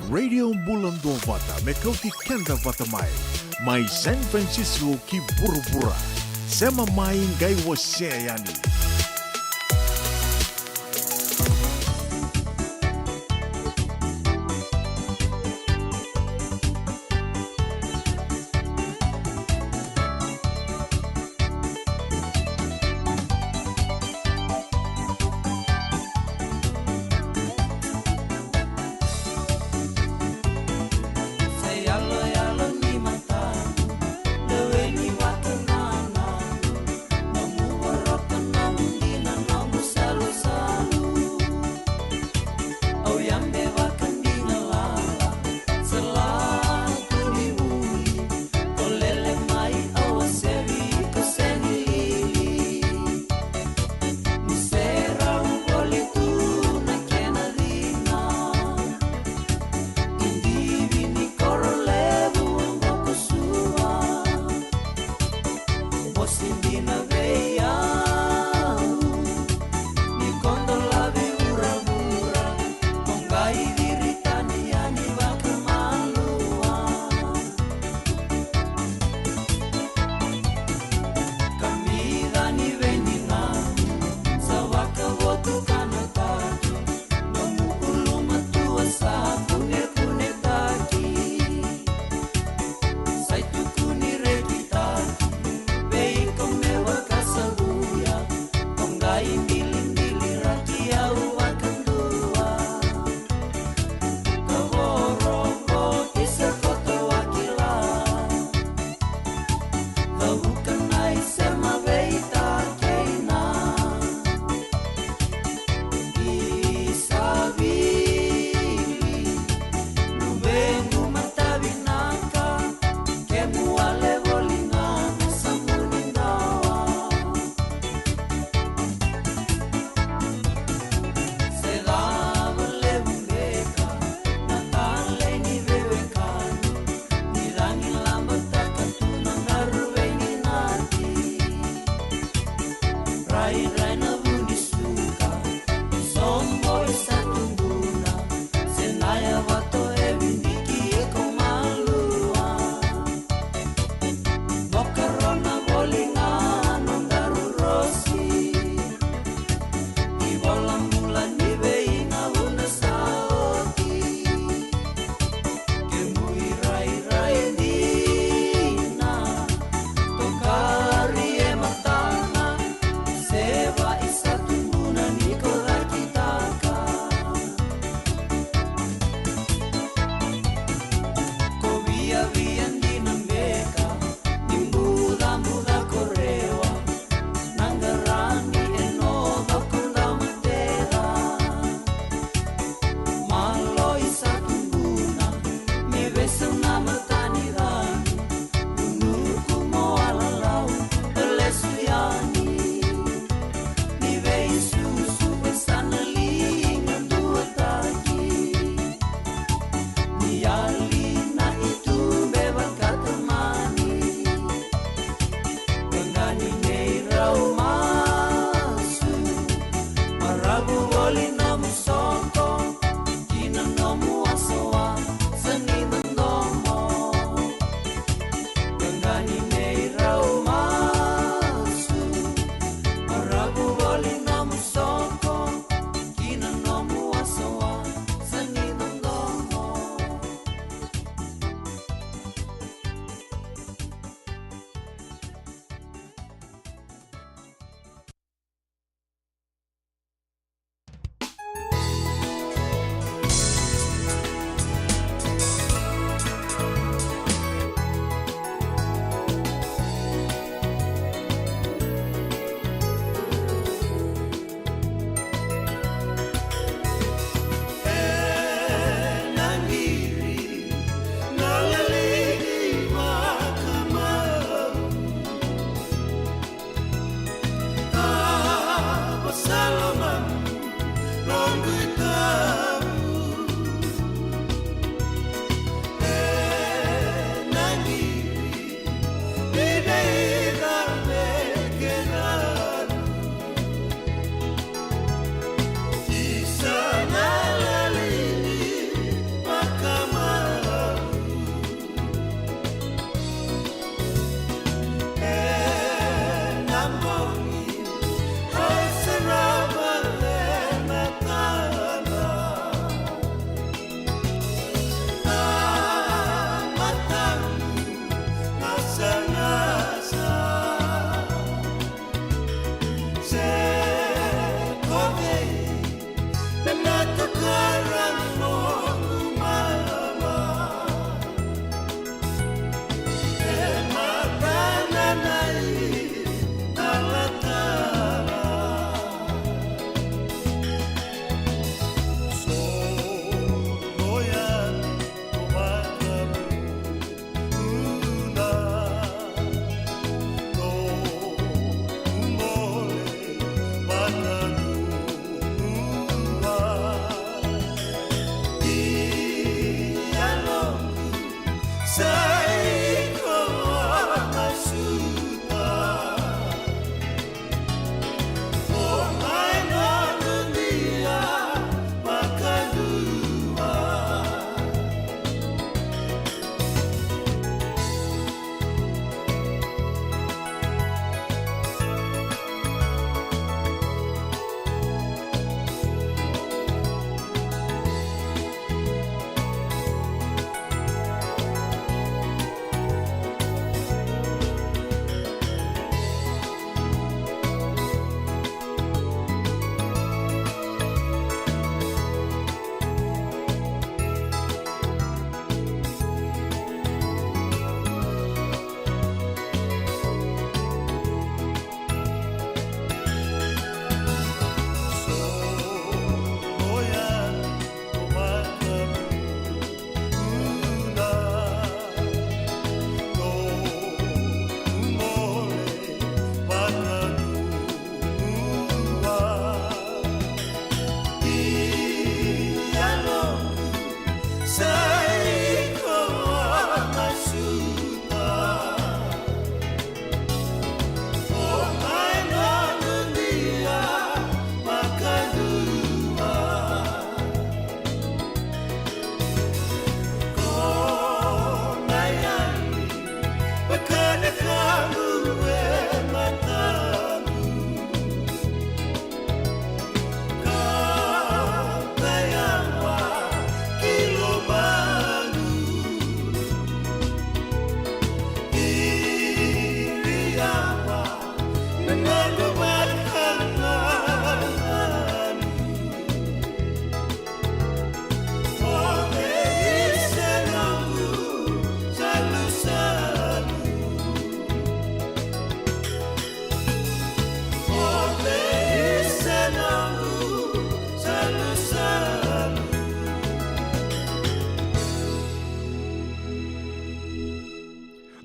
Radio Bulan Dua Vata, Mekauti Kenda Vata Mai, Mai San Francisco ki Burubura, Sema Mai Ngai Waseani.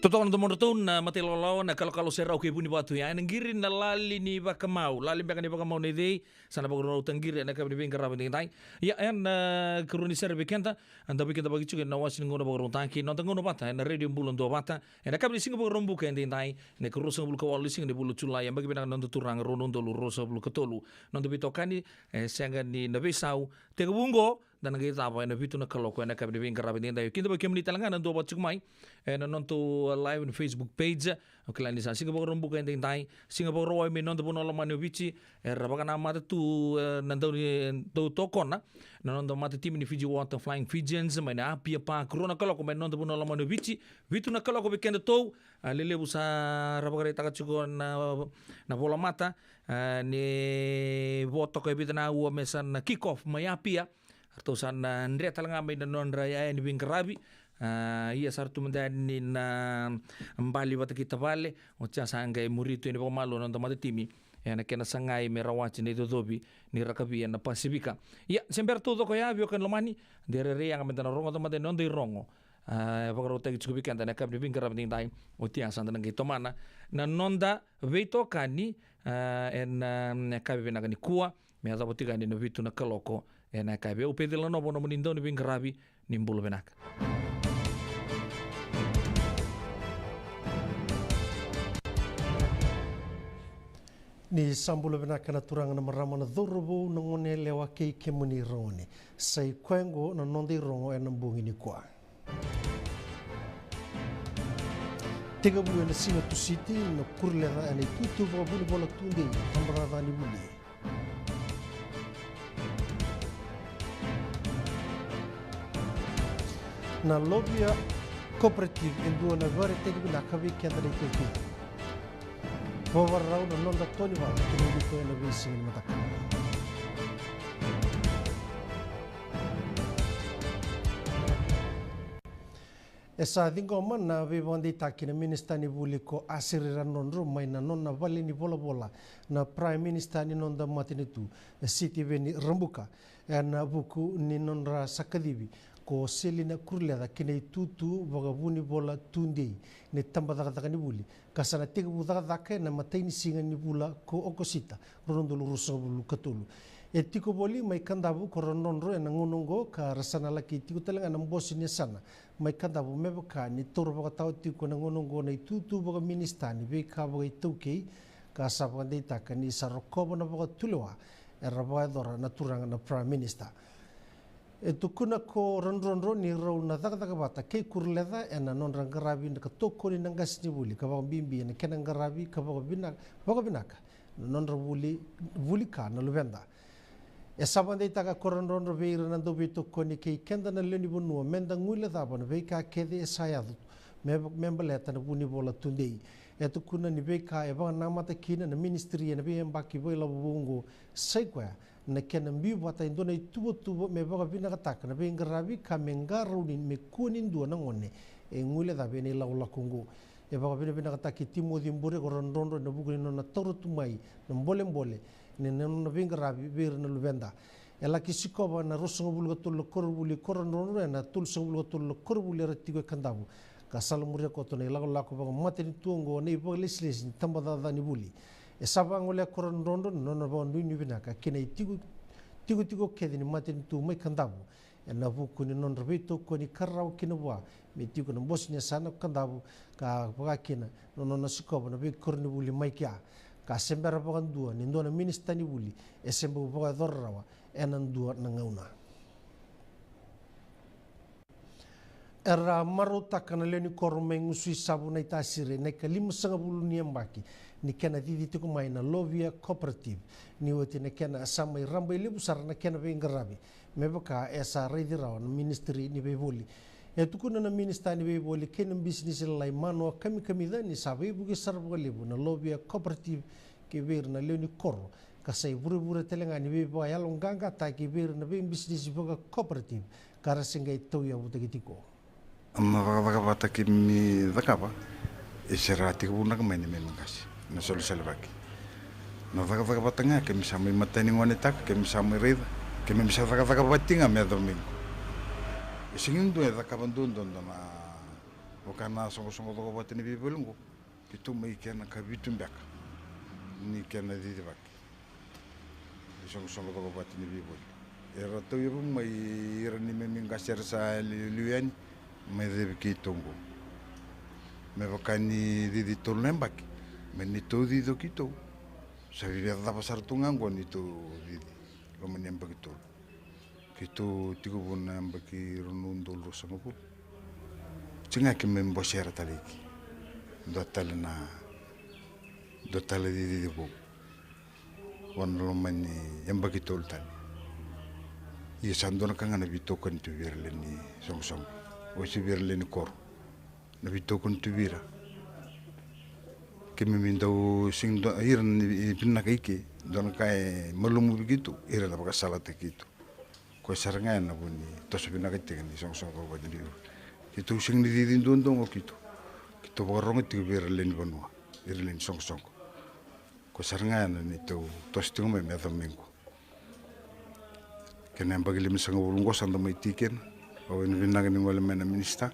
Totoo na tumurutun na matilolaw na kalau serau ke buni batu ya nanggirin na lali ni bakamau lali baka ni bakamau ni day sana bagro tanggiri na kabni bing karabi tay ya en kuruni serbe kenta anda bikenta bagi chuke na wasin ngono bagro tanki no tangono bata na radio bulon do bata na kabni singo bagro buka en tay na kuruso bulu kawali sing ni bulu chulai bagi binang non turang ronon dolu rosa bulu ketolu non bitokani senga ni nabisau tegabungo dan nagay tapa na bito na kaloko na kabni bing karabi tay kinto ba kemni talangan ando bat chukmai na non to live on Facebook page oklan sa Singapore rumbu kan tay Singapore roy me non to puno lamani bici rabaka na mata tu nandaw ni to tokon na non to mata team ni Fiji Water Flying Fijians may na apia pa corona kalo ko non to puno lamani bici bitu na kalo ko bekende to lele busa rabaka reta kachuko na bola mata ni voto ko bita na uwa mesan kick off may apia atau sana ndre talanga may non raya ni bingkarabi iya sartu mendani na mbali wata kita vale ocha sangai murito ini pamalo non tomate timi na kena sangai merawachi ni dodobi ni rakabi na pasifika ya semper todo ko ya bio kan lomani dere re yang mentana rongo tomate non de rongo pagaro tagi chubi kan na kabni bingara bing dai otia santa nang ito mana na nonda veito kani en kabi na kani kuwa me aza botiga ni no vitu na kaloko na kabi o pedela no bono monindo ni bingarabi ni mbulo benaka. Ni sambulo bena kana turanga na marama na dhorobo na ngone lewa kei ke muni rongone. Sai kwengo na nondi rongo e nambungi ni kwa. Tega bulu na singa tu siti na kurlera ane tutu wa bulu bola tunde hambarada ni buli. Na lobia cooperative enduo na gore tega bina kawi kenda na ikuki. Wawarau na nonda toni wa kini dito na bisi ni mataka. Esa dingo man na vivandi takina minister ni buliko asirira nonro mai na nonna vali ni bola bola na prime minister ni nonda matinitu city veni rambuka na buku ni nonra sakadibi ko selina kurleda kini tutu vagabuni bola tundi ni tamba daga ni buli kasana tiga daga na matai ni singa ni bula ko okosita rondolo ruso bulu katulu etiko boli mai kandabu korononro na ngunungo ka rasana laki tiko talenga na mbosi ni sana mai kandabu mebaka ni toro baga tau tiko na ngunungo na tutu baga ministani be ka baga ituke ka sabga data ka ni sarokobo na baga tulwa erabaga dora na turanga na prime minister tukuna ko ronronro ni rau na daga bata ke kurleda ena non rangarabi na toko ni nangas ni buli ka baga bimbi na kena ngarabi ka baga binaka non buli ka na lubenda e sabande taka koronronro veira na do bito koni ke kenda na leni bonu menda ngule daba na veika kede e sayadu membaleta na buni bola tundei e tukuna ni veika e baga namata kina na ministry na be mbaki boila bungo saikwa na kena mbi bata indona tubo me baga bina kataka na be ngarabi ka mengaru ni me kunin do na ngone e ngule daba ni laula kungu e baga bina kataki timo dimbure koronronro na buguni na toru tumai na mbole ni na vingarabi bir na lubenda ela kisikoba na rosongo bulu tul korbuli koronro na tul songul tul korbuli ratigo kandabu ka salmure ko to ne la ko ba mateni tungo ne bo lesles ni tamba da ni buli e sabango le koronro no no bo ni binaka kene tigo kedi ni mateni tu mai kandabu na buku ni non rebito ko ni karau kinwa me tigo no bosnia sana kandabu ka ba kina no sikoba na be korni buli mai kya ka sembera pakan dua ni ndona minista ni buli e sembu paka dorrawa enan dua na ngauna era maruta kana leni korme ngusui sabu na itasire na kalima sanga bulu ni ambaki ni kena didi tiku mai na lovia cooperative ni wote na kena sama iramba ile busara na kena be ngarabi mebaka esa reidi rawa na ministry ni be buli e tukuna na minista ni be boli kenem business lai mano kami dani sabe bugi sarbo lebu na lobia cooperative ke ver na leoni koro ka sai buru telenga ni be ba yalong ganga ta ke ver na be business buga cooperative kara singa itu ya butagitiko amma vaga bata ke mi vakaba e serati ko na kamaini me mangasi na solo selbaki na vaga bata nga ke mi samai matani ngone tak ke mi samai rida ke mi vaga batinga me domingo singin do da kabandundo na wakana songo to batini bibulungu kitu mai kena kabitum bak ni kena di bak songo to batini bibul era to yobu mai rani me mingasir sa luyani me de kitongo me vakani di tolnem bak me ni to di do kito sa viver da pasar tungango ni to di lo menem begitu kito tigo bona baki runundol rosango Cinga que me embosera taliki, dotale di bu, wan romani yang bagi tol tali. Ia sandona kanga na bitokan tu virleni song, o si virleni kor, na bitokan tu vira. Que me mindau sing do iran pinna kaiki, dona kai malumu begitu, ira la baka salate kitu. Ko sarnga na buni, tos pinna kaiti ni song ko badi Itu sing di dindong o gitu. Kita borong itu berlen banua, berlen song. Ko sarangan itu tosting me minggu. Kena bagi lima sang ulungo sanda mai tiken, o in vinang ni wala mena minista.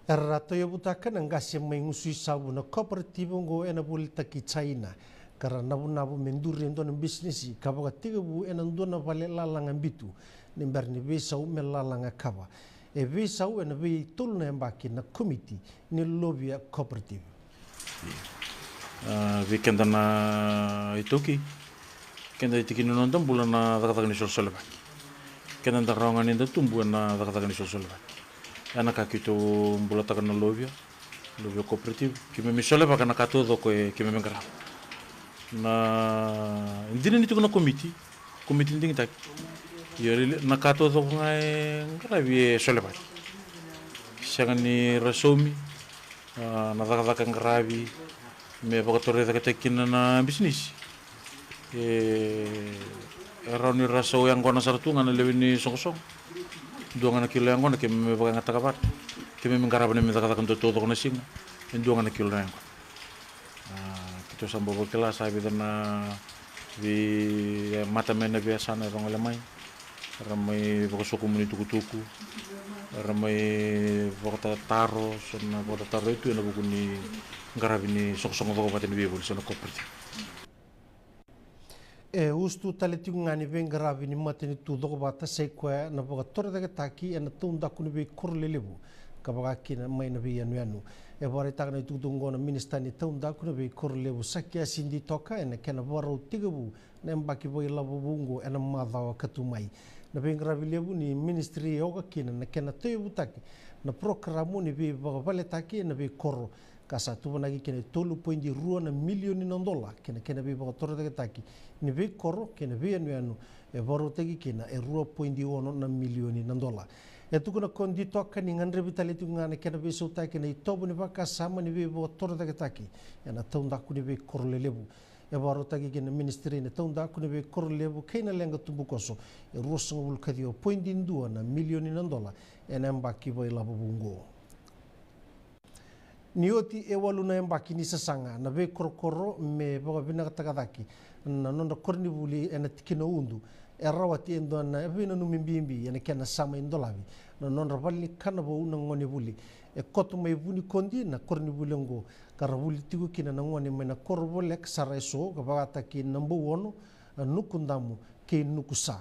Rato ya butakan anggasya mengusui sabu na kooperatif ngo ena bulita ki China. Karena nabu menduri ndo na bisnis kabaga tiga bu ena ndo na vale lalangan bitu. Nimbar ni besau melalanga kava. E besau ena be tulna embaki na komiti ni lobia kooperatif. Weekend na itoki. Kenda itiki nonton bulan na dakatag ni solsolba. Kenda ndarongan inda tumbu na dakatag ni solsolba. Ana kakito bulata kana lobia kooperatif. Kime misoleba kana katodo ko kime mengara. Na indina nito na komiti nding tak. Yari nakato to ngai ngarabi soleba. Sangani rasomi na dakatag ngarabi me bakatore dakatakin na bisnis. Eroni raso yang kona sartunga na lewini song. Duanga na kilo yang kona ke me baga ngatakabat. Ke me mengarabane me dakatakan to kona sing. Duanga na kilo yang. Kita sambo kelas sabi na di mata mena biasa na rong lemai. Ramai bakasuku muni tuku-tuku. Ramai bakata taro, sona bakata taro itu na bukuni ngarabini song bagobaten bibul sona kooperatif. Ustu taleti ngani vengaravi ni mateni tu doko bata sekwa na boga tore daga taki na tunda kuni be korlelebu kabaga kina mai na be yanu bore takna tu dungo na ministani tunda kuni be korlelebu sakya sindi toka na kena boro tigabu na mbaki boy labu bungo na madawa katumai na vengaravi lebu ni ministry yoga kina na kena tebu taki na programu ni be boga vale taki na be korro kasa tu nagi kena $2.2 milioni $, kena be boga tore daga taki ni be koro kena be anu boro tegi kena $2.1 milioni $. Tu kuna kondi toka ni ngandre vitali tu ngana kena be sauta kena itobu ni baka sama ni be bo toro tagi taki na taunda ku ni be koro lelebu boro tagi kena ministry ni taunda ku ni be koro lelebu kena lenga tumbu koso $2.2 milioni $. Mbaki boy labu bungo nioti waluna mbaki ni sasanga na be korokoro me boga bina takadaki na nonda korni buli ena tikino undu rawati endo na bina no mimbimbi ena kena sama indolavi na nonda valli kana bo una ngoni buli koto mai buni kondi na korni bulengo kara buli tigu kina na ngoni mena korbolek sareso gabata ki number 1 nukundamu ke nukusa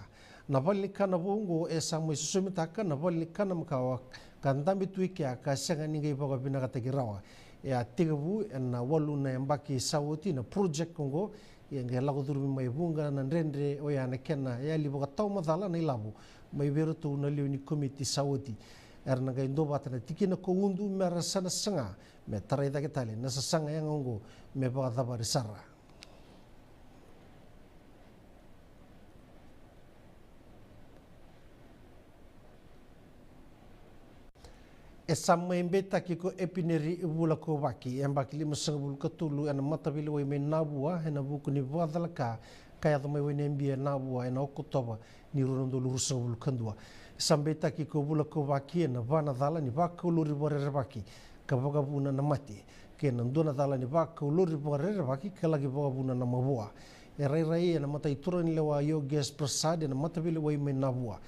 na valli kana bongo sama susumitaka na valli kana mkawa kandambi tuiki akasanga ninga boga bina katakirawa tigabu na waluna mbaki sawoti na project kongo yang lagu turmi mai bunga na rendre oyana kena li boga tauma dala na ilabu mai berutu na liuni komiti sawoti erna ga indo batana tikina ko undu mera sana sanga me tarai da ketali na sanga yang ongo me boga dabari sara sama embeta kiko epineri bula ko baki embaki lima sangabul katulu ana matabili way me nabua hena buku ni wadalaka kaya to may way nembia nabua ena okotoba ni runondo lurusangabul kandua sambeta kiko bula ko baki na vana dala ni baka uluri bore baki kabaga buna na mati kena ndona dala ni baka uluri bore baki kalagi baga buna na mabua rai na mata itura ni lewa yoges prasad na matabili way me nabua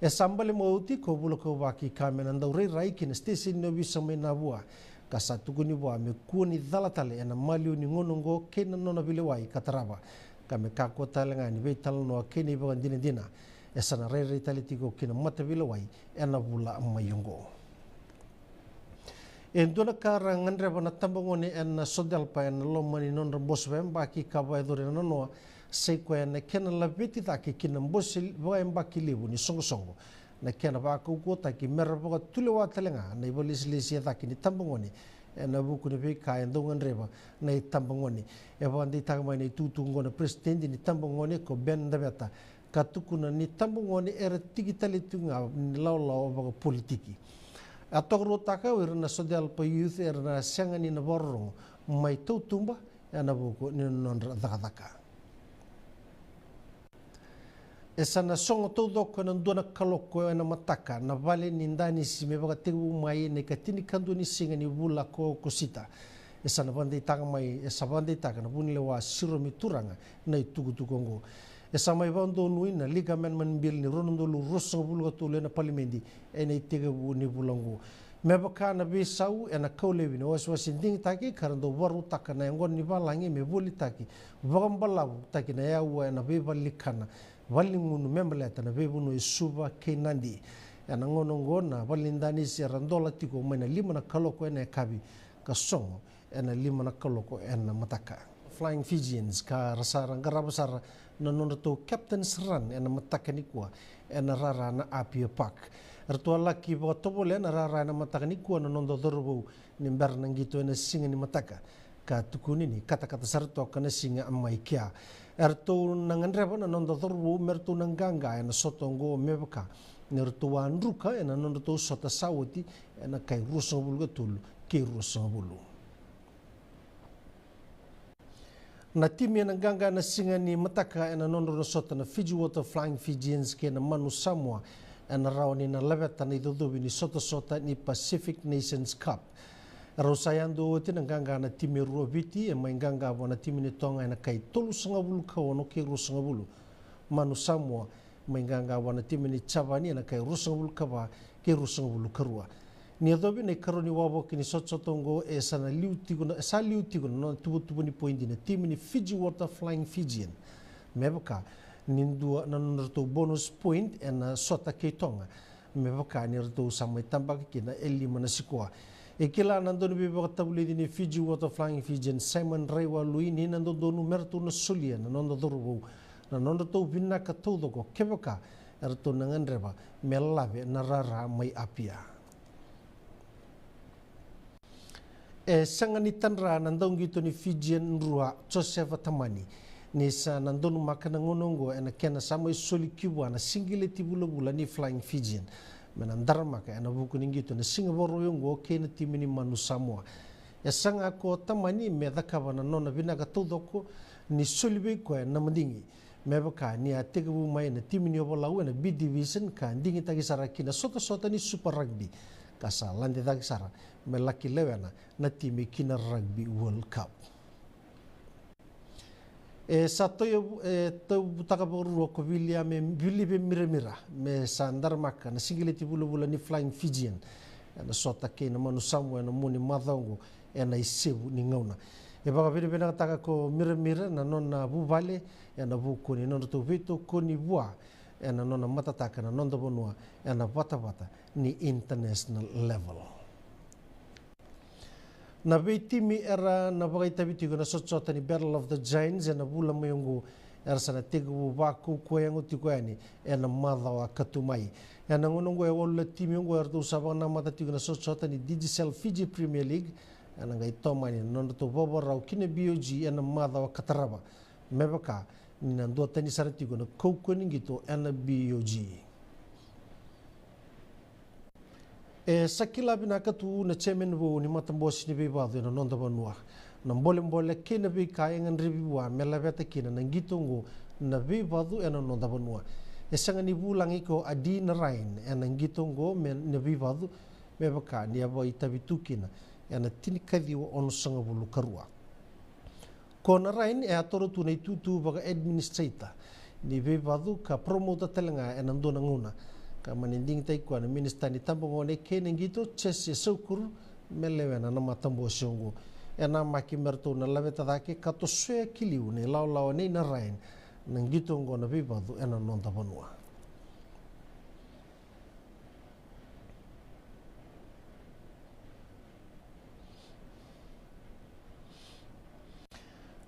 E sambale mauti ko bula ko waki kamen andau rei rai kina stesi no bisa mai na bua. Ka satuku ni bua me kuani dalatale ena maliu ni ngonongo kena nona bilewai kataraba. Kame kako talenga ni vei tala noa kene ibagan dina dina. E sana rei rei tali tiko kina mata bilewai ena bula mayungo. E ndona kara ngandreba na tambangone ena sodalpa ena lomani nonra boswem baki kawa edore na noa. Seiko ena kena labiti taki kina mbosi vai mbaki libu ni songo na kena baka uko taki mera boka tulewa talenga na ibalisi taki ni tambangoni ena buku ni bika endongan reba na tambangoni e bandi tagma ni tutungo na presidente ni tambangoni ko ben dabeta katukuna ni tambangoni era tigitali tunga ni law boka politiki atogro taka wirna sodel pa youth era sangani na borong mai tutumba ena buku ni nonra daka e sana songo todo ko na dona kaloko na mataka na vale nindani si me baga tegu mai ne katini kandu ni singa ni bula ko kosita e sana bande taka mai e sabande taka na bunile wa siro mituranga na itugu tugongo e sama ibando nui na ligamen man bil ni ronondo lu rosso bulu to le na palimendi e ne tegu ni bulango me baka na be sau e na kaulewi no was ding taki karando waru taka na ngon ni balangi me buli taki vagambalaw taki na yawa na be balikana Walingunu membaleta na bebunu isuba kenandi ana ngonongo na walindani si randola tiko mena lima na kaloko ena kabi kasongo ena lima na kaloko ena mataka Flying Fijians ka rasara ngarabasara na nonoto Captain's Run ena mataka ni kwa ena rara na Apia Park ertua laki bawa tobole ena rara na mataka ni kwa na nondo dorobo ni mberna ngito ena singa ni mataka ka tukunini kata-kata sarto kana singa amai kia erto nanganreba na nondo dorbu merto nanganga ena sotongo mebaka nerto anruka ena nondo sota sawati ena kai rusabulu gatul ke rusabulu na timi nanganga na singa ni mataka ena nondo sota na Fiji Water Flying Fijians ke na Manu Samoa ena rawani na leveta ni dodobi ni sota ni Pacific Nations Cup Rosayando tinanganga na timi ruabiti e mainganga wana timi ni tonga na kai tolu sangabulu ka ono ke rusangabulu Manu Samoa mainganga wana timi ni Chavani na kai rusangabulu ka ba ke rusangabulu karua ni adobe na karoni wabo kini sotongo e sana liutigo na sa liutigo no tubu ni pointi na timi ni Fiji Water Flying Fijian mebaka nindua na nurto bonus point na sota ke tonga mebaka ni rto samai tambak kina elima na sikoa e kila nandonu biba tabuli ni Fiji Water Flying Fijian Simon Rewa Luini nandonu mertu na sulia na nondo dorugo na nondo to binna ka todo ko kebaka erto nanganreba melabe na rara mai apia e sangani tanra nandong gitu ni Fijian rua Joseph Tamani ni sa nandonu makana ngonongo ena kena samai soli kiwa na singile tibula ni Flying Fijian menandarma ka ena buku ninggito na Singapore yongo ke na timi ni Manu Samoa ya sanga ko Tamani me dakava na nona binaga todoko ni solibe ko na mandingi me baka ni ategabu mai na timi ni obalau na B division ka ndingi tagi sara kina sota ni Super Rugby kasa lande tagi sara me laki lewena na timi kina Rugby World Cup e sato yo to butaka boru ko William Bilibe mira me sandar maka na singileti bula ni Flying Fijian na sota ke na Manu Samoa na muni madongo na isebu ni ngauna e baka bebe na taka ko mira na nona buvale na buku ni nona to vito ko ni bua na nona matataka na nonda bonua na vata ni international level na timi era na bagay tabitigo na sotsota ni Battle of the Giants na bula mayongo era sana tegu baku kuyango tikuani na madawa katumai na ngonongo wala timi yongo erto sabang na matatigo na sotsota ni Digicel Fiji Premier League na ngai tomani nondo to boborau kine BOG na madawa kataraba mebaka ni nando tani saratigo na kokoni ngito na BOG e sakila binaka tu na chairman wo ni matambos ni bebado na nonda banua na mbole kina be kayangan ribiwa melabeta kina na ngitongo na bebado na nonda banua e sanga ni bulang iko adi na rain na ngitongo na bebado mebaka ni abo itabitukina na tinikadi wo ono sanga bulu karua kona rain e atoro tu na tutu baga administrator ni bebado ka promoter telenga na ndona nguna ka maninding tai kwa na minister ni tambo ngone kene ngito chese sukur melewena na matambo shongo ena maki merto na laveta dake kato swe kiliu ne lau ne na rain na ngito ngona bibadu ena nonda banua.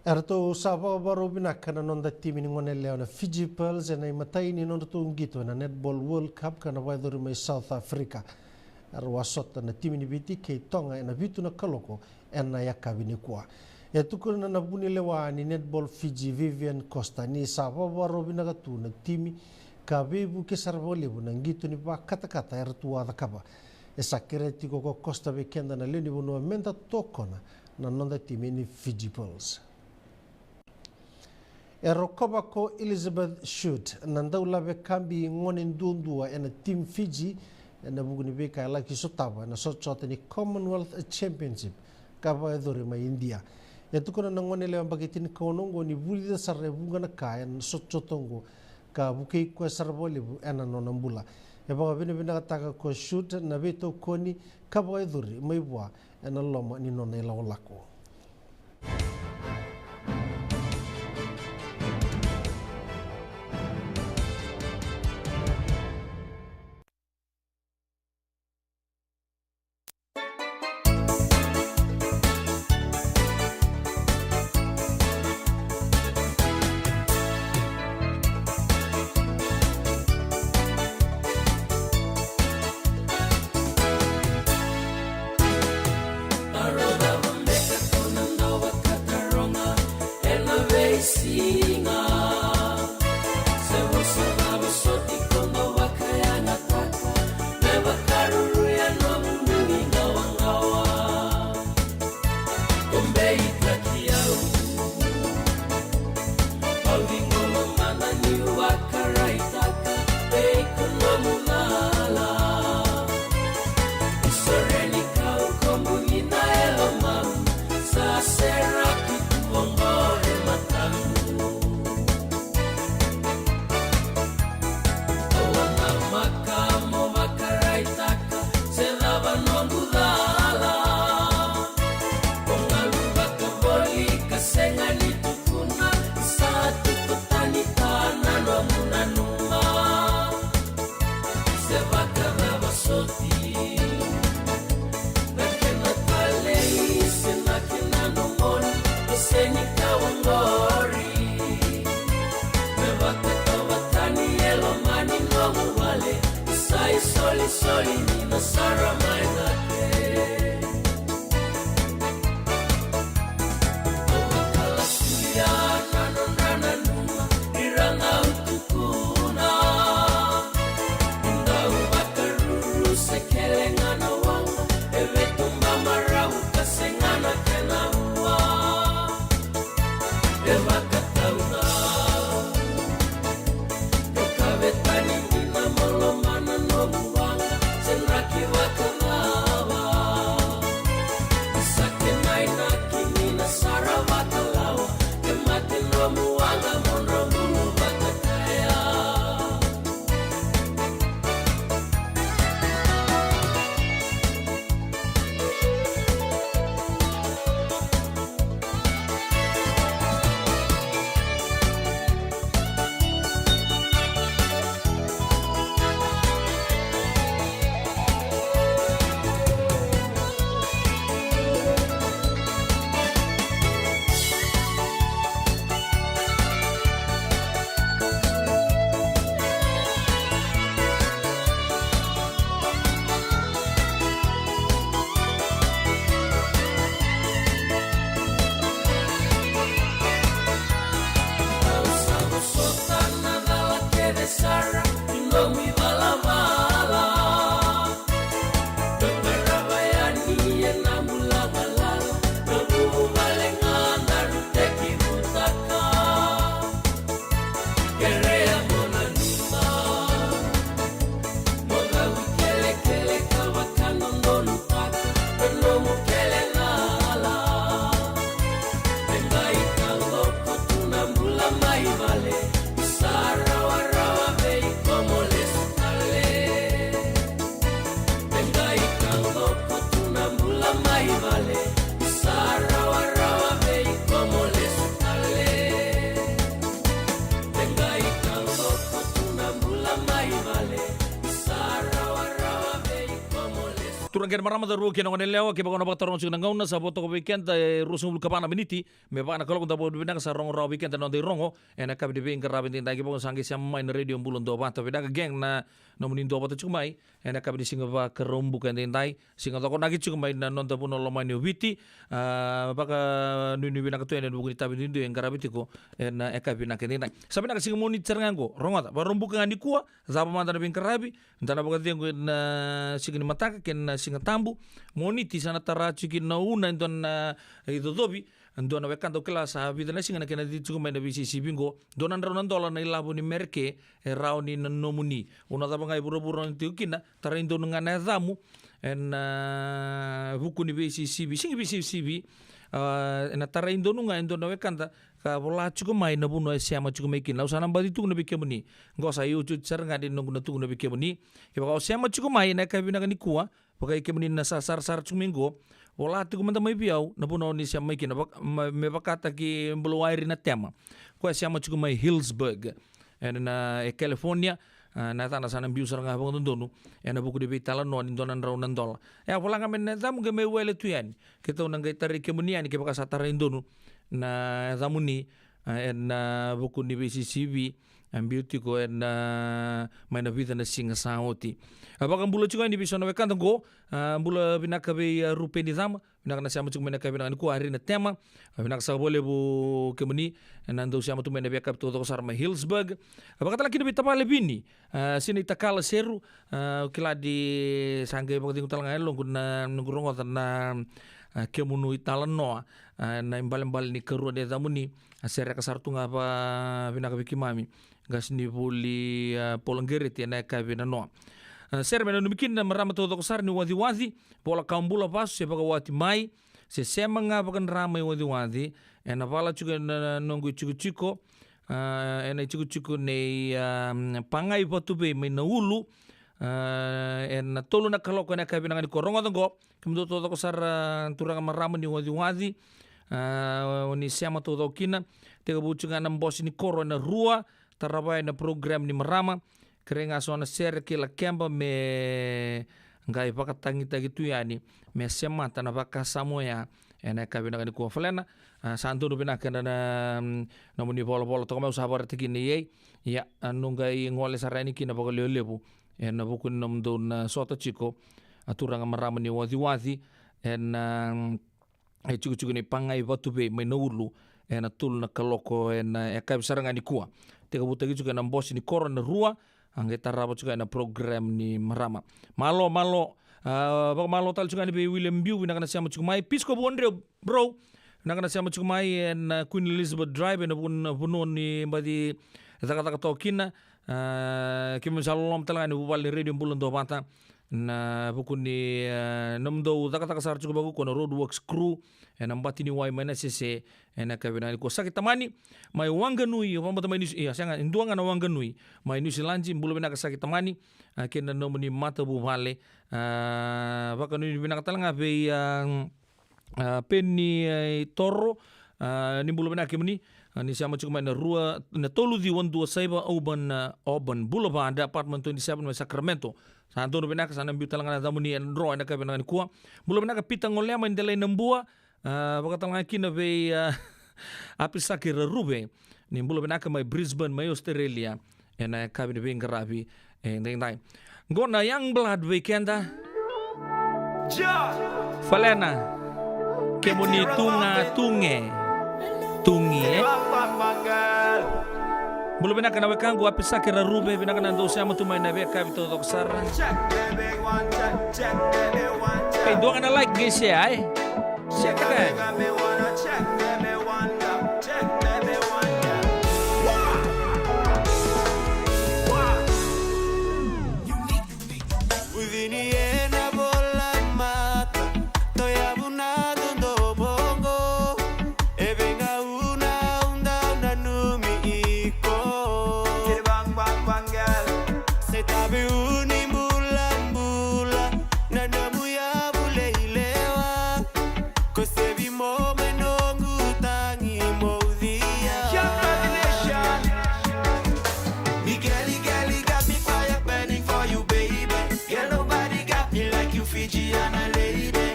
Erto saba baro binakana nonda timi ni ngone leo na Fiji Pearls na imatai ni nonda tu ngito na Netball World Cup kana waidori mai South Africa. Wasota na timi ni biti kei tonga na vitu na kaloko ena yakabini kwa. Tukuna na buni lewa ni Netball Fiji Vivian Costa ni saba baro binagatu na timi ka bebu ke sarvolibu na ngito ni ba kata-kata ertu wada kaba. Sakireti koko Costa Bekenda na leni bunua menda tokona na nonda timi ni Fiji Pearls. Kobako Elizabeth Shoot nandau labe kambi ngone ndundua ena team Fiji na buguni beka la kisotaba na sotsota ni Commonwealth Championship kaba edore ma India. Tukuna na ngone le ambagitini konongo ni bulida sarre bunga na kaya na sotsotongo ka bukei kwa sarvolibu ena nonambula. Baga bina kataka ko Shoot na beto koni kaba edore maibwa ena loma ni nona ila olako. Senraki wakanawa Turang ken marama da ruki nong lewa ke bagona batorong sing nangauna sa boto ko weekend rusung kapana miniti me bana kalau kunta bodo binang sa rong raw weekend non de rongo ena kabi de bing karabi tin dagi bagon sangi sam main radio bulon do bata beda geng na nomunin do bata chumai ena kabi de singa ba kerumbu kan tin dai singa to ko nagi chumai na non ta puno lo main witi baka nuni bina ka to ena bugun tabi nindu en karabi tiko ena kabi na ken dai sabi na singa moni cernganggo ronga ba rumbu kan di kuwa zaba manda bing karabi ntana baga tiang na sigini mataka ken singa tambu moniti sana tarachu ki na una ndon itu dobi ndon we kanto kelas ha vida na singa na kena ditu mai na bisi sibingo donan ronan dola na ilabu ni merke rauni na nomuni una taba ngai buru-buru ntiu kina tarindo ngana zamu en buku ni bisi sibi singi bisi sibi na tarindo nunga ndon we kanta ka bola chuko mai na buno siama chuko mai kin lausana badi tu na bikemuni ngosa yu chu cer ngadi nungu na tu na bikemuni ke ba siama chuko mai na ka bina ni kuwa pakai kemuni na sar chumingo bola tu kumanda mai biau na buno ni siama kin me bakata ki mbuluairi na tema ko siama chuko mai Hillsburg na California na tana sana biu saranga bang donu na buku di bitala no ni donan raunan dol ya bola ngamen na tamu ge me wele tuyan kita unang gai tari kemuni ani ke baka satara indonu na zamuni na buku ni BCCB beauty ko na may na vida na singa saoti abang bula juga ni bisa na wekan go bula binakabe rupe ni zama binaka na siya mo binakabe na ko ari na tema binaka sa bole bu kemuni nando siya mo tumena backup to ko sarma Hillsburg abang kata laki ni bitapa lebini sini takala seru kila di sangge pag tingu talang ayalong kuna nungurong na kemunu italan noa na imbal-imbal ni keruan dia zamuni asera kasartu ngapa binaka bikimami gas ni buli polanggerit ya na kabina noa ser mena numikin na marama todo kasar ni wadi-wadi bola kaumbula pas se baga wati mai se sema ngapa kan ramai wadi-wadi ena pala juga nunggu chico ena chico ne pangai patube mai na ulu en tolu na kaloko na kabina ngani korongo tango kemudian todo kasar turang marama ni wadi-wadi ni siama todo kina tega bucunga na bos ni koro na rua tarabai na program ni marama kerenga sona ser kila kemba me ngai pakatangi tagi tu yani me siama tana baka samoya ena kabina ngani ko falena santo do bina kana na muni bola to mau sabar tikini ye ya nungai ngole sarani kina baka lebu ena buku nom don sota chico aturanga marama ni wadi ena cucu ni pangai batu be menulu ena tul na kaloko ena kai saranga ni kuwa tega butagi juga na bos ni koro na rua angge taraba juga na program ni marama malo bak malo tal juga ni be William Biu na kana siama juga mai pisco bondre bro na kana siama juga mai en Queen Elizabeth Drive na bunon ni badi taka tokina kim salom talanga ni bubal ni radio bulon do bata na buku ni nomdo taka sar juga bagu kono roadworks crew ena mbati ni wai mana sese ena kabina ko sakit tamani mai wanganui pamata mai iya sanga induanga na wanganui mai New Zealand bulu bina sakit tamani kena nomoni mata bu vale baka ni bina talanga be penni toro ni bulu bina kemni ni sama cuma na rua na tolu di 127 Auburn Boulevard apartment 27 na Sacramento santo no bina sana biu talanga na zamuni en ro na kabina ni kuwa bulu bina kapita ngolea man delay nambua baka talanga kina be apisaki rube ni bulu bina ka mai Brisbane mai Australia ena kabina be ngarabi ding dai gona yang blood weekenda falena kemuni tunge bulu bina kana wekangu apisaki rube bina kana ndo siamo tumai na beka bito to ksara ndo kana like guys ya check it Cause every moment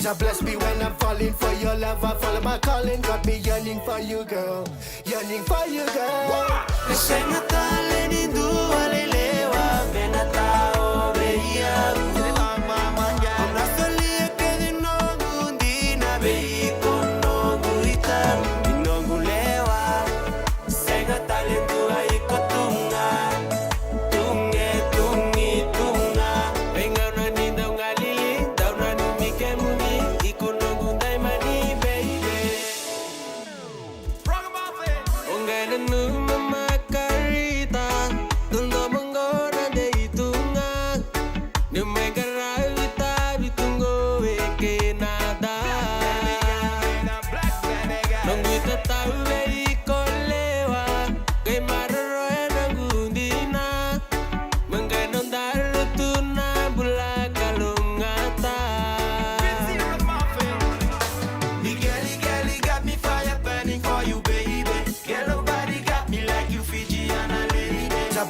God bless me when I'm falling for your love. I follow my calling. Got me yearning for you, girl. Yearning for you, girl.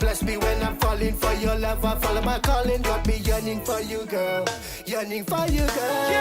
Bless me when I'm falling for your love. I follow my calling. Got me yearning for you, girl. Yearning for you, girl.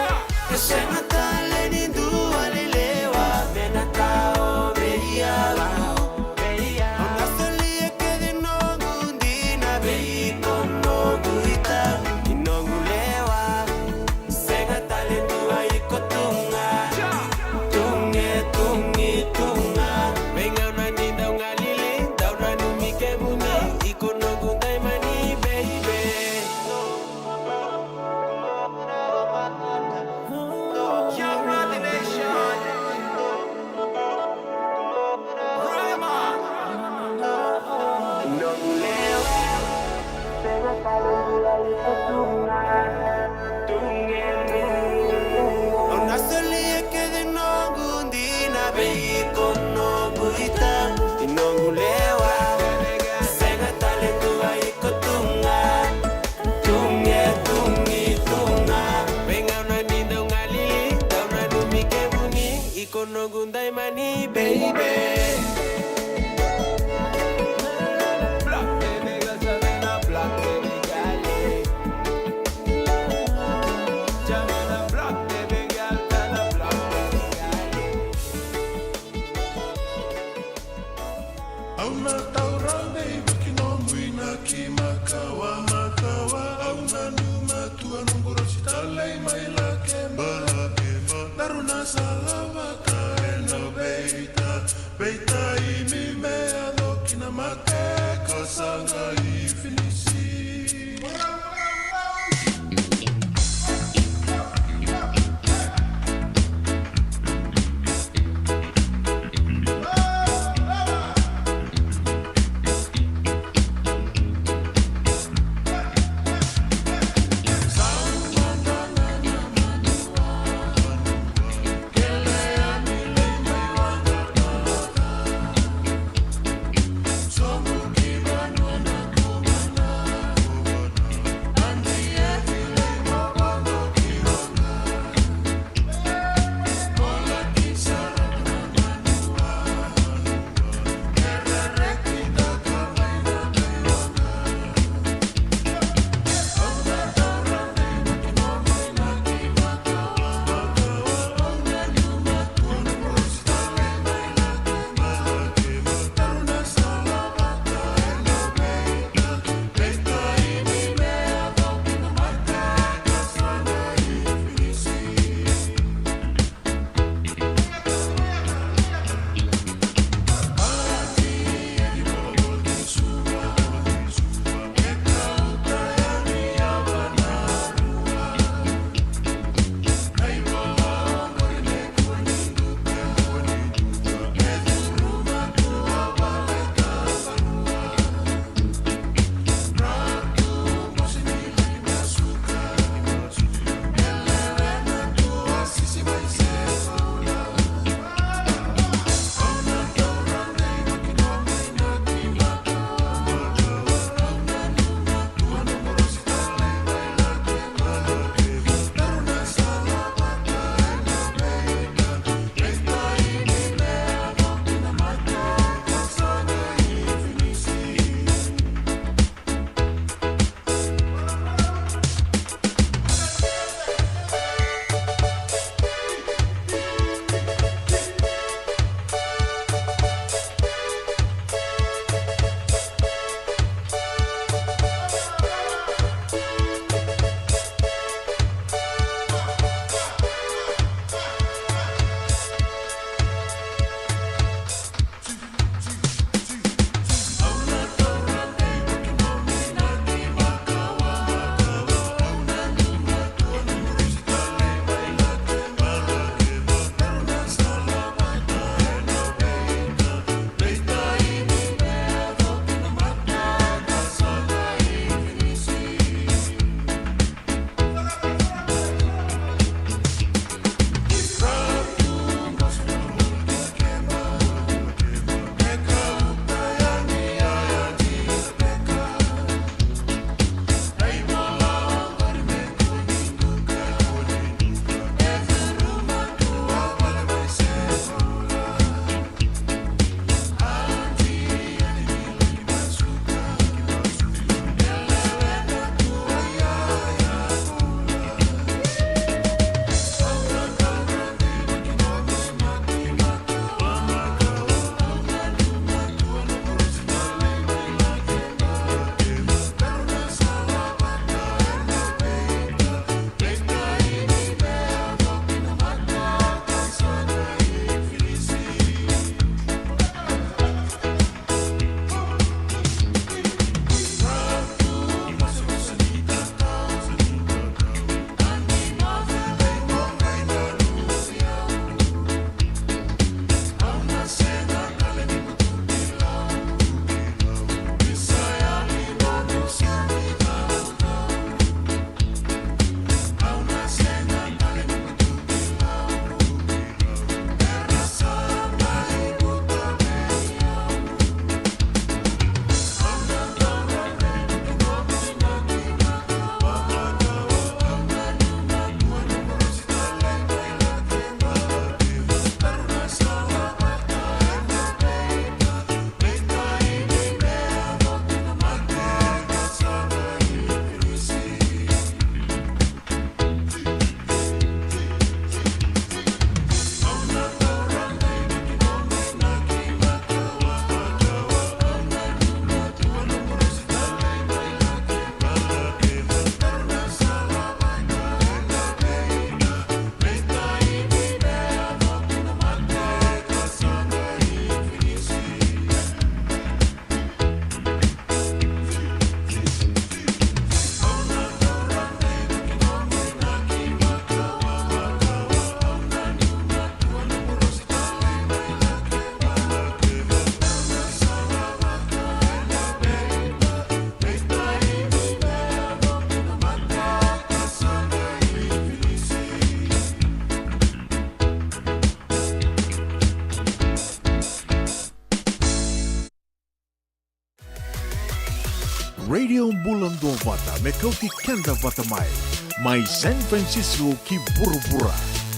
Radio Bulan Dua Vata Mekauti Kenda Vata Mai San Francisco ki Burubura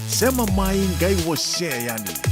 Sema mai ngai waseani.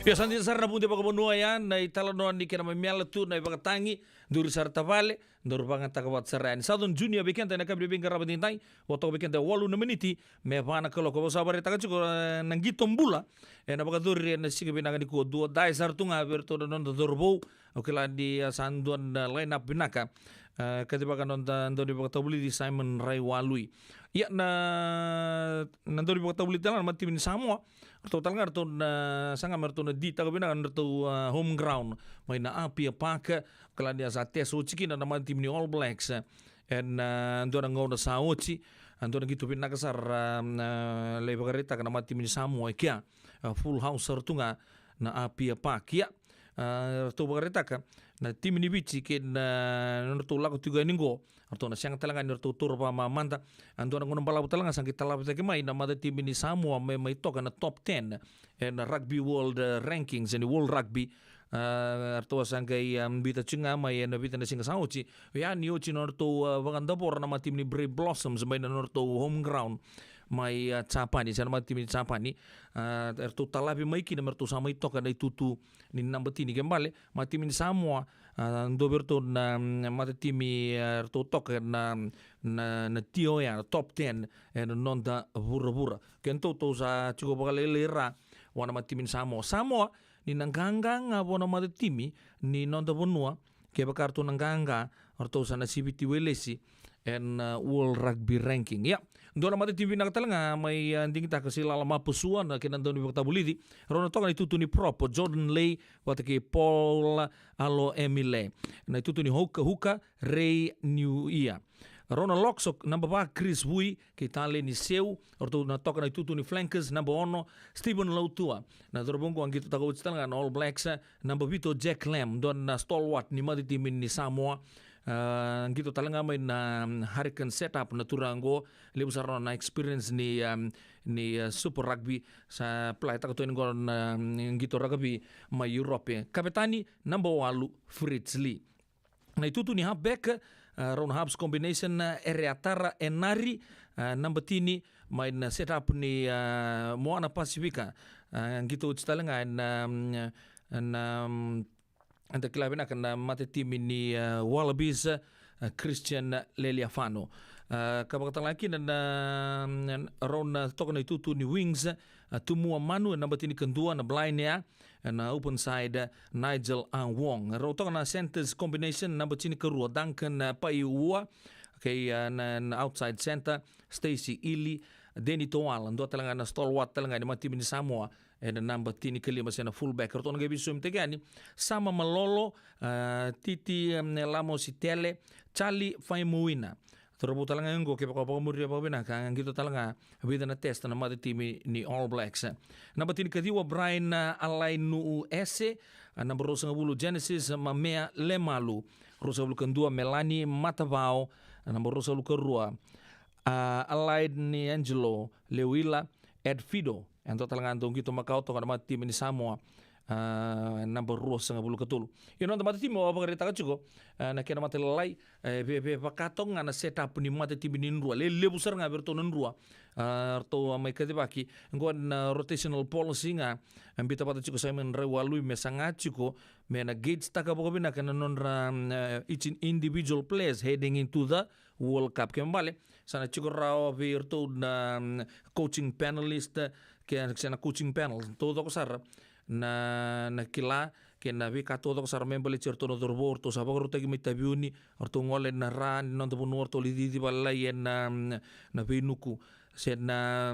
Biasanya sar na punti pagkamunua yan na italanuan di kina mamiala tu na ipakatangi duri sar tavale duri pangan takawat saran. Southern Junior bikenta na kabri bingkar rapatin tay wato bikenta walu na meniti me pana kalau ko sabar ta kacu nang gitom bula na baka duri na sige binanga di ko dua dai sar tunga berto non dorbo okela di sanduan line up binaka katiba kan ndori baka tabuli di Simon Ray Walui ya na ndori baka tabuli talan mati min Samoa total nga to na sanga merto na di taga bina to home ground may na api apaka kala dia sa teso chiki na naman team ni All Blacks and ando na ngona sa ochi ando na gitu pinakasar lebagarita ka naman team ni Samoa kya full house sartunga na api apakia to bagarita ka na team ni bichi ken norto lago tiga ninggo arto na siyang talaga norto turba mamanta ando na ngunong palaw talaga sang kitalap sa kimay na mada team ni Samoa may toka na top 10 and rugby world rankings and world rugby arto sang kay bita chinga may na bita na singa sa uchi ya ni uchi norto baganda por na team ni Brave Blossoms may na norto home ground may Tsapani sana mga team ni Tsapani erto talabi may kina merto sa may toka na itutu ni nambatini kembali mga team ni Samoa ando berto na mga team ni erto toka na tio ya top 10 and nonda bura-bura kento to sa chuko bakalelera wana mga team ni Samoa ni nangganggang wana mga team ni nonda bonua kaya bakarto nangganga orto sa nasibiti welesi and World Rugby Ranking. Ya, doon na matitimi na talaga may hindi kita kasi lalama pusuan na kinandun ni Baktabulidi. Rono to kan itutu ni Prop Jordan Lay wataki Paul Alo Emile. Na itutu ni Huka Ray New Year. Ronald Loxok, number 4, Chris Wui, que está ali ni seu, orto na toca na tutu ni flankers, number 1, Stephen Lautua. Na dorobongo ang gitu tago utstanga na All Blacks, number 2, Jack Lamb, don na stalwart ni maditimin ni Samoa. Gitu talaga may na Hurricane setup na turango, lebu sa na experience ni Super Rugby sa play tago tuin gon gitu rugby may Europe. Kapitani number 8, Fritz Lee. Na itutu ni halfback, Ron Hubs combination Ereatara Enari number tini main setup ni Moana Pacifica gitu talaga anta kilabina kan mate tim ni Wallabies Christian Leliafano kabagatan lagi dan Ron tokon itu ni Wings Tumua Manu number tini kendua na blind ya na open side Nigel Wong. Rotong na centers combination number tini kerua Duncan Paiua kay na outside center Stacy Ely Denny Toal ando talaga na stalwart talaga ni mga team ni Samoa and number tini kelima siya na fullback. Rotong na gabi sum tegani sama Malolo Titi Lamos Itele Charlie Faimuina. Terus talaga yang gue kepak pemuri apa bina kan gitu talaga bida na test na mati tim ni All Blacks. Number tini ketiwa Brian Alainu Ese, number rosa ngabulu Genesis Mamea Lemalu, rosa ngabulu kendua Melanie Matavao, number rosa ngabulu kerua Alaid ni Angelo Lewila Ed Fido. Yang talaga andong gitu makau to kana mati tim ni Samoa. Number rosa nga bulu katul. Yun ang mati timo apa kereta kacuko na kena mati lalai pakatong nga na setup ni mati tim ni nrua le busar nga berto nrua to may kadibaki ngon rotational policy nga ambita pata cuko sa men rewalui mesanga cuko mena gauge taka bokobina kana non each individual players heading into the World Cup kembali sana cuko raw berto na coaching panelist kaya sana coaching panel todo ko sar na kila kena vi kato to sar membali certo no dorbor to sabag ro tagi mitabiuni orto ngole na ran non to bunor to lidi balla yen na vinuku sena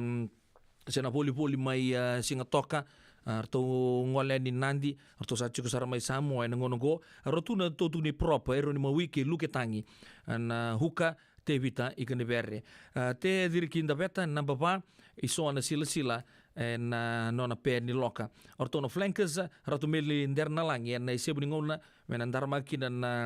poli mai singa toka orto ngole ni nandi orto sa chuko sar mai Samoa en ngono go orto na to ni prop ero ni mawiki luketangi na huka te vita ikane berre te dirkinda beta na baba iso na sila na nona pe ni loka orto no flankers ratu meli interna lang yan na isebu ni ngona mena ndar makina na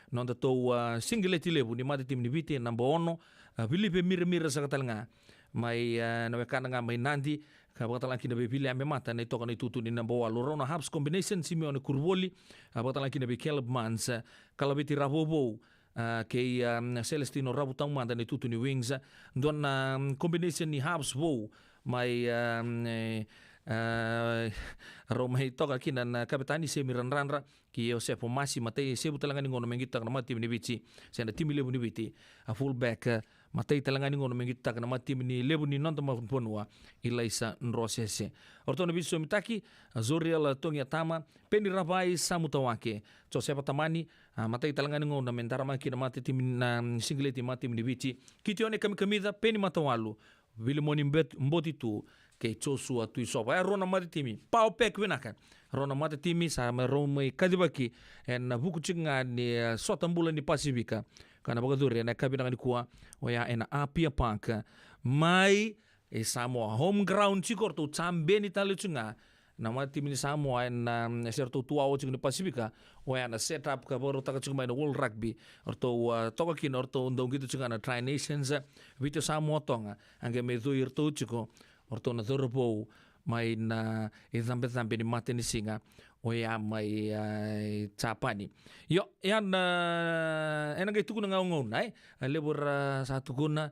nonda to singleti lebu ni mati tim ni vite number 1 Filipe mira sa katalanga mai na wekana nga mai nandi kabatalan kina be William mata na ito kan itutu ni number 1 Lorona Hubs combination Simeone Curvoli kabatalan kina be Caleb Mans kalabiti Rabobo kay Celestino Rabutang manda ni tutu ni Wings don combination ni Hubs Bow may romay to kina na kapitani Semiran Ranra ki Joseph Masi matay sebu talaga ni ngono mengita na tim ni Bici senda tim lebu ni Biti a fullback matay talaga ni ngono mengita na tim ni lebu ni nonto mapunwa Ilaisa Nrosese orto na biso mitaki Zoriel Tongia Tama Penny Rabai Samutawake Joseph Tamani matay talaga ni ngono mentara makina mati tim na singleti mati ni Bici kitione kamida Penny Matawalu Wilimoni mboti tu ke Joshua tu isopa rona mati timi pau pek winaka rona mati timi sa roma kadibaki en buku cinga ni sotambulan ni Pasifika kana bagadure na kabina ni kuwa oya en apia panka mai Samoa home ground cikor tu chambeni tali cinga na mati timi ni Samoa en serto tua o cinga ni Pasifika oya na setup ka boro taka cinga na World Rugby orto tokakin orto ndong gitu cinga na Tri Nations vito Samoa tonga ange medo irto ciko orto na dorbo mai na zambe ni mate ni singa oya mai capani yo yan enang itu kuna ngaungon ai lebur satu guna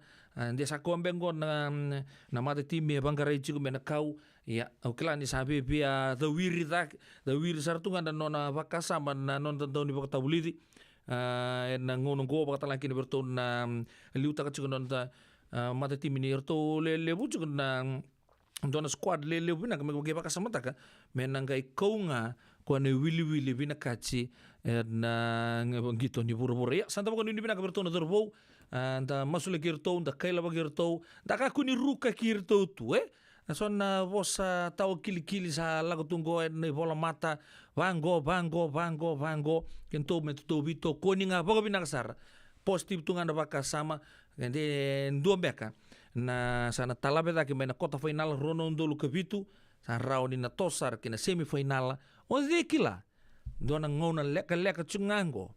dia sakomben gon na mate timi bangkarai ciko mena kau ya okela ni sabe bia the wiri sartunga dan nona vakasa man non tentang di bakta buliti na ngono go bakta laki ni berton na liuta ka ciko non mate timi ni erto lebu ciko na dona squad le bina kami bagi baka sama taka menanggai kau nga ko ne wili bina kaci na gitu ni buru ya santa bukan ni bina kaberto na dorbo da masule kirtou da kaila bagirtou da ka kuni ruka kirtou tu so na vosa tau kili sa lago tungo ne bola mata vango kento me tu vito koninga boga binakasar positif tunga na baka sama gende dua beka na sana talabe da ke mena kota final rono ndolu kabitu sa rauni na tosar kina semifinal o dekila dona ngona leka chungango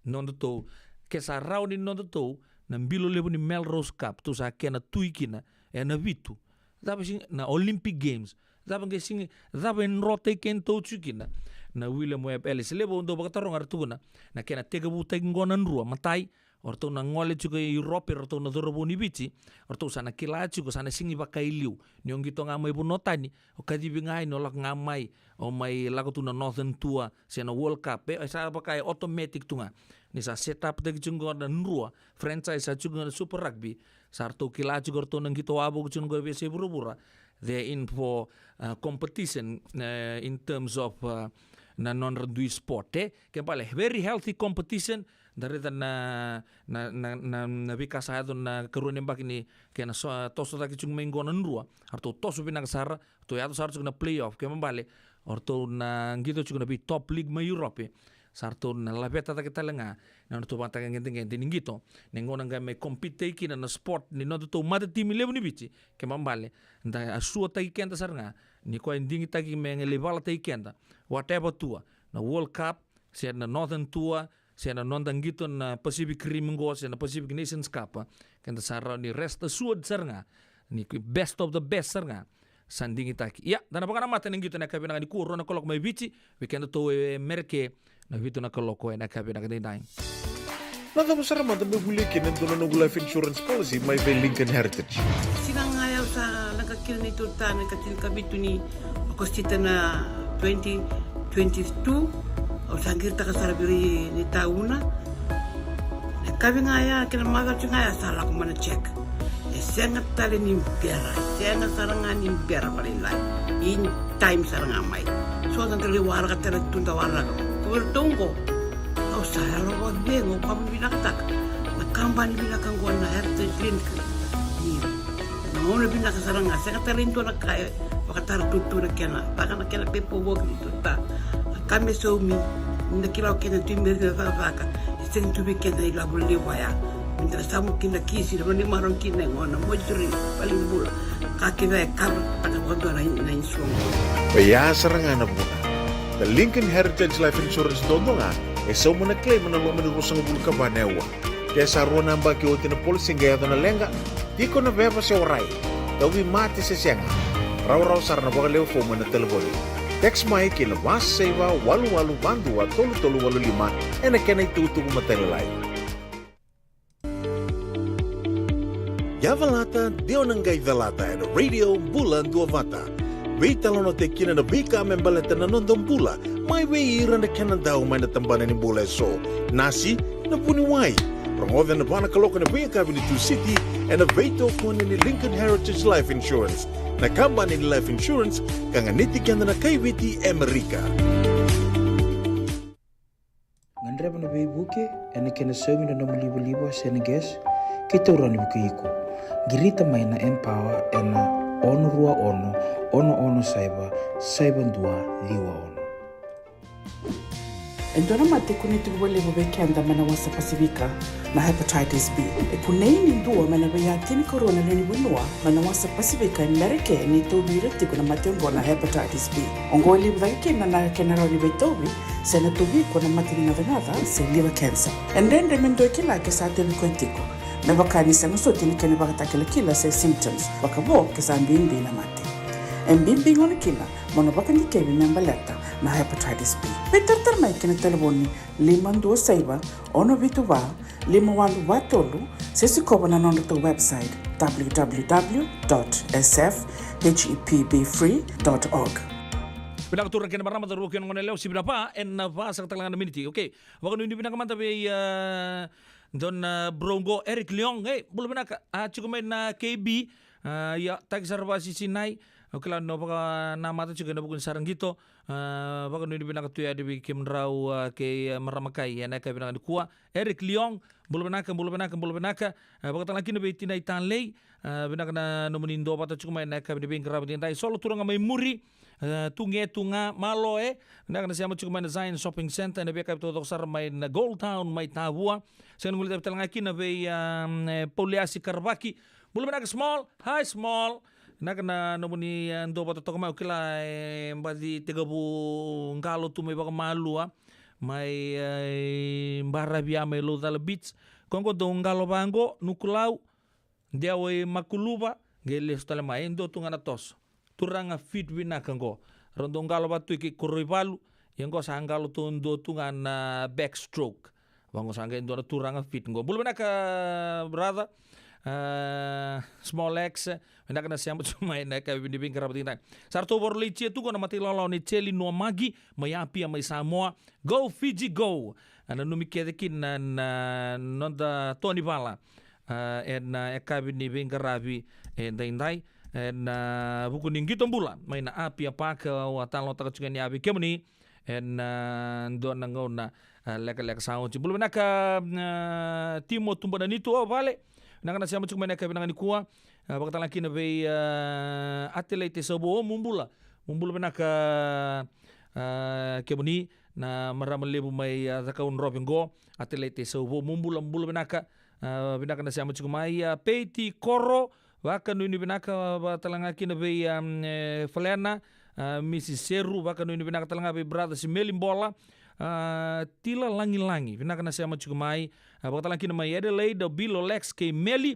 nondo to ke sa rauni nondo to na mbilo lebu ni Melrose Cup tu sa kena tuikina na vitu daba sing na Olympic Games daba nge sing daba nrote kento chukina na William Webb Ellis lebo ndo baka tarong artuna na kena tega buta ngona nrua matai orto na ngole chuka Europe orto na dorobo ni bichi orto sana kila chuka sana singi baka iliu nyongi to ngamai bu notani o kadibi ngai no lak ngamai o mai lago tu na Northern Tour sena World Cup sa baka automatic tunga ni sa setup de chungo na nrua franchise sa chungo na Super Rugby sarto kila chuka orto nang kito abo chungo bese burubura they're in for competition in terms of na non-randui sport ke pale very healthy competition dari na bika sa na karunin bak ini kena toso taki chung menggo na nrua arto toso pinakasara to yato sar chung na playoff ke mambale orto na ngito chung na bi top league ma Europe sarto na labeta ta kita lenga na to bata ngente ningito nengo nanga me compete kina na sport ni no to mata team level ni bichi ke mambale nda asua ta kenda sarnga ni ko ndingi ta ki me level ta kenda whatever tua na World Cup se na Northern Tour se na nondang gitu na Pacific Rim go se na Pacific Nations Cup kenda sarra ni rest suod sarnga ni best of the best sarnga sandingi taki ya dana baka mata ning gitu na kabina ni kuro na kolok mai bichi weekend to merke na vitu na koloko na kabina kadai dai Nada masara mata me huli kinen dono no life insurance policy mai be Lincoln Heritage. Sinang ayaw sa nakakil ni Turta na katil kabitu ni Agostita na 2022 o sangir ta kasarabiri ni tauna na kabi ngaya kina maga ngaya sala ko mana check e senga tali ni bera senga saranga ni bera palilai in time saranga mai so dan kali warga tele tunda warga ko bertongo o saya lo bengo kamu bilang tak na kampani bilang kan gua na heritage clinic ni no le bilang saranga senga tali itu na kaya pakatar tutu na kena takana kena pepo wog ni tuta kami somi na kila kena timber na faka sen tu kena ila buli waya minta samu kina kisi na ni maron kina ngona mojuri paling bula kaki na kar pada gondo na insuang Paya sarangana buna. The Lincoln Heritage Life Insurance dodonga e so muna claim na lo mena rusang bulu ka banewa. Kaya sa ruwa namba ki oti na polisi ngaya na lenga di ko na beba si oray. Dawi mati sa siyanga. Raw sarana baka leo fo muna telefoni. Text mai kila mas seva walu bandua tolu walu lima ena kena itutu kumatelalay. Yavalata dionanggay valata ena radio bulan dua vata. Wei talono te kina na bika membaleta na nondong bula. Mai wei ira na kena daw mai na tambana ni bula so. Nasi na puni wai. Prangoda na bana kaloka na wei kabili tu city ena veito kone ni Lincoln Heritage Life Insurance. Na company ni life insurance kanga nitikan na kaibiti Amerika. Ngandreba na buke ene kena somi na libo seneges kita urani buke iko. Girita mai na empower ena ono rua ono saiba ndua liwa ono. Endona mate kuniti wale bobeke anda mana wasa pasifika na hepatitis B. E kuneini ndua mana bayatini corona leni winua mana wasa pasifika Amerike ni tobi reti kuna mate na hepatitis B. Ongo liwa dhake na kenara ni betobi sena tobi kuna mate ni nadanada se liver cancer. And then remendo kila kesa tebi kwentiko. Na bakani sa musoti ni kene bakatakila kila se symptoms. Bakabo kesa mbimbi na mate. Mbimbi ngona kila mono bakani kebi membaleta na hepatitis B. Peter mai kena telefoni 526 ono vituva 51watolu sesi koba na nondo to website www.sfhepbfree.org. Pinakaturang kena marama taruh kena ngoneleo si binapa en va sa talangan miniti. Okay. Wakano hindi pinakamanta be don Brongo Eric Leong belum pinaka cukup na KB ya tag sarvasi sinai. Okla no baka namata juga na bukun sarang gitu. Baka no hindi pinakatuya di Kim Rao ke maramakai ya na kaya pinakadukua Eric Leong Bulbenaka, bakatang laki na beti na itanlay, binaka na nomanindo pata cuma na kami bin kerabat tintai solo turang may muri, tunga malo binaka na siya cuma na Zion Shopping Center na beka to sar may na Gold Town may Tabua, sa ngulit betal ngaki na bay Poliasi Karbaki, Bulbenaka small, hi small. Naka na nomani ando pata to kama ukila mbadi tegabu ngalo tu may baka malua. Mai barabia mai lo dal beach kongo do ngalo bango nukulau dia we makuluba gele stale mai endo tunga tos turanga fit wina kango rondo ngalo batu ki kuribalu yengo sangalo tundo tunga na backstroke bango sanga endo turanga fit ngo bulu ka brother small X nak na siamo cuma na ka binibing karabatina sarto borlichi tu ko na mati lolo ni cheli no magi may api may Samoa go Fiji go ana numikede kin na nonda Tony Bala en ka binibing karabi en dai en buku ningi tombula may na api apa ka watalo ta chugan ni abi kemni en do na ngona leka sawo ci bulu ka timo tumba nitu vale nakana siya cuma na kabi nangani kuwa bakatang laki na bay atlete sobo mumbula benaka kebuni na maramal lebu may zakaun Robin go atlete sobo mumbula benaka binaka na siya cuma may Peti Koro baka nuni benaka batalangaki na bay Felena Mrs. Seru baka nuni benaka talanga bay brother si Melimbola tila langi binaka na siya cuma bakatang laki na may Adelaide Bill Lex kay Meli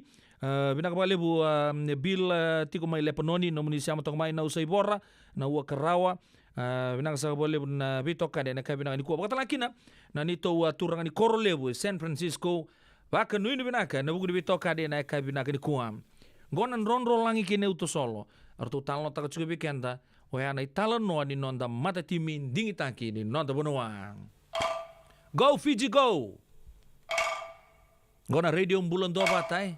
binaka ba lebu Bill tiko may Lepanoni no muni siya matong may na usay bora na uwa karawa binaka sa ba lebu na bitoka na kay binaka ni kuwa bakatang laki na nito turang ni Koro lebu San Francisco baka nui ni binaka na buku ni bitoka na kay binaka ni kuwa gonan ronro langi kine uto solo artu talo taka chuka bikenda oyana italo noa ni nonda mata timin dingi taki ni nonda bonoa go Fiji go gona radio bulan do batai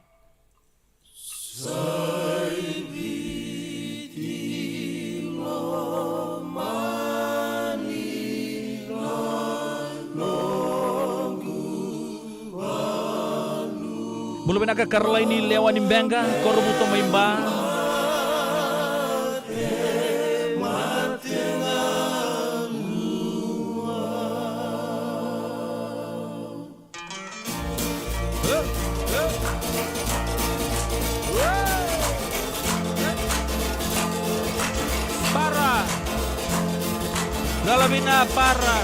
Bulu benaka Carolina lewani mbenga korbuto maimba Galavina para.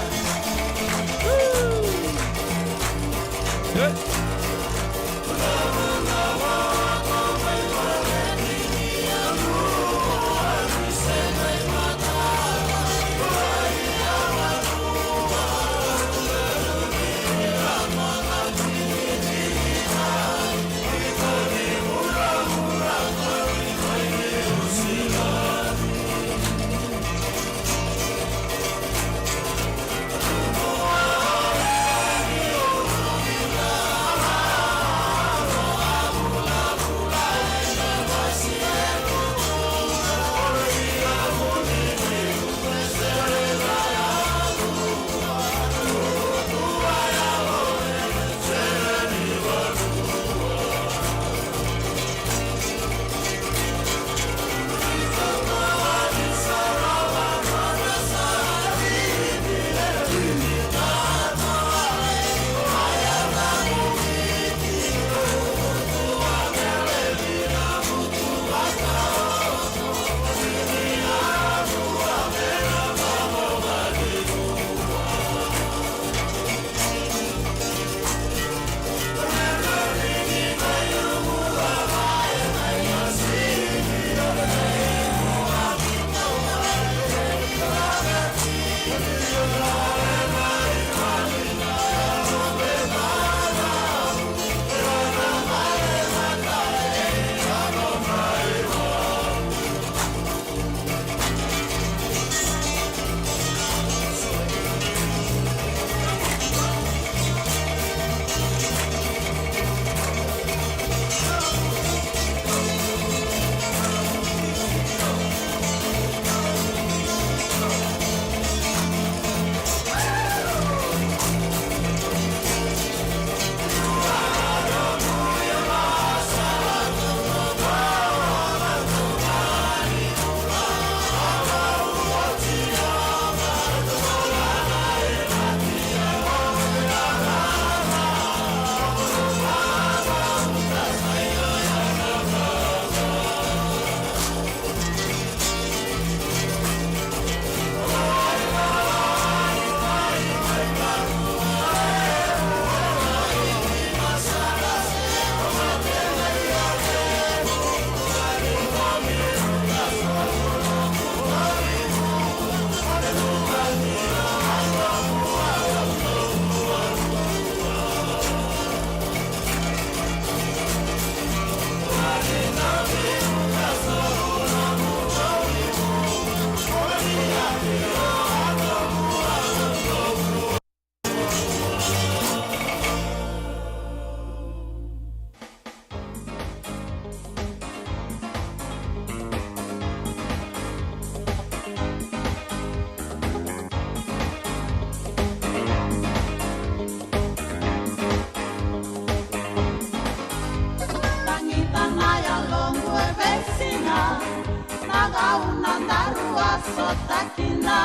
una darua sotakina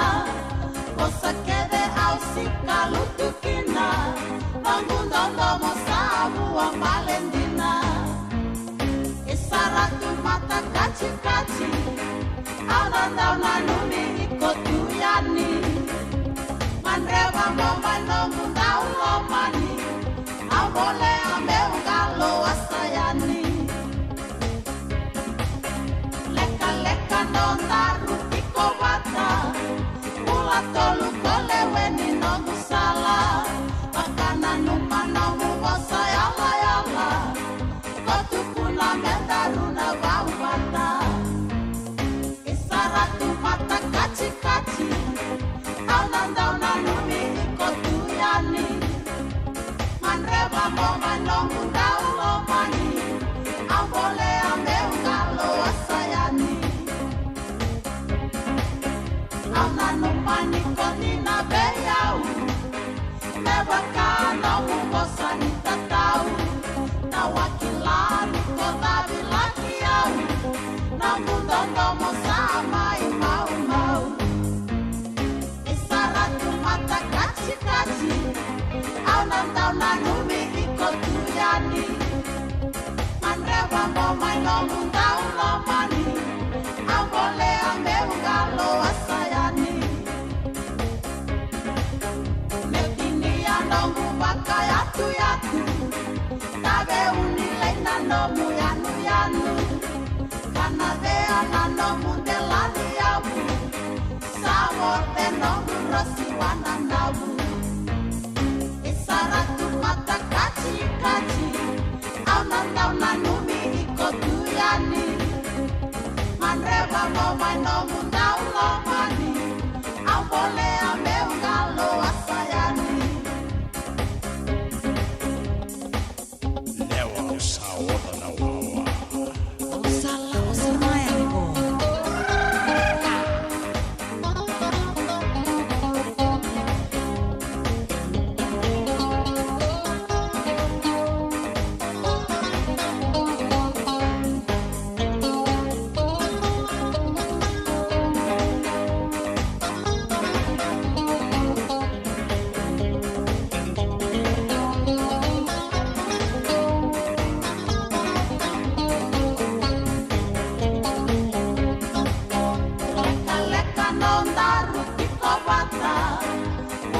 Osa kede au sikalutukina Mangundondo mosabu wa malendina Isaratu mata kaci-kaci Aunandau nanuni ikotuyani Manrewa momano mundau lomani Abole ameu galo asayani Leka-leka nondaru tiko bata Ula tolu kole weni nogu sala Makana numa nomu bosa yala yala Kotu kuna mendaru na bau bata Isaratu mata kaci-kaci Aunandau nanumi ikotuyani Manreba moma nongu dau lomani Ambole ameu galo asayani Aunanumani konina beyau Mebaka nongu bosani tatau Nawakilani kodabi laki au Namundondo mosama imau mau Isaratu mata kaci-kaci Aunandau nanumi ikotuyani Manreba moma nongu dau lomani Ambole ameu galo asayani Netini nongu baka yatu-yatu Tabe unilei nanomu yanu-yanu Kanadea nanomu delani yabu Sawote nongu rosi wananabu Isaratu mata kaci-kaci Aunandau nanumi ikotuyani Manreba moma nongu dau lomani Ambole ameu galo asayani Osala osamaya nibo Leka-leka nondaru tiko bata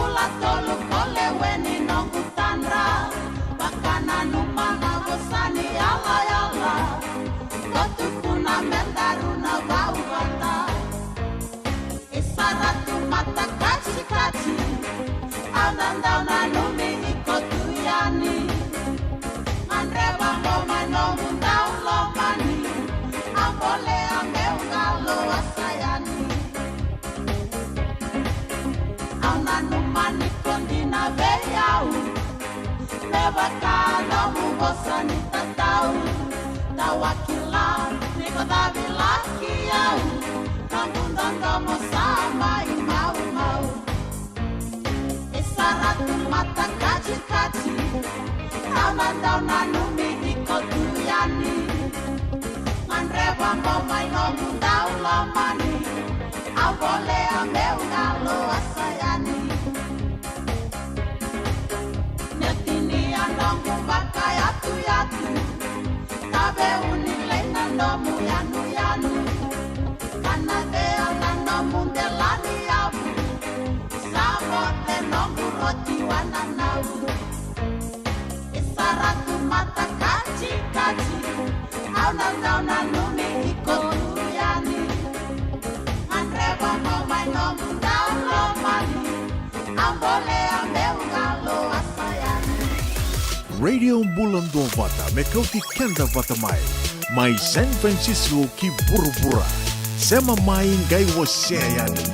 Ula tolu kole weni nongu tanra Bakana numana bosani yala yala Kotu kuna mendaru na bau bata Isaratu mata kaci-kaci Aunandau nanumi ikotuyani Manreba moma nongu dau lomani Ambole ameu galo asayani Aunanumani kondina beyau Mebaka nomu bosani tatau Tawakila niko dabi laki yau Namundondo mosama imau-mau Isaratu mata kaci-kaci Aunandau nanumi ikotuyani Manreba moma nongu dau lomani Ambole ameu galo asayani Netini nongu baka yatu-yatu Tabe unilei nanomu yanu-yanu Kanadea nanomu delani yabu Sawote nongu roti wananau Isaratu mata kaci-kaci Aunandau nanumi ikotuyani Manreba moma nongu dau lomani Ambole ameu galo asayani Radio Bulando Vata Mekauti Kenda Vata Mai San Francisco ki Burubura Sema mai ngai waseyani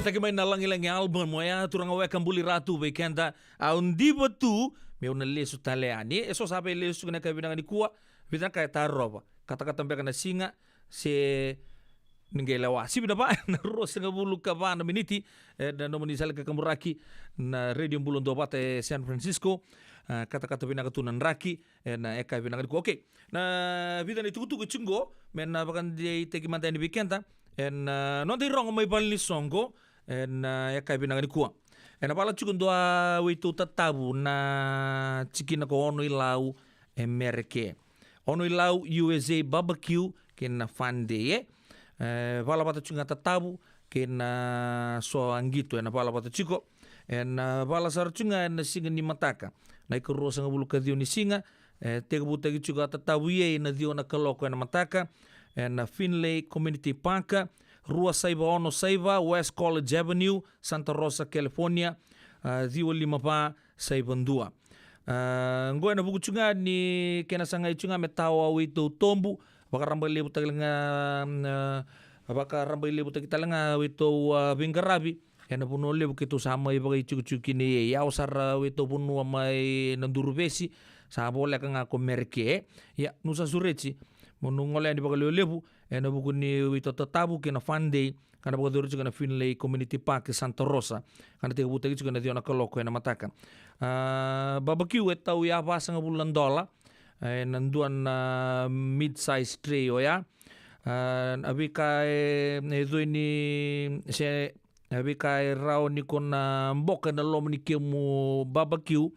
taki may nalangilangi album mo ya turang awe kambuli ratu bekenda undi batu me una lesu taleani eso sabe lesu na kabinang ni kuwa bidang kay taroba kata-kata mbeka na singa se ningelawa si bina ba na ros nga bulu ka ba na miniti na nomoni sal ka kamuraki na radio bulon do bate San Francisco kata-kata binakatunan raki na eka binakatunan okay na vida ni tuku chungo men na bakan di teki mantani bikenta en non di rong may balni songo en eka binakani kuwa en pala chukun doa witu tatabu na chikina ko ono ilau Amerike ono ilau USA barbecue ken fande pala pata chunga tatabu ken so angito en pala pata chiko en pala sar chunga en singa ni mataka na ikuro sanga bulu kadio ni singa tega buta juga tatabu ye na dio na kaloko en mataka en Finlay Community Park, Rua Saiba Ono Saiba, West College Avenue, Santa Rosa, California, Dio Limapa, Saibandua. Ngoy na buku chunga ni kena sangai chunga metawa wito tombu, baka rambay lebu tagalanga wito bingarabi, ena puno lebu kito sama ibaga ichuk-chuki ni ya usar wito puno may nandurubesi, sa boleh ka nga komerke, ya nusa sureci, menungole di bagai lebu ena buku ni wito tatabu kena fande kana bagai dulu juga na Finlay Community Park Santa Rosa kana tiga buta juga na diona kaloko ena mataka barbecue etau ya ba sanga bulan dola nanduan mid size tray ya abi kai edo ini se abi kai rau ni kona mboka na lom ni kemu barbecue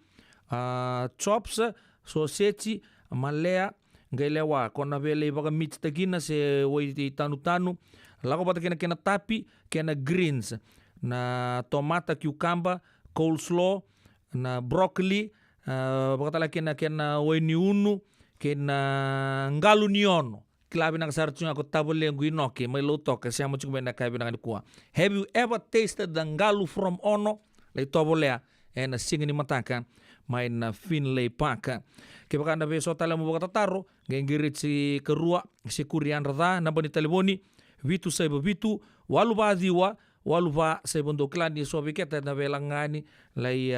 chops sausage malea ngelewa kona vele baga meat tagina se woi tanu lago bata kena tapi kena greens na tomata cucumber coleslaw na broccoli baga tala kena woi ni unu kena ngalu niono kilabi nang sarchunga ko tabule nguinoke may luto ka siya mo chukbe na kabi nang kuwa. Have you ever tasted the ngalu from Ono le tobole na singini mataka may na Finlay Park ke baka na beso tala mo baka tataro gengirit si kerua si kurian rada na bani telefoni vitu saiba vitu walu ba diwa walu ba saibondo klani so biketa na belangani lay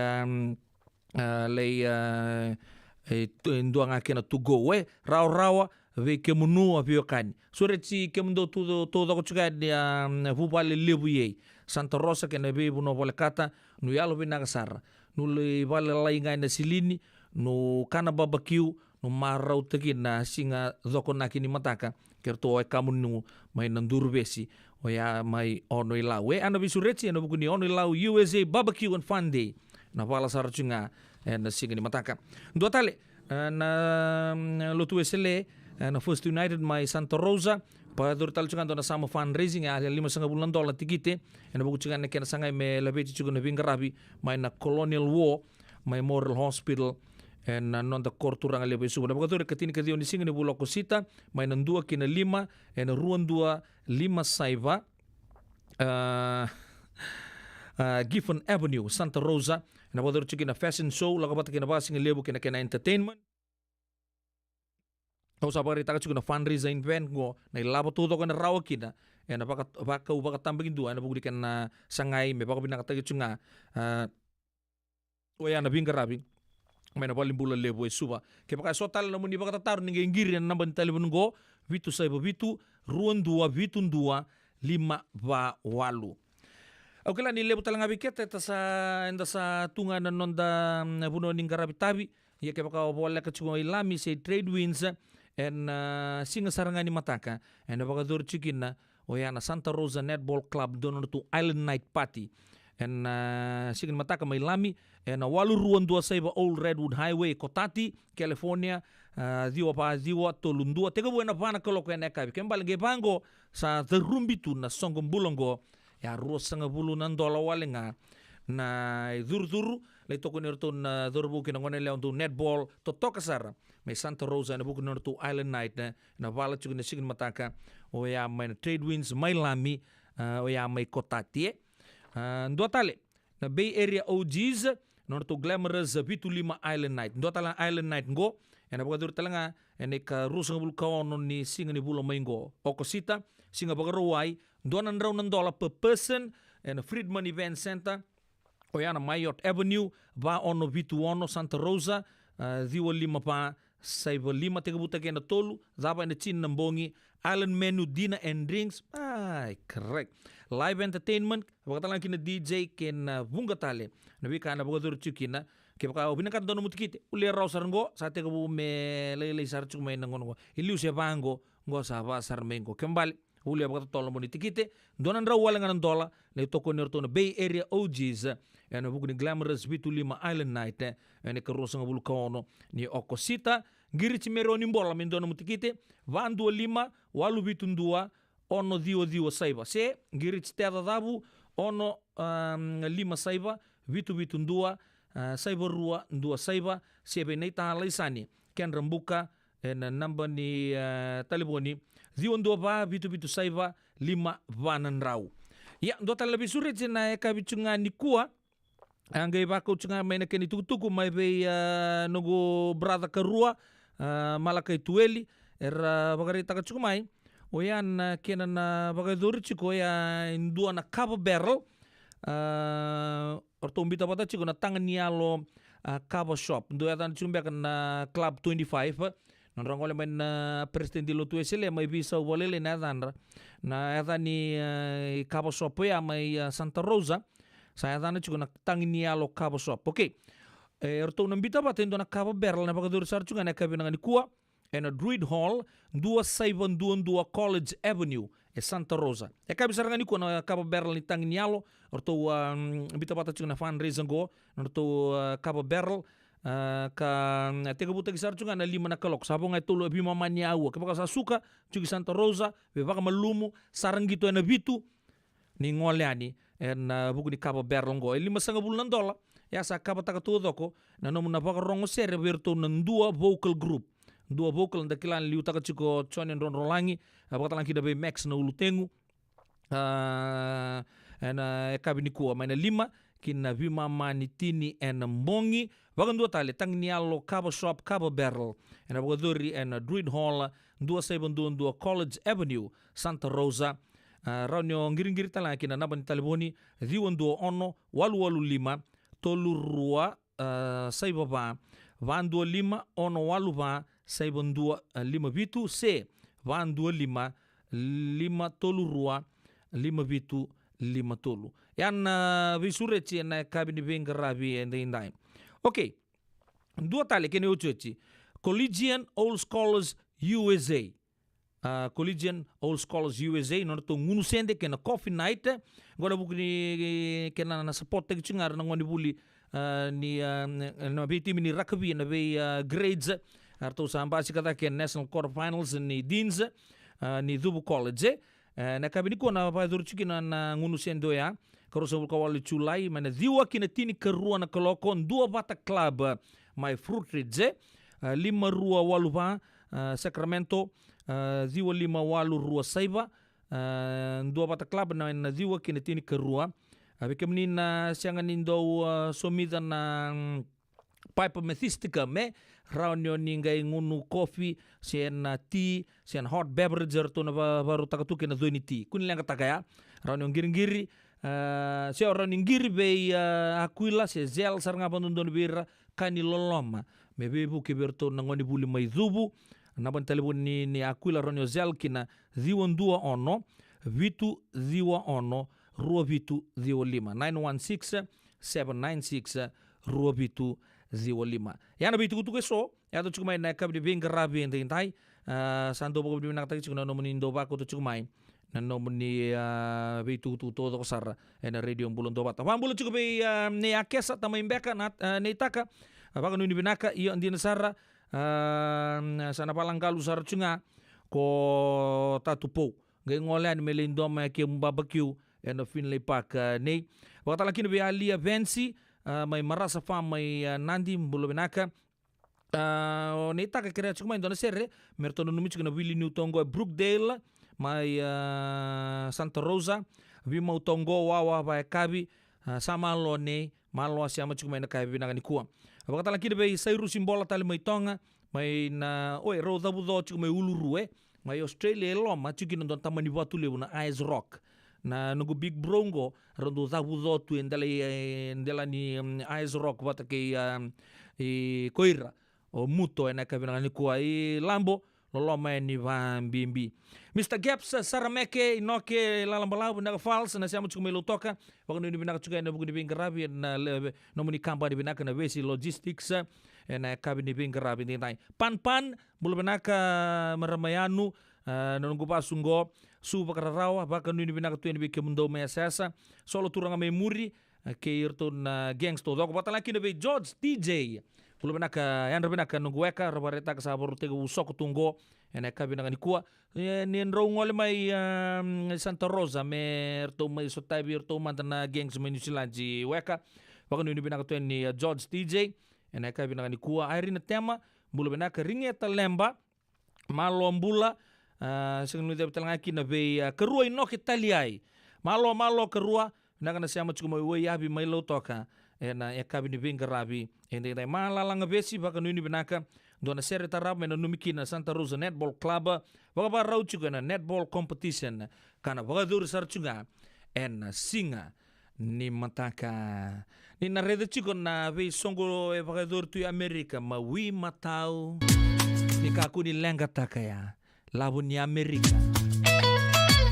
nduanga kena to go we rawa ve kemunu apio kani sore si kemundo todo ko chuga dia vupale lebuye Santa Rosa kena be buno bolekata nu yalo binagasara nu le vale lainga na silini no kana barbecue no marau teki na singa doko nakini mataka kerto ai kamu nu mai nanduru besi o ya mai ono ilau ana bisureci ana bukuni ono ilau USA barbecue and fun day na pala sarchunga na singa ni mataka dua tale na lotu esele na First United mai Santa Rosa pa dur tal chunga na sama fundraising ya $5.5 tikite ana buku chunga na kena sangai me labeti chunga na bingarabi mai na Colonial War mai Memorial Hospital en non da korturang ale besu na bagatur katini kadio ni singa ni buloko sita mai nan dua kina 5 en ruan 2 5 saiva Giffen Avenue Santa Rosa na bagatur chikina fashion show laga bata kina basing lebu kina entertainment kau sabari taka chukuna fundraiser event go na ilabo tuto kana rawa kina na baka ubaka tambing dua na bugudi kana sangai me baka binaka tagi chunga oya na bingarabi mena bali bula lebo suba ke baka sotal na muni baka tatar ninge ngiri na ban telefon go vitu saibo vitu ruan 2 vitu 2 5 ba walu okay la ni lebo talanga bikete ta sa enda sa tunga na nonda buno ningarabi tabi ya ke baka bola ka chunga ilami say trade winds en singa saranga ni mataka en baka dur chikin na oya na Santa Rosa Netball Club donor to Island Night Party en sigin mataka may lami en walu ruan 2 saiba Old Redwood Highway Kotati California diwa tolundua tega buena pana koloko en ekabi kembal ge bango sa terumbitu na songom bulongo ya rosanga bulunan dola walenga na dur le toko nerto na durbu kinangone le untuk netball to tokasara may Santa Rosa na buku nerto Island Night na vala chugu na sigin mataka o ya may trade winds may lami o ya may Kotati dua tale na Bay Area OGs norto glamorous vitu 5 Island Night dua tala Island Night go ena bagadur talanga ene ka rusang bul kawono ni singa ni bulo maingo okosita singa bagaruai $200 per person na Friedman Event Center o yana Mayotte Avenue va ono vitu ono Santa Rosa diwa 5 pa saiba 5 tega buta kena tolu dava ina chin nambongi island menu dinner and drinks correct live entertainment bakatalan kina DJ kena bungatale na wika na bagadur chukina ke baka obina kan dono mutkite ule raw sarngo sa tega bu me lele sar chukmay nangono iliu se bango ngo sa va sarmengo kembali ule bakata tolo moni tikite donan raw wala nganan dola le toko nerto na Bay Area OGs na bukuni glamorous vitu 5 island night ene karosa ngabulu kaono ni okosita ngiri chimero ni mbola mindona mutikite vandu 5 walu vitu 2 ono dio saiba se ngiri chiteda dabu ono 5 saiba vitu 2 saiba rua 2 saiba sebe neita laisani ken rambuka na namba ni taliboni dio 2 ba vitu saiba 5 vanan rau ya ndota lebih sulit na eka bichunga ni kuwa angay bako chunga may nakeni tukutuku may bay nogo brada karua malakay tueli bagarita ka chukumay o yan kena na bagadori chiko ya indua na Cabo Barrel orto umbita pata chiko na tangan nialo Cabo Shop ndo yatan chumbekan na Club 25 nonrongole men presidente lo tuesele may visa walele na yatan na yatan ni Cabo Shop ya may Santa Rosa saya tanya juga nak tangini alo Cabo Shop. Okay. Erto nambita pa tendo na Cabo Barrel na pagadur sar juga na kabina ngani kuwa na Druid Hall 2722 College Avenue Santa Rosa. Kabi sar ngani kuwa na Cabo Barrel ni tangini alo erto nambita pa juga na fundraiser go erto Cabo Barrel ka tega buta kisar juga na 5 na kalok sabo ngai tolo bima mania awa kapaka sa suka juga Santa Rosa be baka malumu sarang gitu na bitu ni ngoleani buku ni Cabo Barrel ngo 5,5 dola ya sa kaba taka todo ko na nomu na baka rongo sere berto nan 2 vocal group 2 vocal nda kilan liu taka chiko chone ron rolangi baka talang kida be max na ulutengu kabi ni kuwa maina 5 kina vima mani tini mbongi baka 2 tale tang nialo Cabo Shop Cabo Barrel baka dori Druid Hall 2722 College Avenue Santa Rosa raunyo ngiring-ngiring tala kina naban taliboni diwondo ono walu 5 tolu rua saiba ba vandu 5 ono walu ba saiba 5 vitu se vandu 5 tolu rua 5 vitu 5 tolu yan visureci na kabini bengarabi endai okay 2 tale kene uchochi Collegian Old Scholars USA Collegian Old Scholars USA no to ngunu sende kena coffee night goda bukni kena na support te chingar na ngoni buli ni na biti mini rugby na be grades arto samba sikata ken national quarter finals ni deans ni Dubu College na kabini ko na pa dur chikina na ngunu sendo ya karosa ko wali chulai mana diwa kina tini kerua na kolokon 2 bata club my fruit ridge 5 rua waluva Sacramento ziwa 5 walu rua saiba 2 bata club na ziwa kina tini kerua abikemni na sianga nindo somida na pipe methistica me raunyo ninga ngunu coffee sian tea sian hot beverage to na baru takatuke na doini tea kunilenga takaya raunyo ngiri se orang ngiri be Aquila se zel saranga bandon bira kani loloma me bebu keberto na ngoni buli mai zubu na ban telefon ni Aquila raunyo zel kina ziwon 2 ono vitu ziwa ono rua vitu ziwa 5 916 796 rua vitu ziwa 5 yana bitu kutuke so ya to chukumai na kabdi benga rabi entai santo bogo di nakta chukuna no munindo ba ko to chukumai na no muni bitu tu todo sar na radio bulon do bata wambulo chukubai ne akesa tamai mbeka na ne taka ba no ni binaka iyo andina sara sana palangkalu sar chunga ko tatupo ngai ngolan melindo ma ke barbecue and Finlay Park nei wakata lakini be alia Vensi may marasa fa may nandi mbulo binaka ne taka kira chukuma indona serre mertono numichu na Willie Newtongo Brookdale may Santa Rosa vima utongo wawa ba kabi sama lo ne malo siama chukuma na kabi binaka ni kuwa wakata lakini be sairu simbola tali may tonga may na oi roda budo chukuma uluru may Australia lo ma chukino don tamani watu lebu na Ice Rock na nungu Big Brongo rondo dhavu tu endela ni Ice Rock wata ke i koira o muto ena ka vinanga ni kua i lambo loloma ni vambimbi Mr. Gaps Sarameke inoke lalambalau na fals na siamu chukumelo toka wakano ni binaka chuka na buku ni bingarabi na nomuni kamba ni binaka na Vesi Logistics na kabi ni bingarabi ni nai pan bulu binaka maramayanu nunggu pasungo su bakararawa baka ni binaka tu ni bike mundo measasa solo turanga memuri ke irto na gangsto doko batalaki ni be George TJ bulu binaka yan binaka nunggu weka rabareta ka sabor tego usoko tungo ena kabi na nikua ni ngole mai Santa Rosa me irto mai sotabi irto mantana gangs menusilanji weka baka ni binaka tu ni George TJ ena kabi na nikua airina tema bulu binaka ringeta lemba malombula sing debe talangaki na be kerua inoke taliai malo kerua na siama chukuma we yabi mai lo toka ena kabi ni bingarabi ende dai malalanga besi baka nuni binaka dona sere tarab mena numikina Santa Rosa Netball Club baka ba rau chuga na netball competition kana baka dur sarchunga en singa ni mataka ni na rede chuga na be songo e baka dur tu Amerika ma wi matau ni kaku ni lenga takaya labo ni Amerika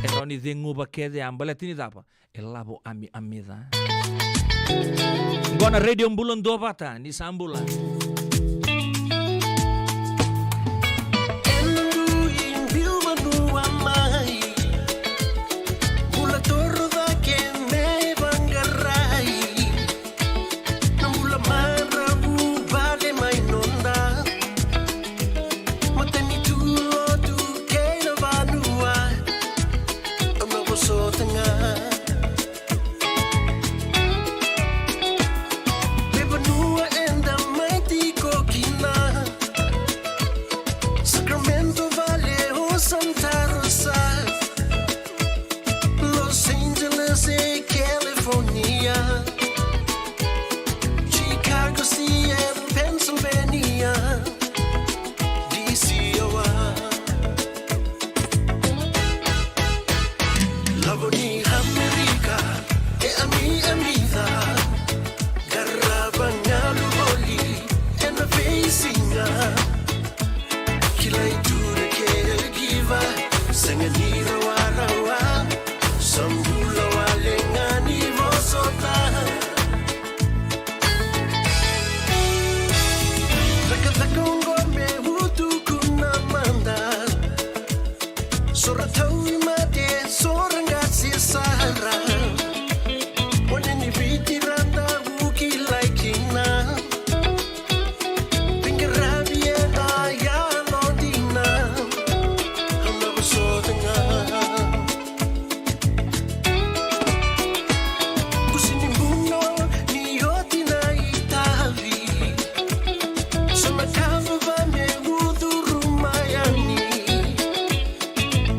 e roni dengu bakede ambaletini dapa e labo ami amida Gona radio mbulon do bata ni sambula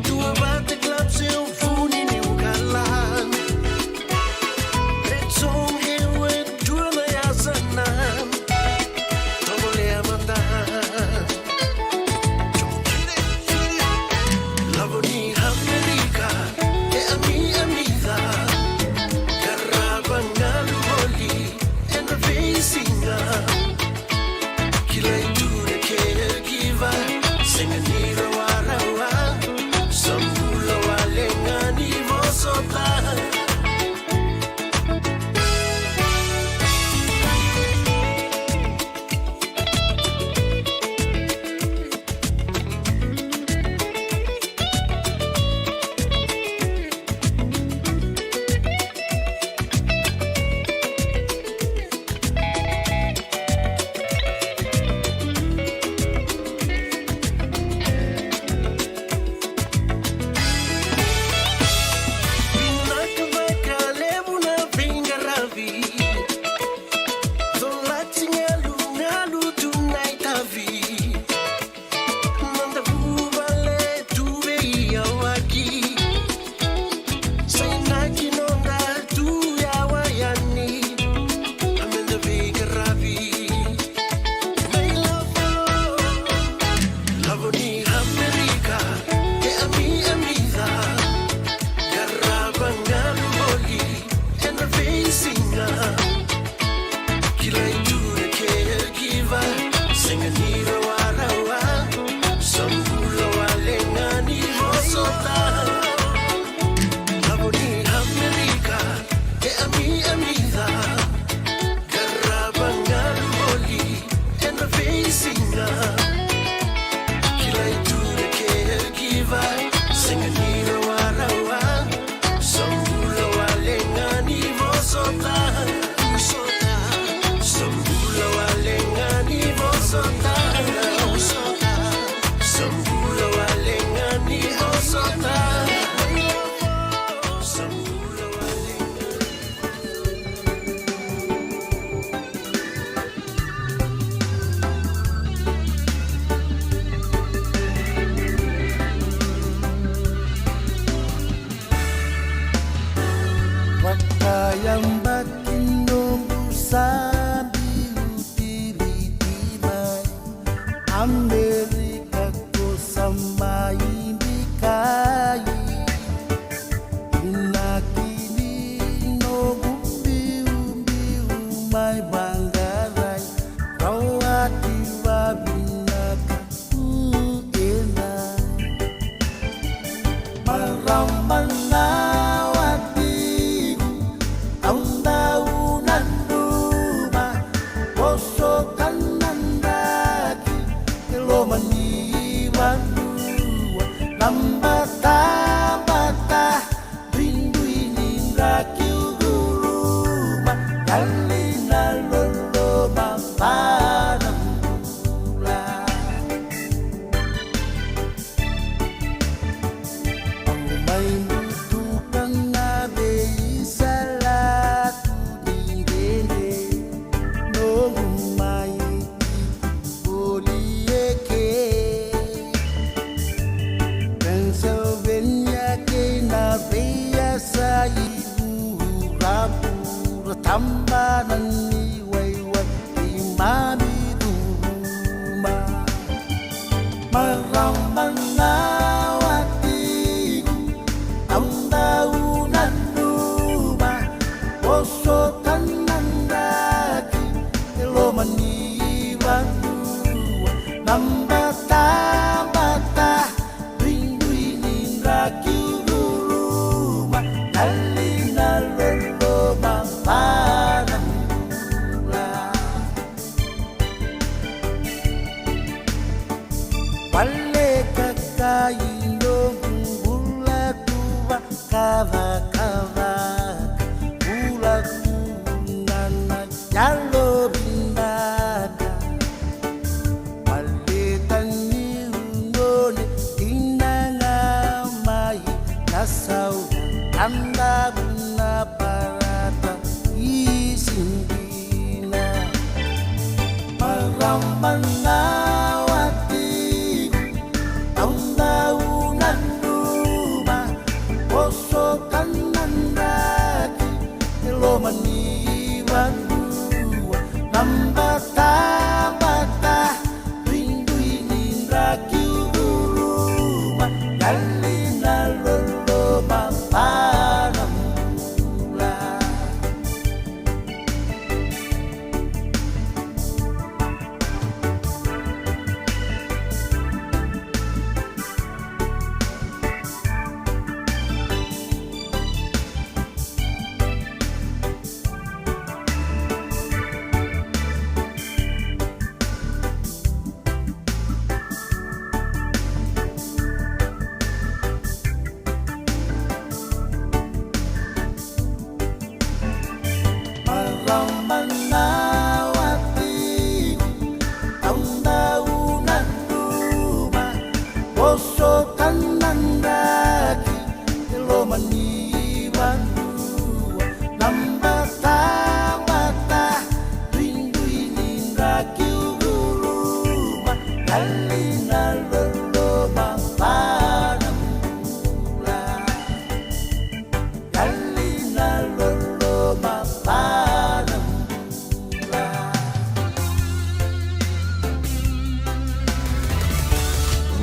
Tua bata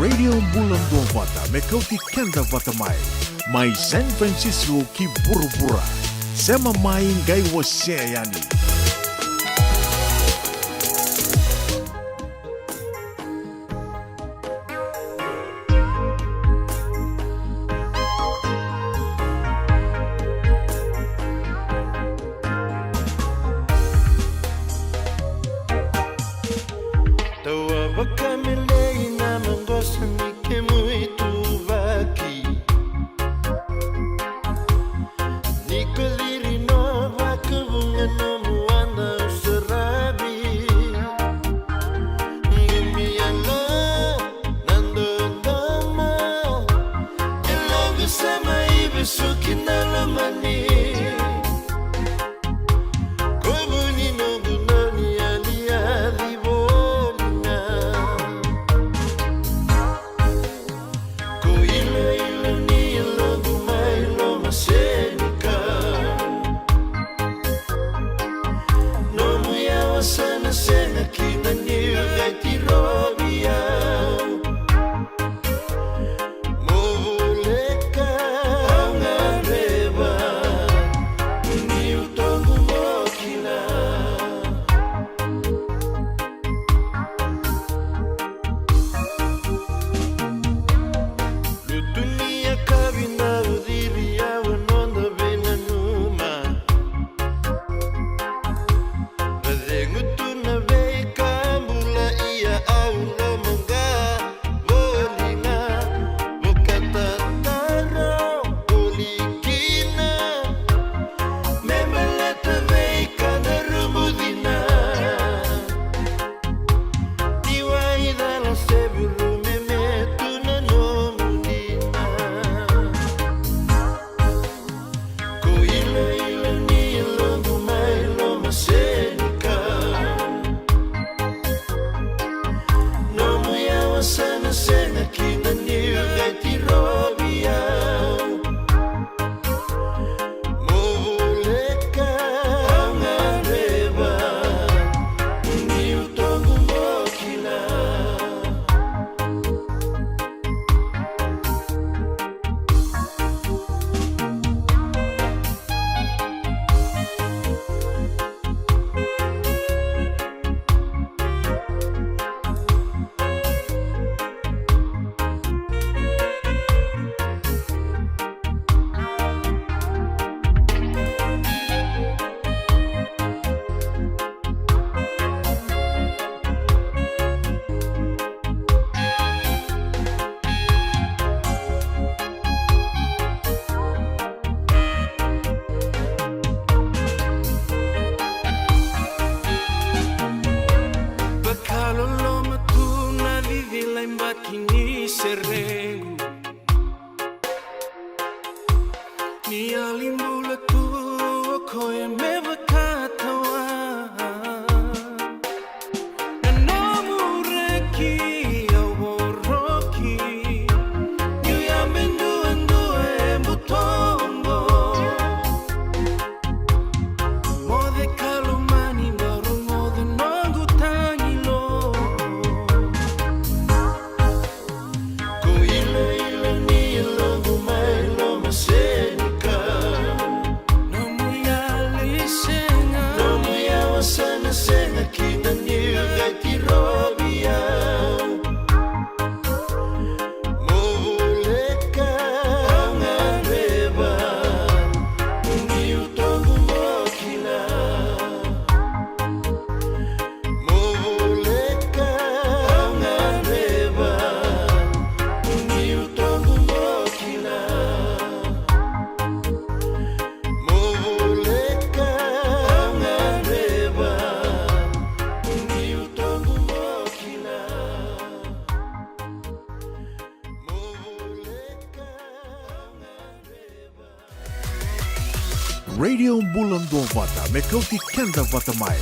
Radio Bulan Dua Vata mekauti kenda vata mai. Mai San Francisco ki bura-bura. Sema mai ngai wase yani. Radio Bulan Dua Vata, Mekauti Kenda Vata Mai,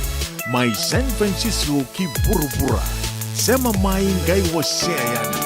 Mai San Francisco ki Bura-Bura, Sema Mai Ngai Waseayani.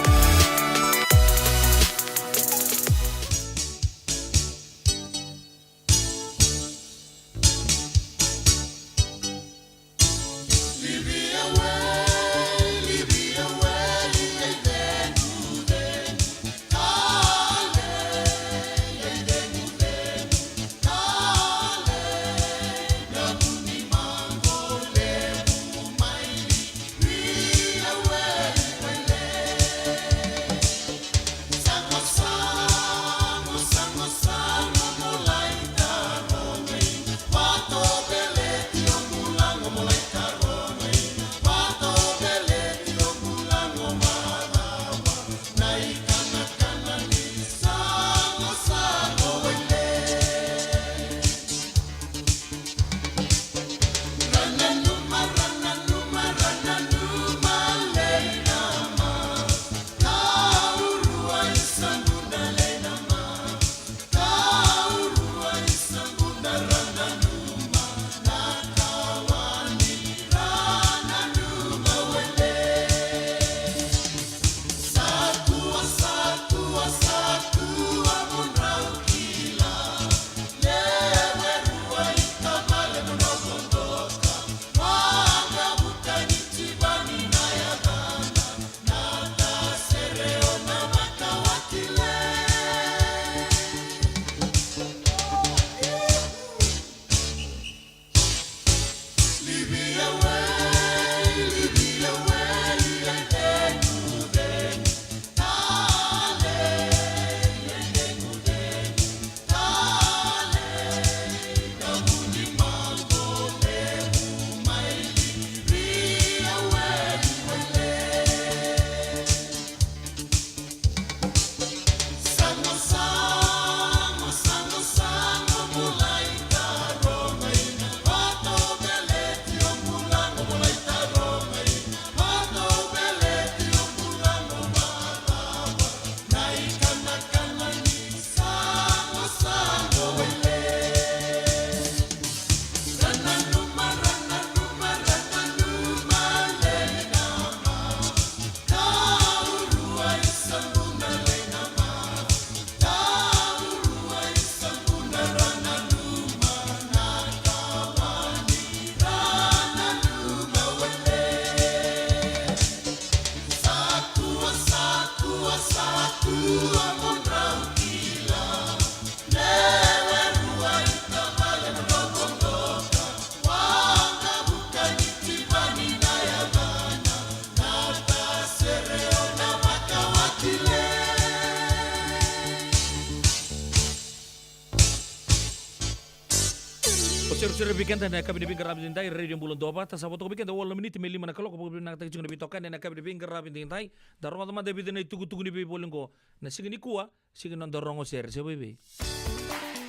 Sir weekend na kami ni Bingar Rabin Tintay Radio Bulan Dua Vata sa foto weekend wala menit may 5 na kalok pag nakatag chung na bitokan na kami ni Bingar Rabin Tintay darong at mga David na itugu-tugu ni Bibolong ko na sige ni kuwa sige nang darong sir sa baby.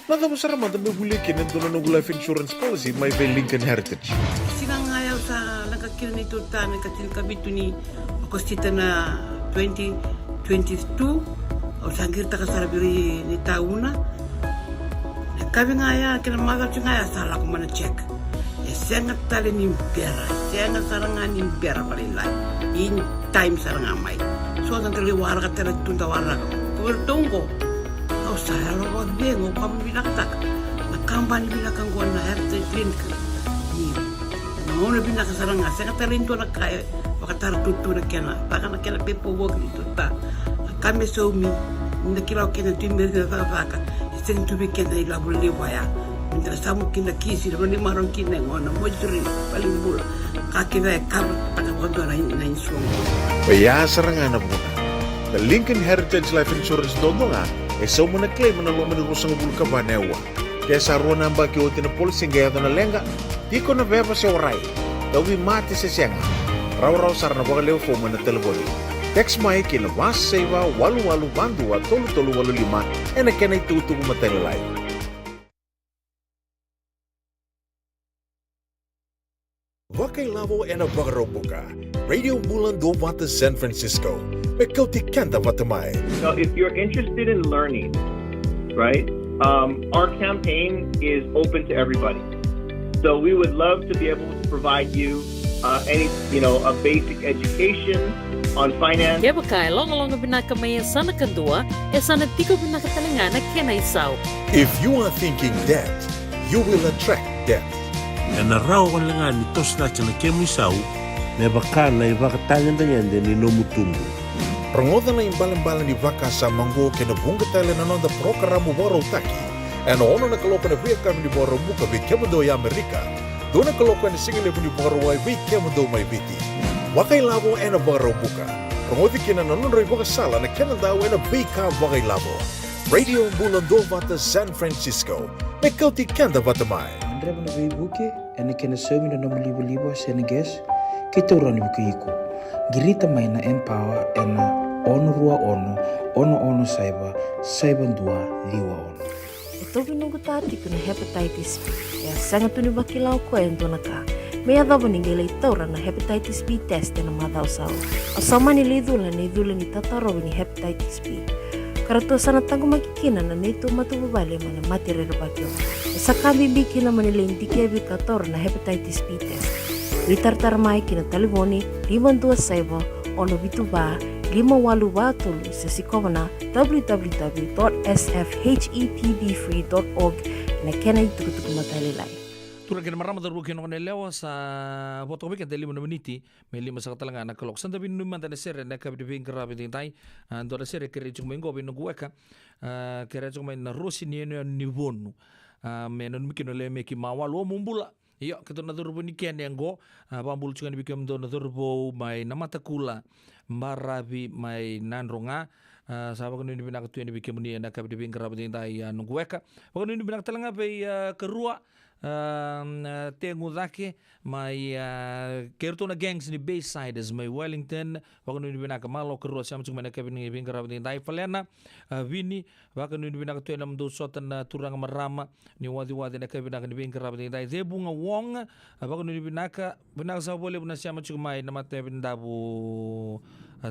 Nada mo saraman tabi bulikin ng tulong ng life insurance policy may by Lincoln Heritage. Sinang ayaw sa nagkakil ni Turta nagkatil kabito ni Agostita na 2022 o sangir ta kasarabiri ni tauna Kami ngaya kena mata ngaya salah aku mana cek. Sangat tali ni biara, sangat sarangan ni biara paling lain. In time sarangan mai. So dan kali warga tera tunda warga. Kau tunggu. Kau saya lo bengo kamu bilang tak. Na kampanye bilang kau na herte clinic. Mau na bilang sarangan sangat tali itu nak kaya. Bakatar tutu na kena. Bakatar kena pepo work itu tak. Kami somi. Nda kila kena timber na faka. Sen tu bikin na ila boleh waya. Minta samu kina kisi na ni maron kina ngona mojuri paling bula. Kaki na kar taka kondo na insuang. Baya serangan na muna. The Lincoln Heritage Life Insurance dondonga so muna claim na lo menurusang bulka banewa. Kaya sa ruwa namba ki otin na polisi gaya na lenga. Di ko na beba sa oray. Dawi mati sa siyanga. Raw-raw sarana baka leo fo na telefoni. Text mai kina was seva walu-walu bandua tolu-tolu walu lima ena kena itutugu matelelai. Wakai lavo ena bagarobuka. Radio Bulan do Wata San Francisco. Mekauti kanta watamai. So if you're interested in learning, right, our campaign is open to everybody. So we would love to be able to provide you a basic education on finance. Kaya bakay, long binakamayan sana kadua, sana tiko binakatalingana kena isaw. If you are thinking that, you will attract that. Na raw kan lang ni tos na chana kemu isaw, na baka na ibakatangan na yan din ni nomutumbu. Rangoda na imbalan-balan ni Vaka sa manggo kena bunga tala na nonda programo boro taki. Ano ono na kaloka na via kami ni boro buka vi kemado ya Amerika. Doon na kaloka na singile ni boro wai vi kemado may biti. Wakai lavo ena boro buka. Rangodi kina nanonroy baka sala na kena daw ena vika wakai lavo. Radio Bulan do Wata San Francisco. Mekauti kanda watamai. Andre bana buke ene kena somi na libo Senegas kita urani buku iko. Girita mai na empower ena ono rua ono saiba dua liwa ono. Ito binunggu tadi kena hepatitis B. Ya sangat tuni bakilau ko ento naka. Mea dava ninggela itaura na hepatitis B test na madao sao. Asama ni lidula ni tataro ni hepatitis B. Karato sana tango makikina na nito matubabali mana matire bakyo. Sa kambi bikina maniling dikebi kator na hepatitis B test. Ritartar mai kina taliboni 527 ono bituba 582 sa sikomana www.sfhepdfree.org na kena itukutuk matalilay. Tura kena marama taru kena kena lewa sa foto kami kena 5 meniti melima sa katalangan na kalok. Santa bin numan tane sere na kabi bin kerabi tintai. Dora sere kere chung mengo bin nugueka kere chung men rosi ni nibonu. Menon mikino le meki mawalo mumbula. Iyo kita nadurbo ni ken yango pambul chungan bikem do nadurbo mai namata kula marabi mai nanronga saba kono ni binak tu ni bikem ni na kabi bin kerabi tintai nugueka. Kono ni binak talanga be kerua tengu dake mai kerto na gangs ni Baysiders mai Wellington wakano ni binaka malo kerua siam chung mana kabin ni bingkara bin dai falena vini wakano ni binaka tu enam do sotan turang marama ni wadi na kabin ni bingkara bin dai ze bunga wong wakano ni binaka sa boleh buna siam chung mai na mate bin dabu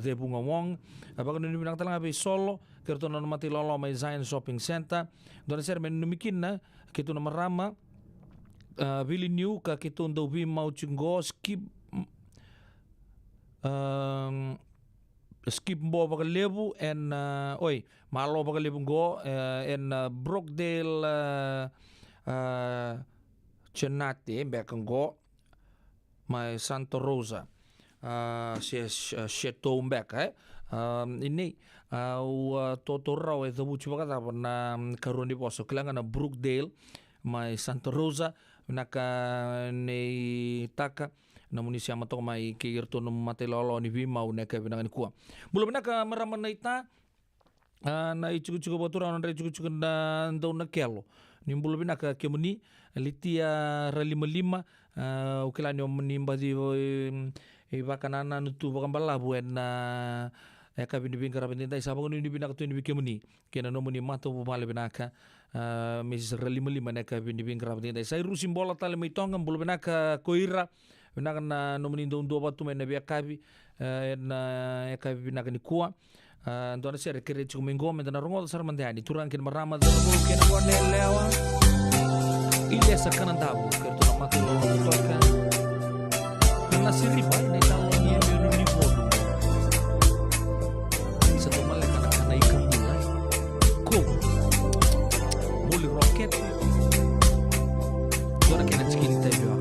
ze bunga wong wakano ni binaka talanga be solo kerto na mati lolo mai Zion Shopping Center don ser men numikin na kitu na marama Billy New ka kitong daw mau chungo skip bo baka lebu and malo baka lebu go and Brookdale Chenati bekang go my Santa Rosa Chateau mbek ini totorau itu bucu baka tapon na karon di poso kailangan na Brookdale my Santa Rosa naka nei taka na munisia mato mai kirto no matelolo ni vimau neka binangan kuwa bulu naka maraman na ita na ichuku botura na ichuku na ndau na kelo ni bulu naka kemuni litia ralima ukilani omnimba di ibakanana nutu bakambala buen na eka binibingkara bintai sabang ni binaka tu ni bikemuni kena no muni mato bumale binaka Mrs. Ralima neka binibingkara bintai sai rusim bola tale mai tongam bulu binaka koira binaka na no muni ndo batu mai na biakabi na eka binaka ni kuwa Ndona sere kere chumingome na rongo sar mandani turang kin marama da rongo ken wane lewa ile sa kanandabu kerto na matulo toka na siri bai na tawo ni ni bodu sa to male kana ikam mulai ko muli rocket dona ken chikin tayo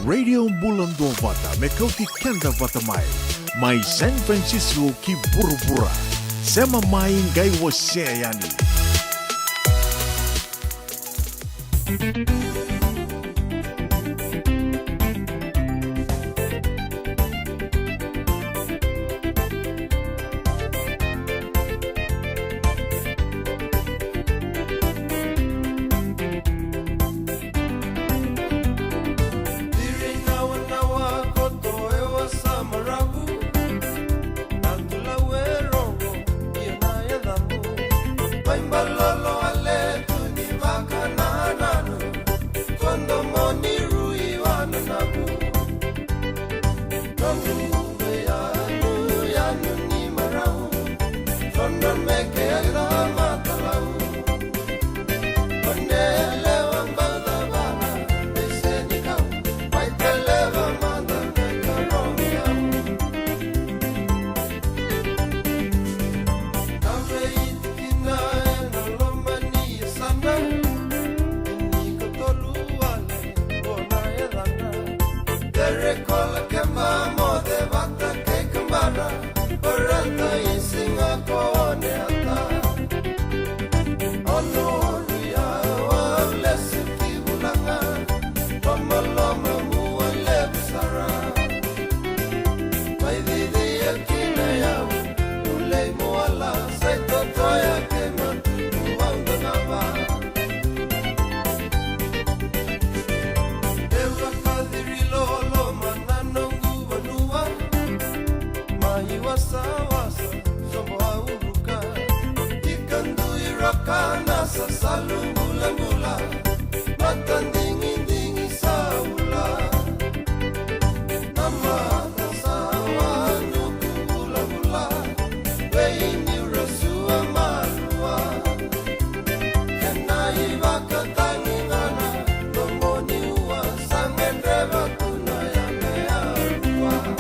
Radio Bulan Dua Vata mekauti kenda vata mai San Francisco ki burubura sema mai ngai wasea yani Nai wasa wasa Soboa uruka Ikan dui roka Nasa salu mula mula Matan dingin dingin saula Nama tasawa Nuku mula mula Weini rasua malua Kenai baka tangingana Nomoni ua Sangen reba tunaya mea ua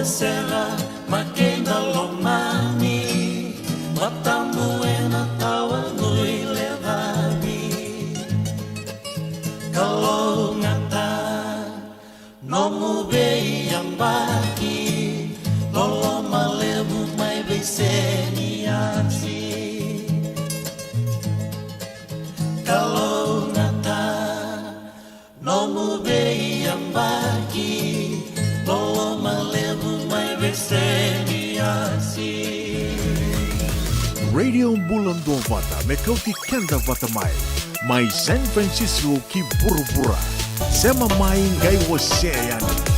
Serra, Maquena Lomani, Matamuena Tawa Nui Levabi, Kalau ngata, Nomu Bei Yambaki, Lolo Malebu Mai Beseni Aksi, Kalau ngata, Nomu Bei Yambaki, Lolo Malebu Radio Bulan Dovata Mekauti Kenda Vatamai Mai San Francisco Ki Burubura Sema Mai Ngai Waseyani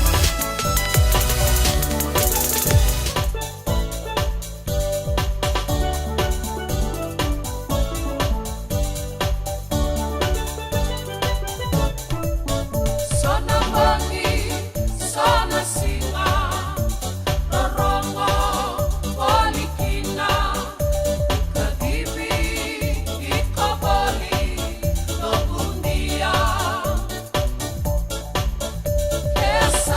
Yes,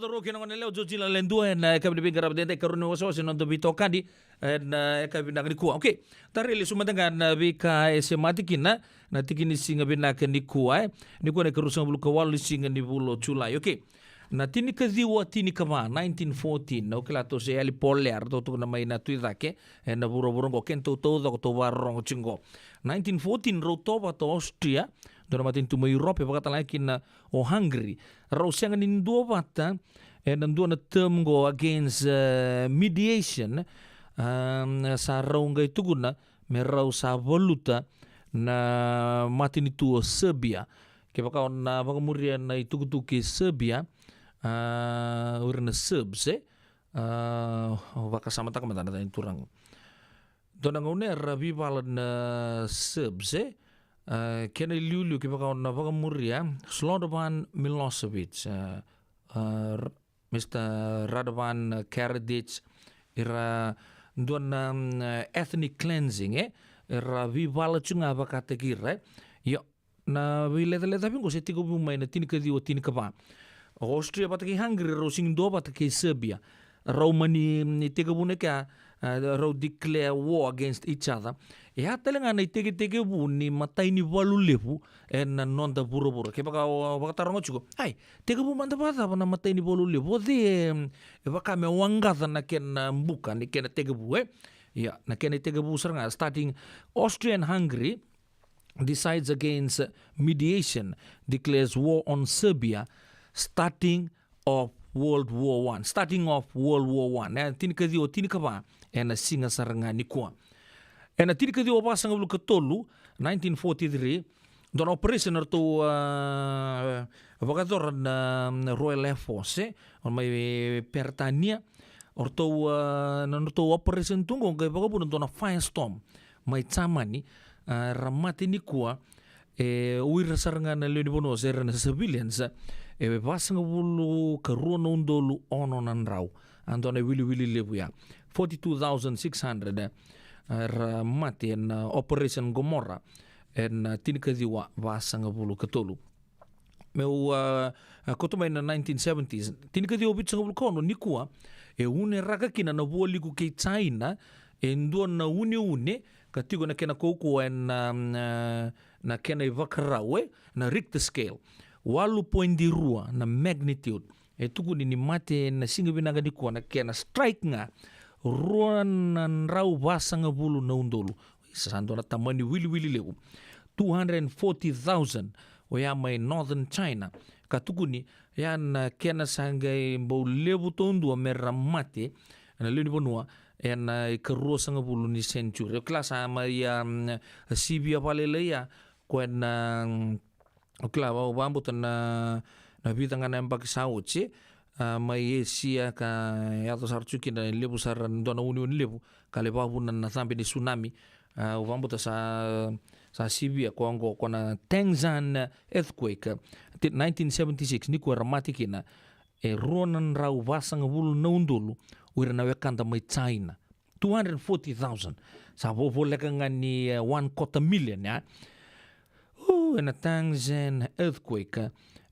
toro kina ngone leo jojila lendua na ka bi garab dente karuni waso non to bito kadi na ka bi nagni ku okay tarili sumatanga na bi ka esematikina na tikini singa bi na ni kuai ni ko ne karusang bulu kawal singa ni bulo Julai okay na tini ka diwa tini kama 1914 na ukila to se ali poler to na mai na tuidake na buro ko kento to to warong chingo 1914 ro to to Austria dona matin tu Europe pakata lakin o Hungary ro senga nin do bata na na term go against mediation sa ronga ituguna merau sa voluta na matin tu Serbia ke pakau na pangamurian na itugutu ke Serbia urna Serbs wakasama tak mata na turang dona ngone rabi balan Serbs kena liulu ke pakau na pangamuria Slobodan Milosevic Mr. Radovan Karadzic ira dona ethnic cleansing ira vivala chunga bakategir yo na vileta pingo se tigo bumai na tini kadi o tini kapa Austria pataki Hungary ro sing do pataki Serbia Romani ni tiga bune ka ro declare war against each other ya telenga na tege buni matai ni walu lepu en non da buro ke baka tarongo chugo ai tege bu manda bata na matai ni walu lepu de baka me wanga na ken mbuka ni ken tege bu ya na ken tege bu seranga starting Austria and Hungary decides against mediation, declares war on Serbia, starting of World War I. Starting of World War I. Tini kadi o tini kaba na singa saranga ni kua. Na tini kadi o pasang bulu katolu 1943 don operation to vagator na Royal Air Force on may pertania or to operation tungong kay vagabun don firestorm may tsamani ramati ni kuwa uira saranga na leoni bono sera na civilians pasanga bulu karuana undolu ono nan raw andone wili lebu ya 42,600 ramati en operation Gomorrah en tinikadiwa pasanga bulu katolu meu kotomai na 1970s tinikadiwa bitsanga bulu kono ni kuwa une raka kina na boliku ke China endua na une katigo na kena koko na kena ivakarawe na Richter scale 8.2 na magnitude tuku ni mate na singa binaga di ko na kena strike nga ruan na rau basanga bulu na undolu sasando na tamani wili lewu 240,000 o ya mai northern China katuku ni ya na kena sangai bo lewu tondu mera mate na leni bonua en karua sanga bulu ni century klasa ya sibia palele ya kwen kla ba bambutan na bitanga na mbak sauche mai esia ka ya to sarchuki na lebu saran dona union lebu kale babu na sampai di tsunami bambuta sa sibia kongo kona Tenzan earthquake 1976 ni ko ramatikina ronan rau vasanga bulu na undulu uira na wekanta mai China 240,000 sa vovo leka ngani 1,250,000 ya en a Tenzan earthquake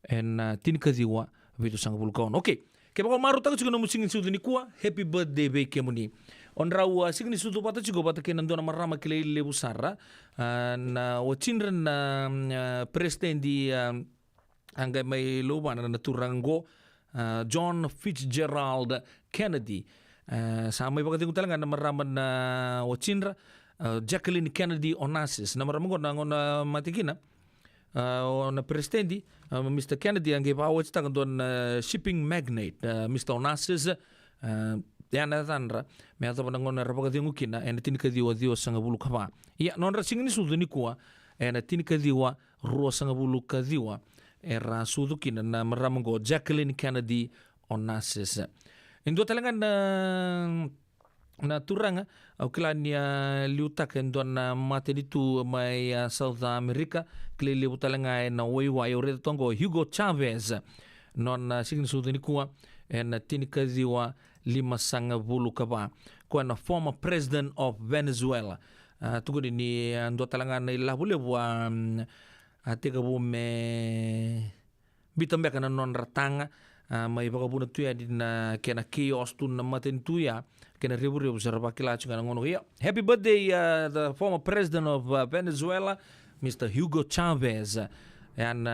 en tinikadiwa vitu sanga bulu kaon okay ke bako maru taku chiko no musingin sudu ni kuwa happy birthday be kemuni on rau signi sudu pata chiko pata kenan dona marama kile lebu sara na wachinren na president di angga mai lobana na turango John Fitzgerald Kennedy sama iba kating talaga na maraman na wachinra Jacqueline Kennedy Onassis na maraman ko na ngona matikina na presidenti Mr. Kennedy ang gipawat sa doon shipping magnate Mr. Onassis yana tanra may ato pa ngona rapakating ukina na tinikadiwa diwa sa ngabulu kapa iya non rasing ni sudo ni kuwa na tinikadiwa ruwa sa ngabulu kadiwa era sudukina na maramang ko Jacqueline Kennedy Onassis. Indo talaga na turanga au kila niya liutak endo na mate dito may South America kila liu talaga na waiwai ore tongo Hugo Chavez non sigin sudo ni kuwa na tinikadiwa 50 kaba ko na former president of Venezuela tugod ni ando talaga na ilabule wa atiga bu me bitambeka na non ratanga mai bakabuna tuya din kena chaos tu na maten tuya kena ribu serba kila chunga ngono ya. Happy birthday the former president of Venezuela, Mr. Hugo Chavez. And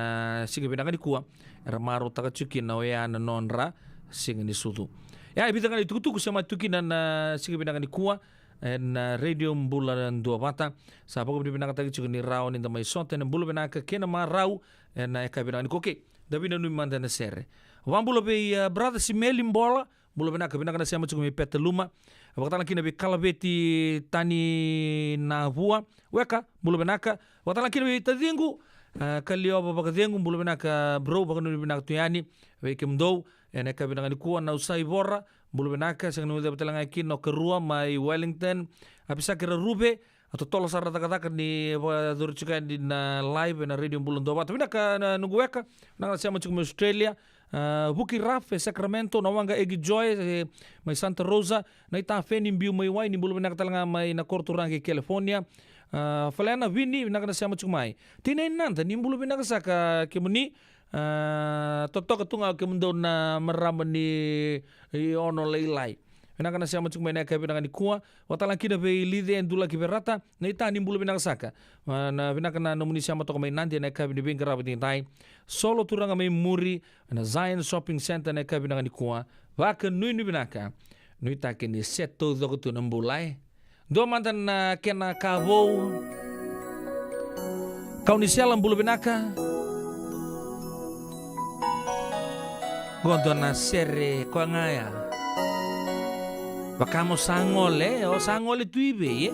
sige binangani kuwa ramaro takachuki na oya na nonra singa ni sudu. Ya ibitangani tukutuku sama tuki na sige binangani kuwa and radio mbula ndua bata sa poko binanga tagi chuki ni rao ni mai sonte na mbula binaka kena ma rao and eka binangani koke davina nui manda na sere. Wambula be brother Simeli Mbola bula binaka na sema chuki mi petaluma. Wakatala kina be kalabeti tani na vua weka bula binaka wakatala kina be tadingu kalioba bakadengu bulu benaka bro bakanu benaka tuyani weke mdou ene ka benaka kuwa na usai borra bulu benaka sang nu betelanga kino kerua mai Wellington apisa kira rube atau tolo sarata kata ni durchuka di na live na radio bulu ndoba tapi naka nungu weka na sama cukup Australia Buki Raf Sacramento na wanga Egi Joy mai Santa Rosa na ita feni mbiu mai wai ni bulu benaka talanga mai na Korturangi California falana vini nakana sama cumai tinai nanta nimbulu binaka saka kemuni totok tunga kemundo na meramani ono leilai nakana sama cumai na kabinaka ni kuwa watala kida be lide endula kiberata na ita nimbulu binaka saka na binaka na nomuni sama toko mai nanti na kabini bingara bitintai solo turanga mai muri na Zion Shopping Center na kabinaka ni kuwa waka nui binaka nui take ni seto dokutu nambulai do mantan na kena kavou kau ni selam bulu binaka gondo na sere ko ngaya bakamo sangole o sangole tuibe ye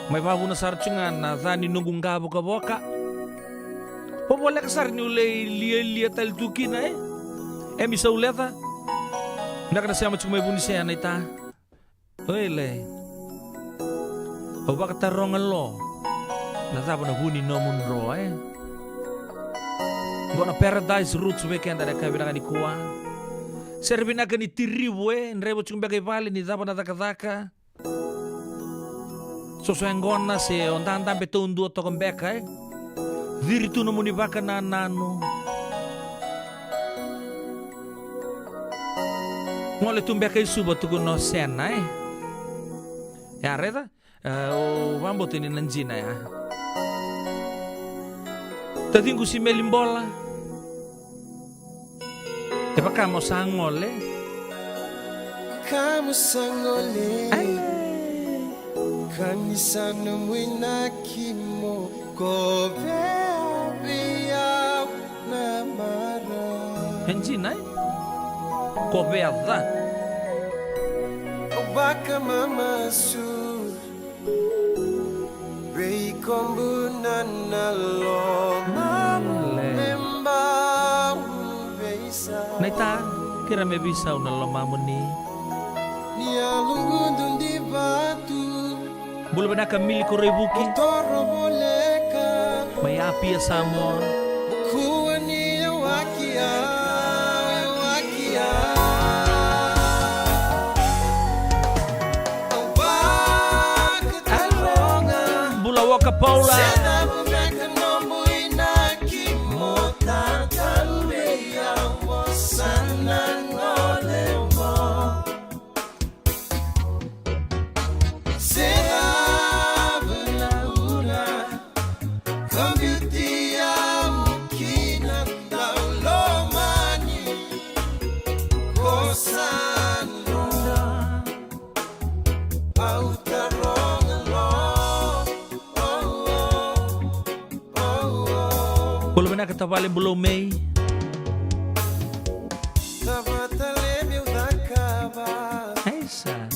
mai babu na sarcungan na zani nungung gabo kaboka popole kasar ni ule lia tal tukina misa uleta ndaka na sama chumai bunisia na ita Oile, o baka tarongan lo, natapa na huni nomun ro Gona Paradise Roots weekend ada kabinaka ni kuwa. Serbinaka ni tiribu nrebo chumbeka ivali ni dapa na takataka. So engona se ondanda beto undu tokombeka Viritu no munibaka na nano. Ngole tumbeka isuba tukuno sena Ya reda o vambo tini nanjina ya. Tadingu si melimbola. E pa kamo sangole. Kamo sangole. Kanisano mwina kimo ko bebia na mara. Nanjina ko beada. Baka mama su Rei kombu nanalo Memba Beisa Naita kira me bisa una loma ni Nia lungundu di batu Bulu benaka miliko rebuki Toro boleka May api samon Kuwa niya wakia Waka Paula Ketavale belum Mei. Esa.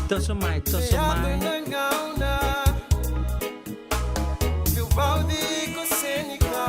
Tosomai. Meu balde com senica,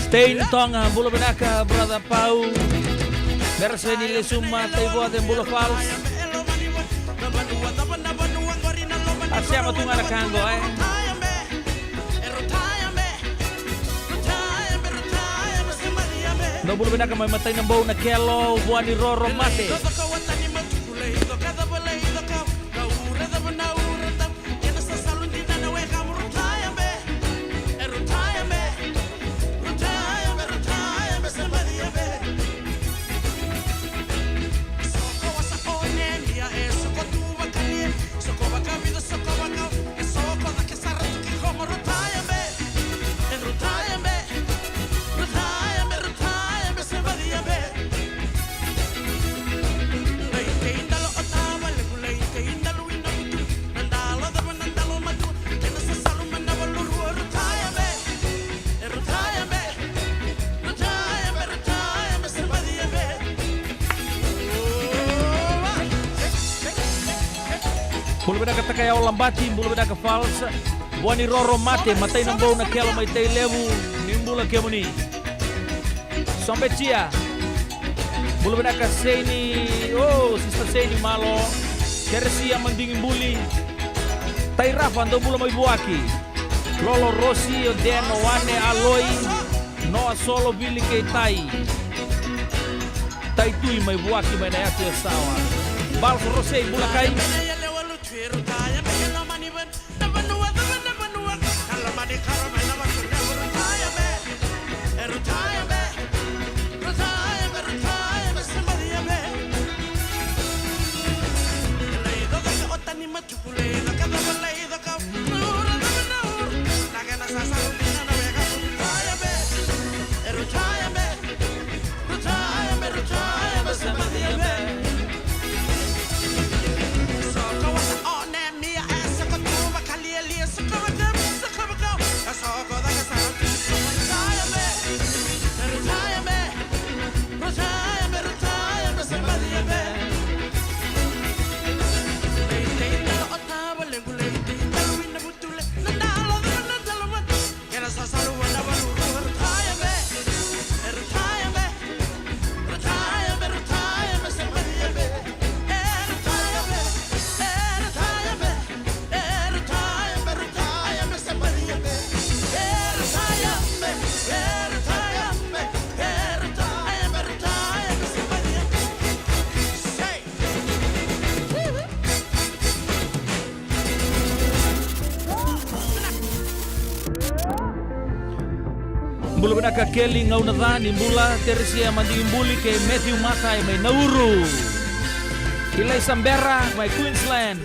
Stein Tonga, Bula Benaka, Brother Pau, Berseni Lesuma, Taibo, dan Bula Fals. Siapa tuh anak kanggo No Bula Benaka may matay ng bau na kelo, buwan ni Roro Mate. Bulu beda kata kaya lambati, bulu beda ke falsa. Buani Roro Mate, matay ng bau na kelo may tay lewu, nimbula kemuni. Sampai cia. Bulu beda ke Seni, sista Seni malo. Kersia mendingin buli. Tai Rafa ndo bulu may buaki. Lolo Rossi, Deno Wane Aloy, Noah Solo Billy kay Tai. Tai tui may buaki may nayati asawa. Bals Rossi Bulakay. Bulu benaka Kelly ngau nadhani mbula Teresia mandi mbuli ke Matthew Matai may Nauru. Ilay Sambera may Queensland.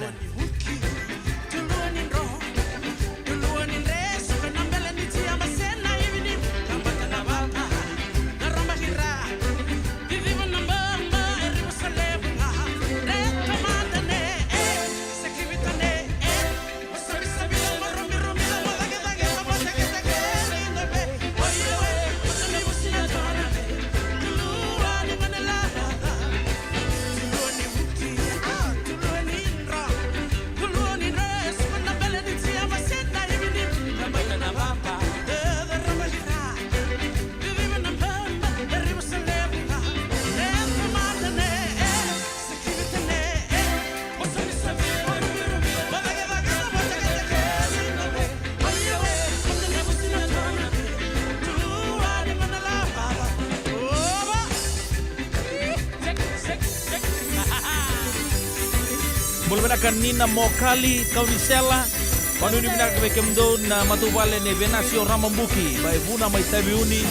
Nina Mokali Kaunisela panu ni binak be kemdo na matubale ne Venasio Ramambuki bai buna mai tabiuni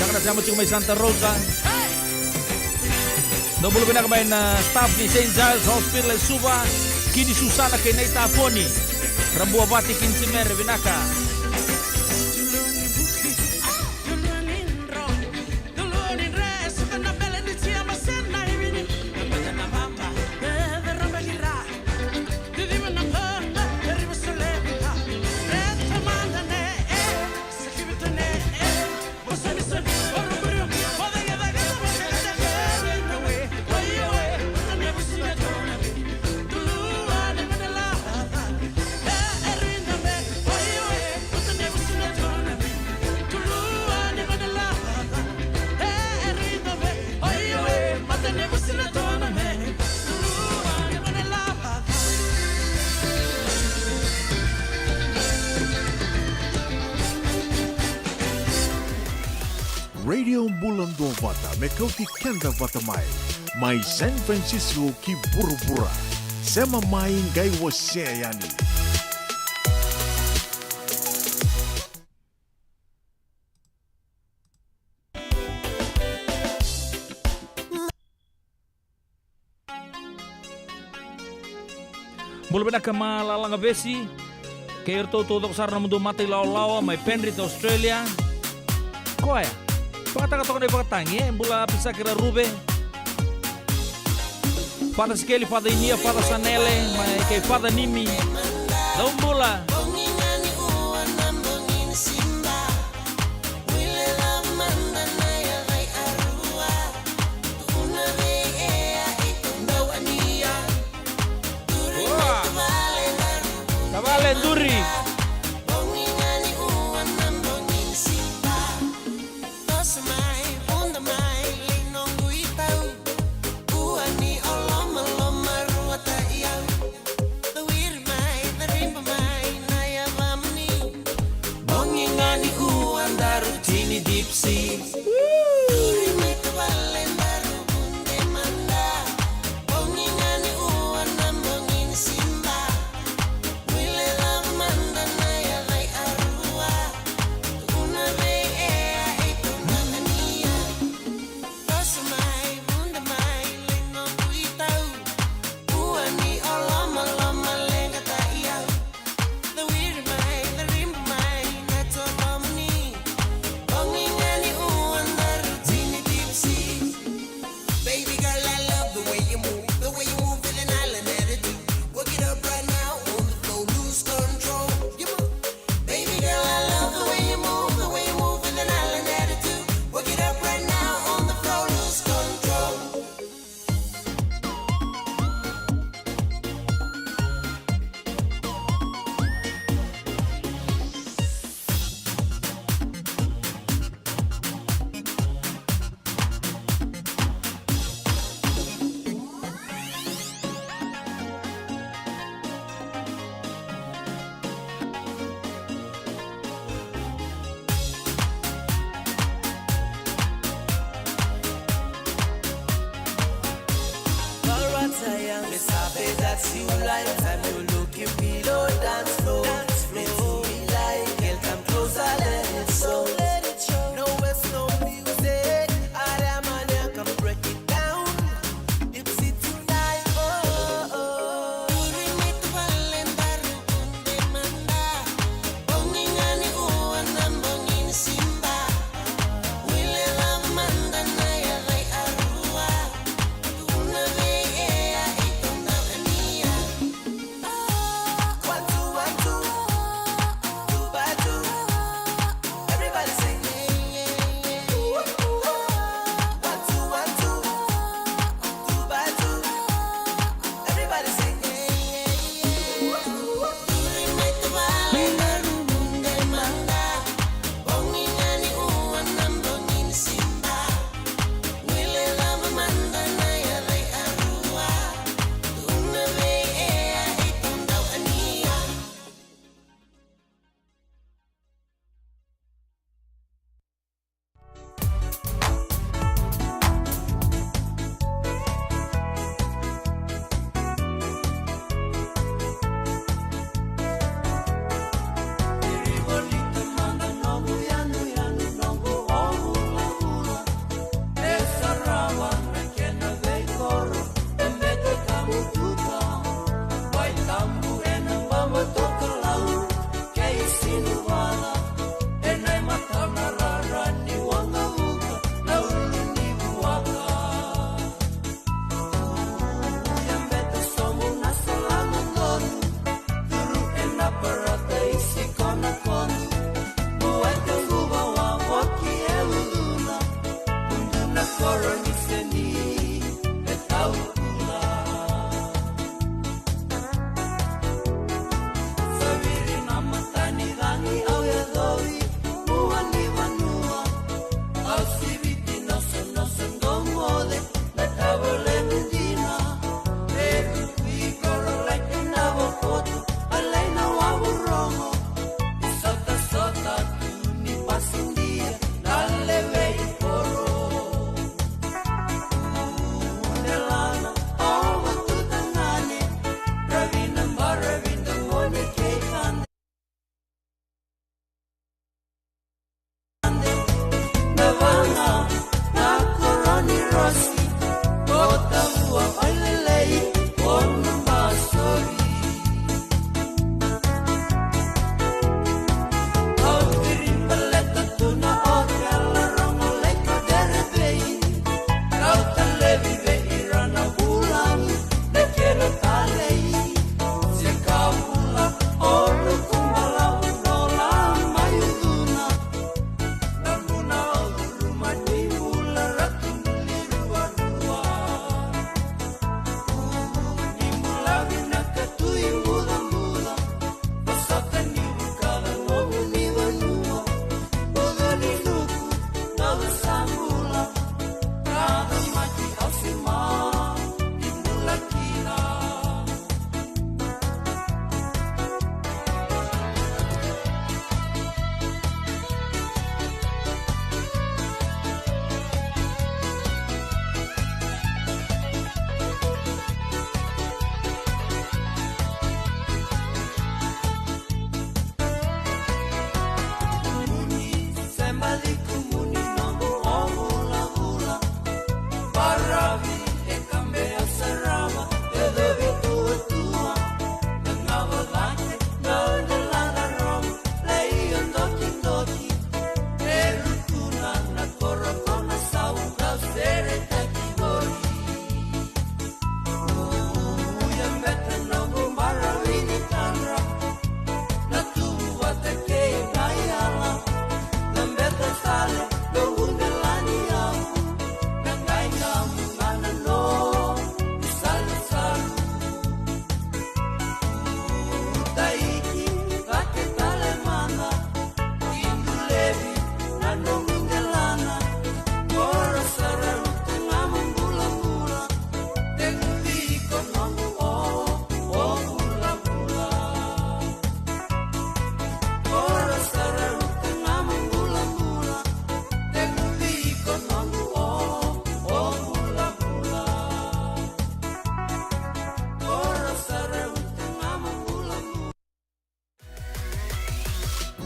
jangan sama cuma mai Santa Rosa no bulu binak mai na staff ni St. Giles Hospital Suba kini Susana ke nei taponi Rambua Bati Kinsimer binaka bulan 2 vata mekau ti kenda vata mai San Francisco ki buru-bura sema mai ngai wase yani. Mula bena kamala langa besi. Kair to sarna mundo mati lawa mai Penrith Australia. Koa ya? Pakataka toko na ipakatangi mula pisa kira rube. Fada Skeli, Fada Inia, Fada Sanele, mai kay Fada Nimi. Daun mula. Duri.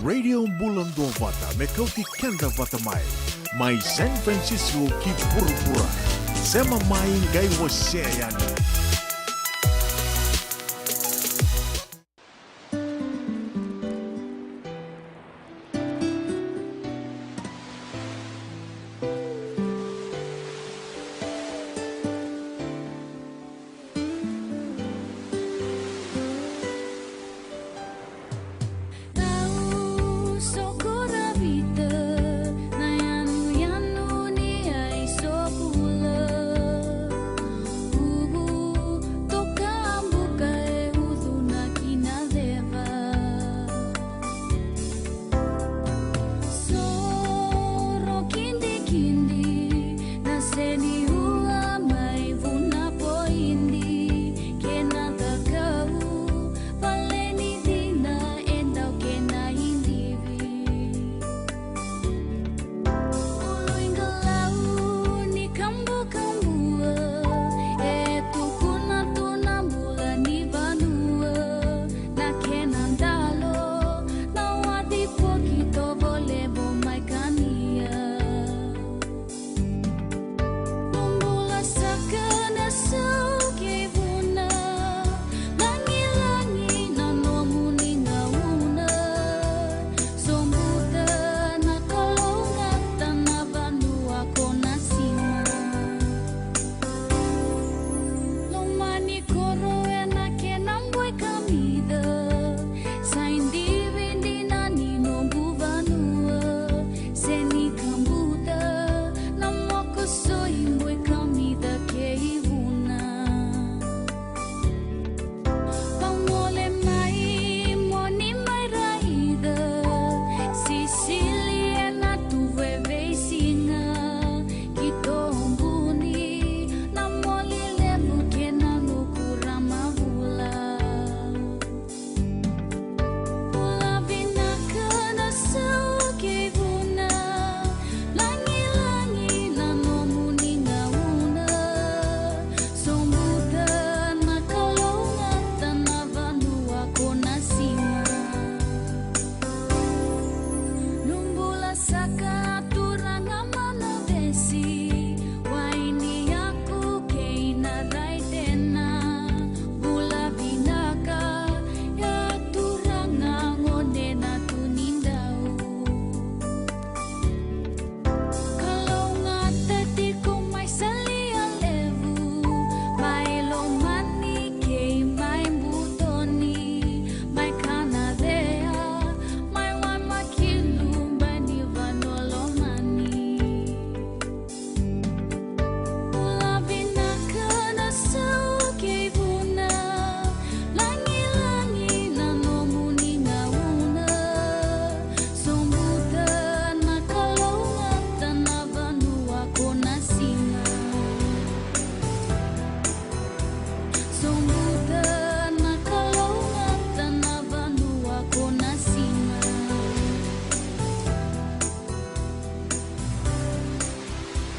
Radio Bulan Dua Vata, Mekauti Kenda Vata Mai. Mai San Francisco ki pura-pura. Sema mai gai waseani.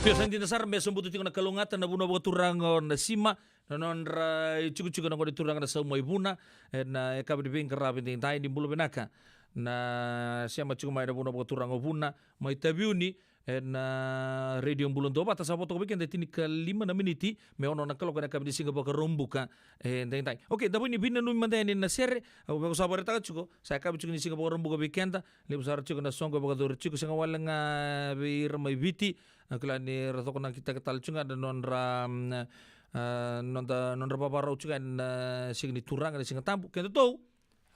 Biasanya dasar me sombutu tingo na kalungatan na buno baga turango na sima na nonra chuku na ngode turango na sa mo ibuna na ekabe di bingka rabin tin tai di bulu benaka na siama chuku mai na buno baga turango buna mai tabiuni na radio bulon do bata sapoto ko bikin tini ka 5 na miniti me ono na kalo kana kabe di singa baga rombuka tin tai. Okay, dapo ni binna nu mandeni na sere baga sabore ta chuko sa kabe chuku ni singa baga rombuka bikenda libu sar chuku na songo baga do chuku singa walanga bi ramai biti kala ni rato kena kita ketal cunga dan nonra nonra babarau cunga sing turang dan sing tampu kita tahu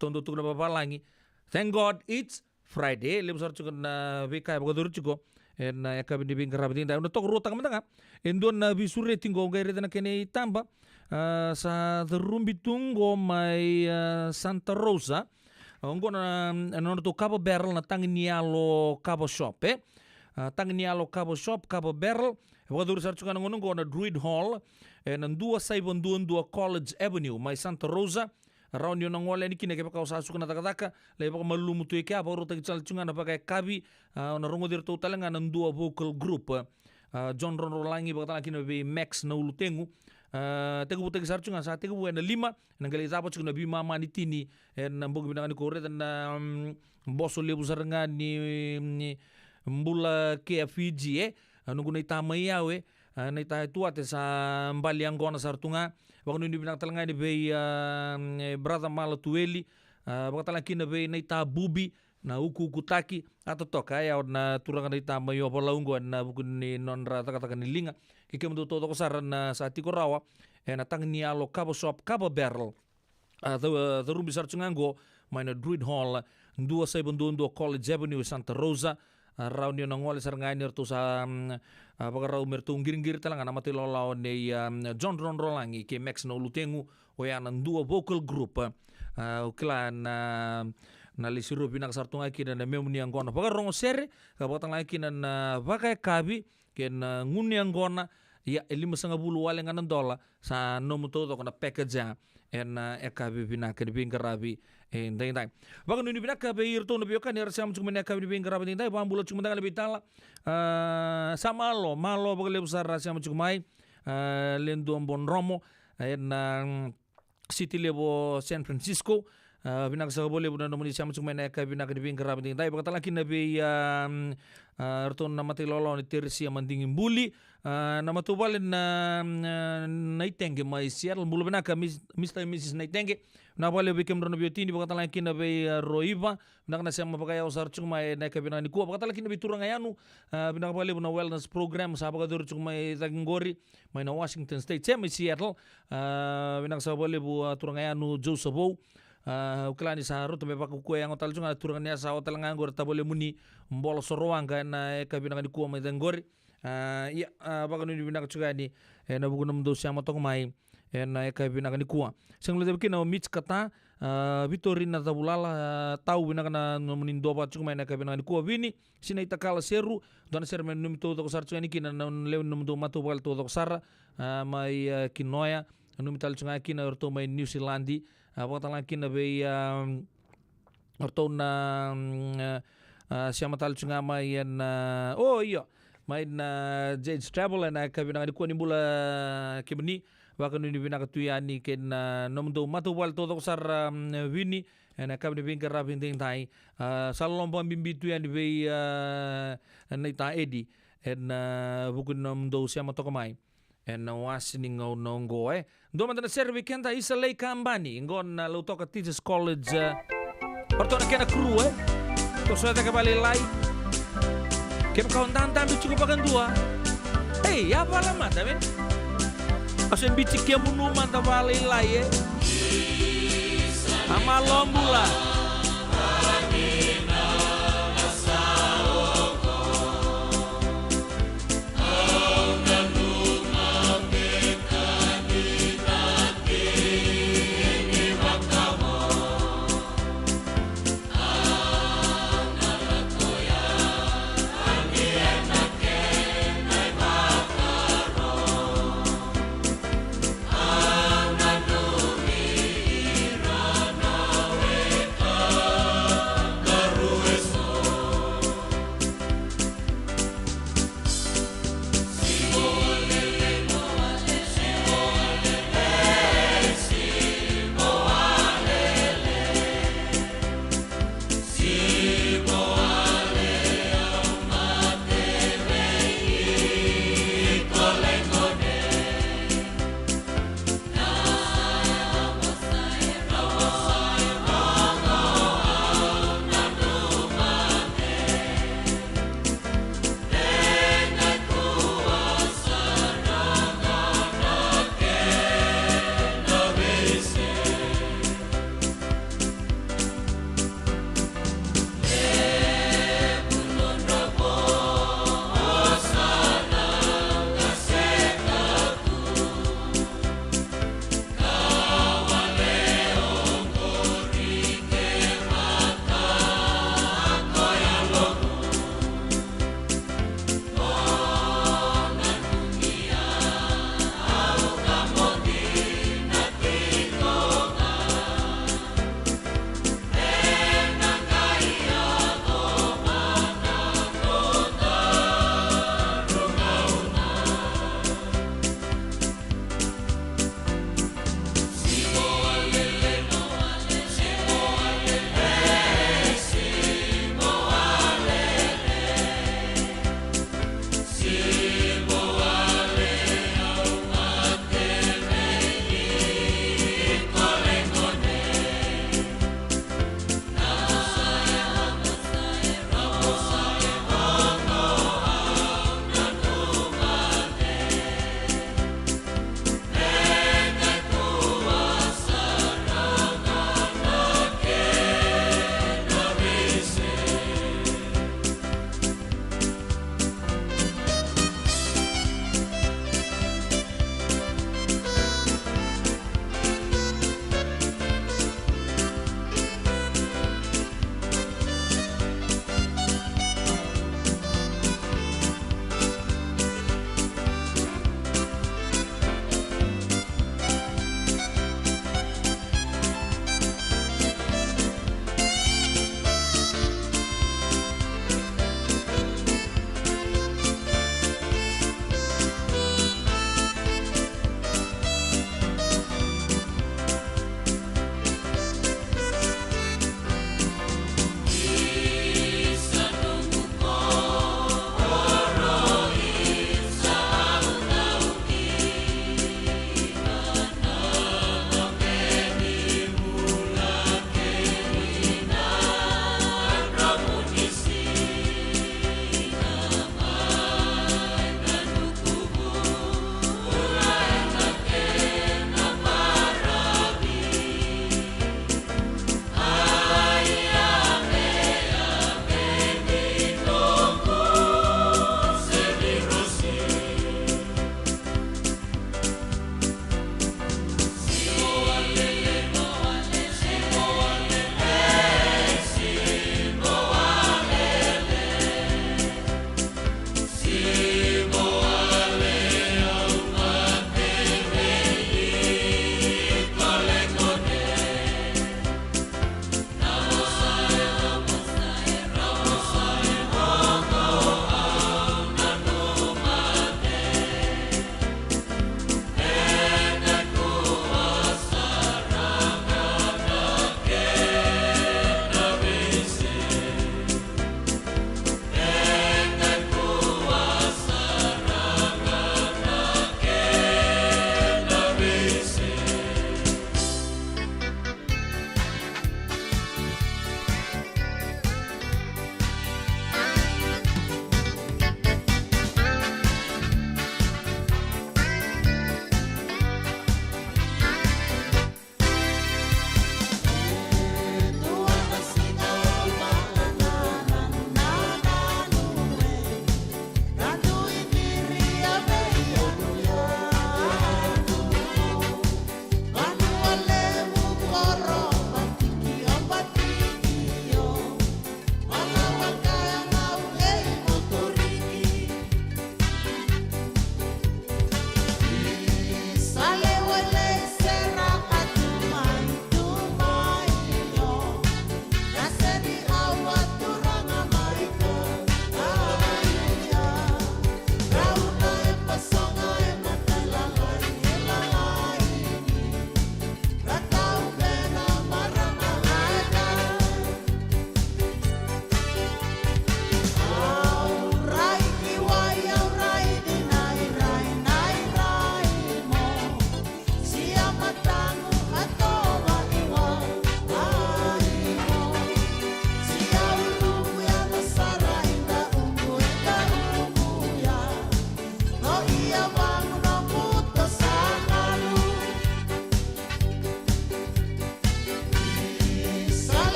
tondo tu kena babalangi. Thank God it's Friday lem sar cunga na bika baga dur cuko na yakab ni bing karabin da uno tok rutang mendanga endon na bisure tinggo gaire dan kene tamba sa rumbi tunggo mai Santa Rosa ongo na non to Cabo Barrel na tangnialo Cabo Shop Tangnialo Cabo Shop, Cabo Barrel. Wat door sartje gaan ngonong na Druid Hall en een 272 College Avenue, mai Santa Rosa. Around yon ngole ni kine ke pa sa suka na takataka, le pa malulu mutu ke apa ro ta chalchunga na pa kabi na rongo dir to talanga nan dua vocal group. John Ron Rolangi ba tala kine be Max na ulutengu tegu buteg sarchunga sa tegu na 5 na gali tapo chuna bima manitini en mbog binangani kore na boso lebu sarangani mbula ke Fiji nungu na itama yawe na ita tuate sa mbali angona sartunga waktu ini binang talanga ni be brother malatueli bakatalang kina be na ita bubi na uku kutaki atau toka ya na turangan ita mayo palaunggo na bukun ni non rata kata kanilinga kike mdu toto kosaran na saati ko rawa na tang ni alo kabo shop kabo barrel the room bisar chungango maina Druid Hall 272 College Avenue Santa Rosa raun yung nangwali sarangay nirto sa pagkaraw mirtong giring-giring talaga na matilolaw ni John Ron Rolangi kay Max na ulutengu o yan ang duo vocal group ukila na lisiro pinakasartong ay kina na memuni ang gona pagkarong sere kapatang lagi kina na bakay kabi kina nguni ang gona ya 5.10 wala nga ng dola sa nomuto ko na package en ekabi pinaka ni karabi dai dai bago ni pinaka be irto no biokan ni rasam cuma ni ekabi ni karabi dai pambulo cuma dang lebitala sama malo bago le besar rasam cuma mai lendo bon romo en city lebo San Francisco pinaka sa boleh budan nomor siam cuma ni ekabi ni karabi dai bago talakin na be irto na matilolo ni tersia mandingin buli nama tubalin na naitenge mai Seattle mulu benaka Mr. and Mrs. naitenge na bale bikem rono biotini bakata laki na be roiva nakna sema bagaya usar cuma na kabina ni kuwa bakata laki na biturang ayanu binaka bale na wellness program sa bagadur cuma tagingori mai na Washington State sema Seattle binaka sa bale bu turang ayanu Joseph uklani sa roto be baku kuya yang otal cunga turang niya sa otal ngangor tabole muni mbolo soroang kana kabina ni kuwa mai tagingori ya baka nuni binaka juga ni na buku nam do siamo tok mai na eka binaka ni kuwa sing le bikina mitch kata Vitorina tabulala tau binaka na nomunin do pa cuma na eka binaka ni kuwa vini sina itakala seru don ser men numi to ko sarchu ni kina na le num do matu bal to sara mai kinoya numi tal cunga kina orto mai New Zealandi baka talang kina be orto na siamo tal cunga mai oh iya main Jade's Travel na kabina ni kuan nimbula kibni baka ni bina katuyani ken nomdo matuwal todo sar wini na kabina bin karabin ding tai salon pam bimbitu yan be na ta edi en bukun nomdo siya matokamai en wasning nongo do man na ser weekend isa lay kambani ngon lo to ka Teachers College orto na kena crew to so ta kabali lay kem kawan tantan cukup pakan dua apa lama men asen bicik yang bunuh mantap balai lai ama lombula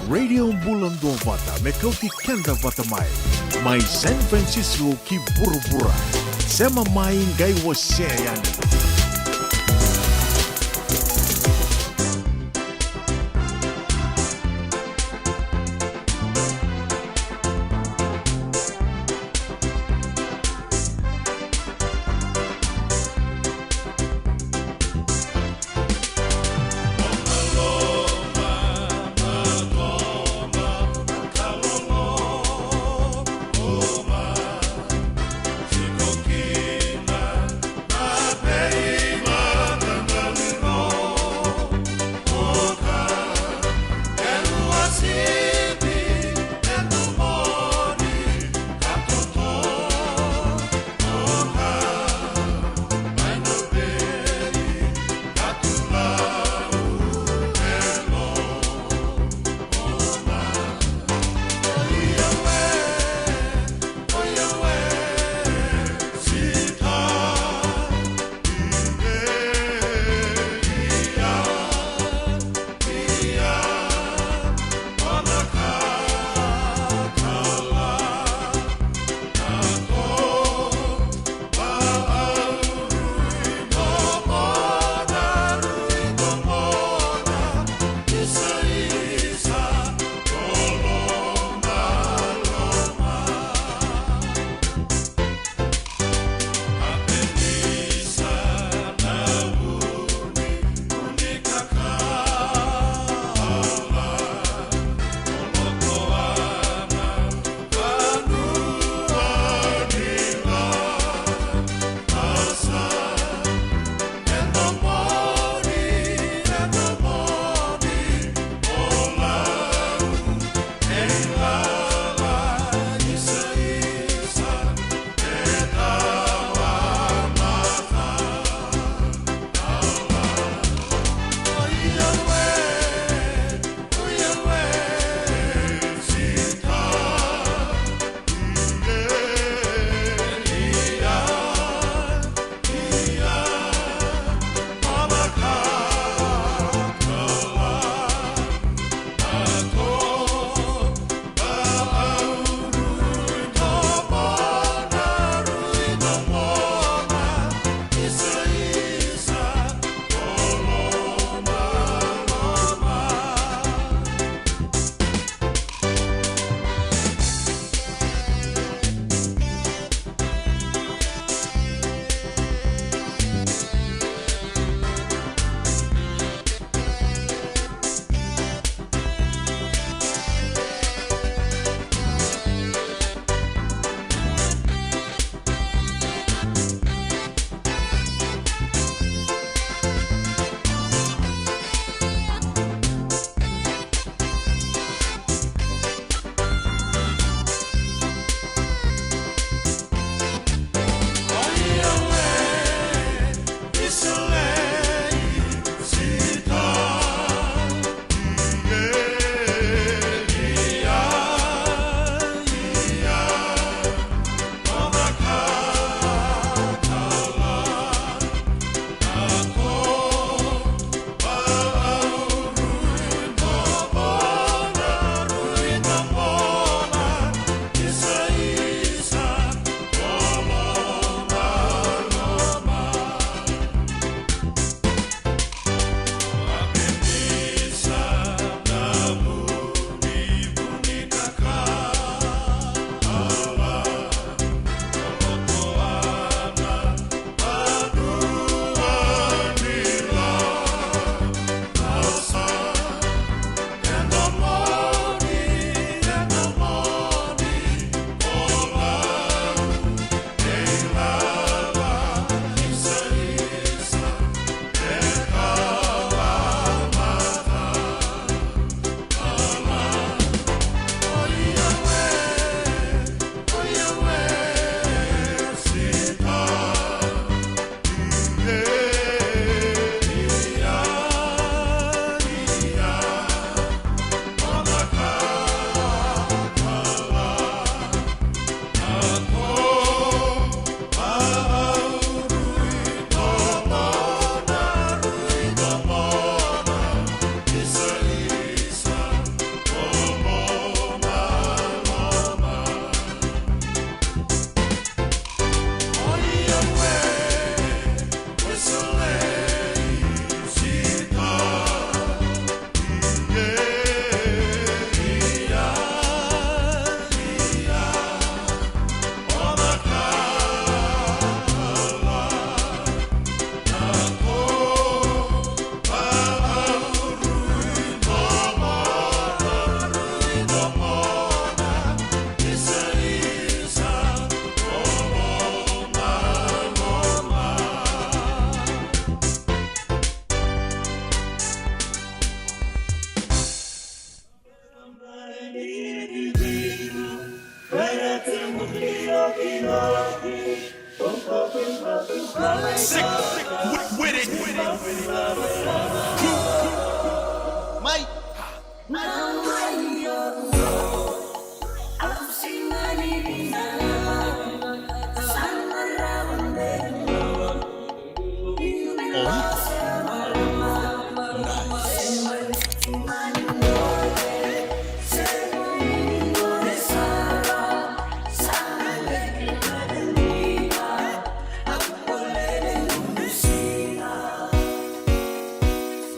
Radio Bulan Dua Vata, Mekauti Kenda Vata Mai San Francisco ki Burubura, Sema Mai Gai Waseayani. Hey!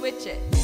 Switch it.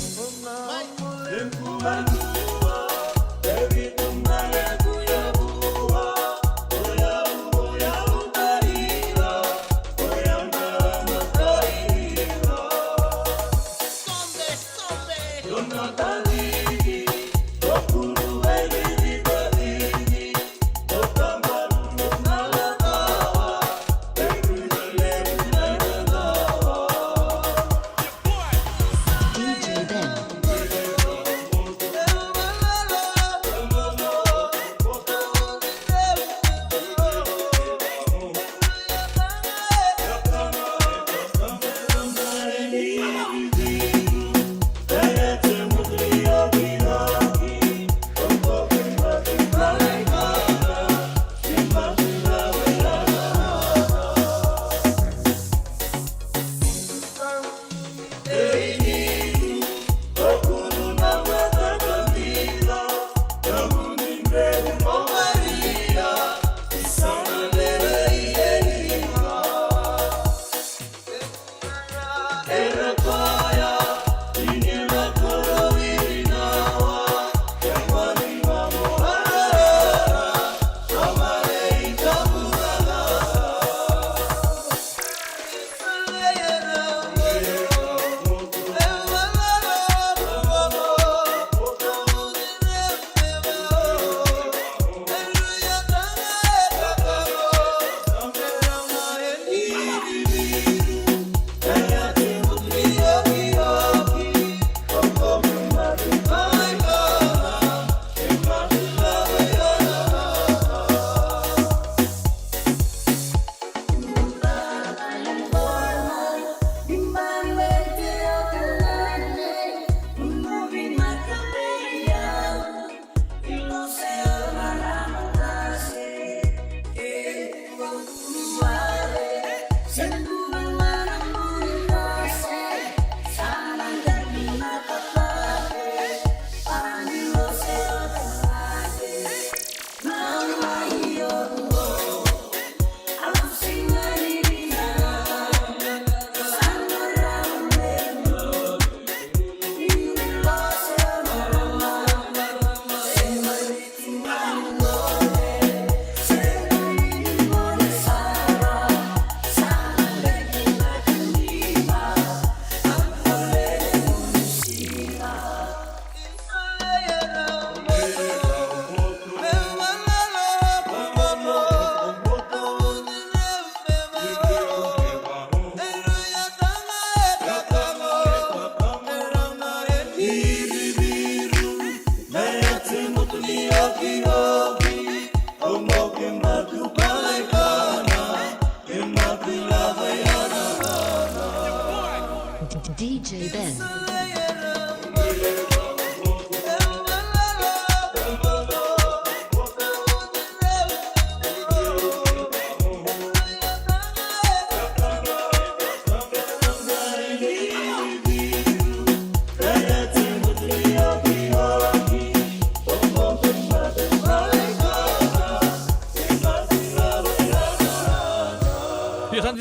DJ Ben.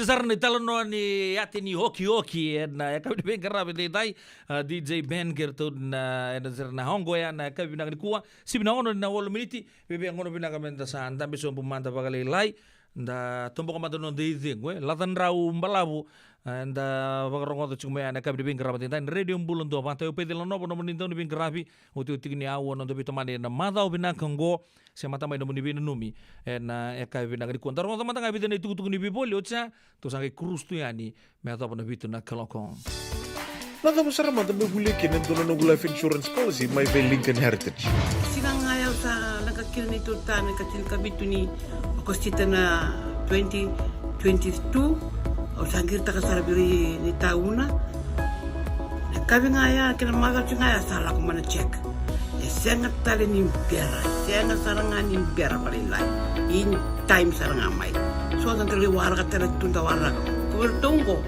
Sarni talano ni ati ni hoki na kami ben karabi dai DJ Ben gertud na na hongo ya na kami binang kuwa sibina ono na 8 miniti bebe ngono binang kami sa anda biso pumanta pagali lai nda tombo kama dono DJ gue latan rau mbalabu nda bagarongo to cuma na kami ben karabi dai radio mbulun do panta yo pedelo no bono menindo ni ben karabi uti ni awo no bi tomane na madau binang kango semata mai no ni ben numi na eka binang ni kuantar ngoto mata ngabi ni tuku ni biboli ocha to sangai krus tu yani me ata na bitu na kalokong. Nada besar mata beguli kenen to no life insurance policy my by Lincoln Heritage. Sinang ayaw sa nagkakil ni tuta nagkakil kabitu ni Agostita na 2022 o sangir ta kasarabiri ni tauna Kavi ngaya kina mother ngaya sala ko mana check. Sengat tali ni biara, sengat sarangan ni biara palilai. In time saranga mai. So tantali warga tala tunda warga. Ko tunggo.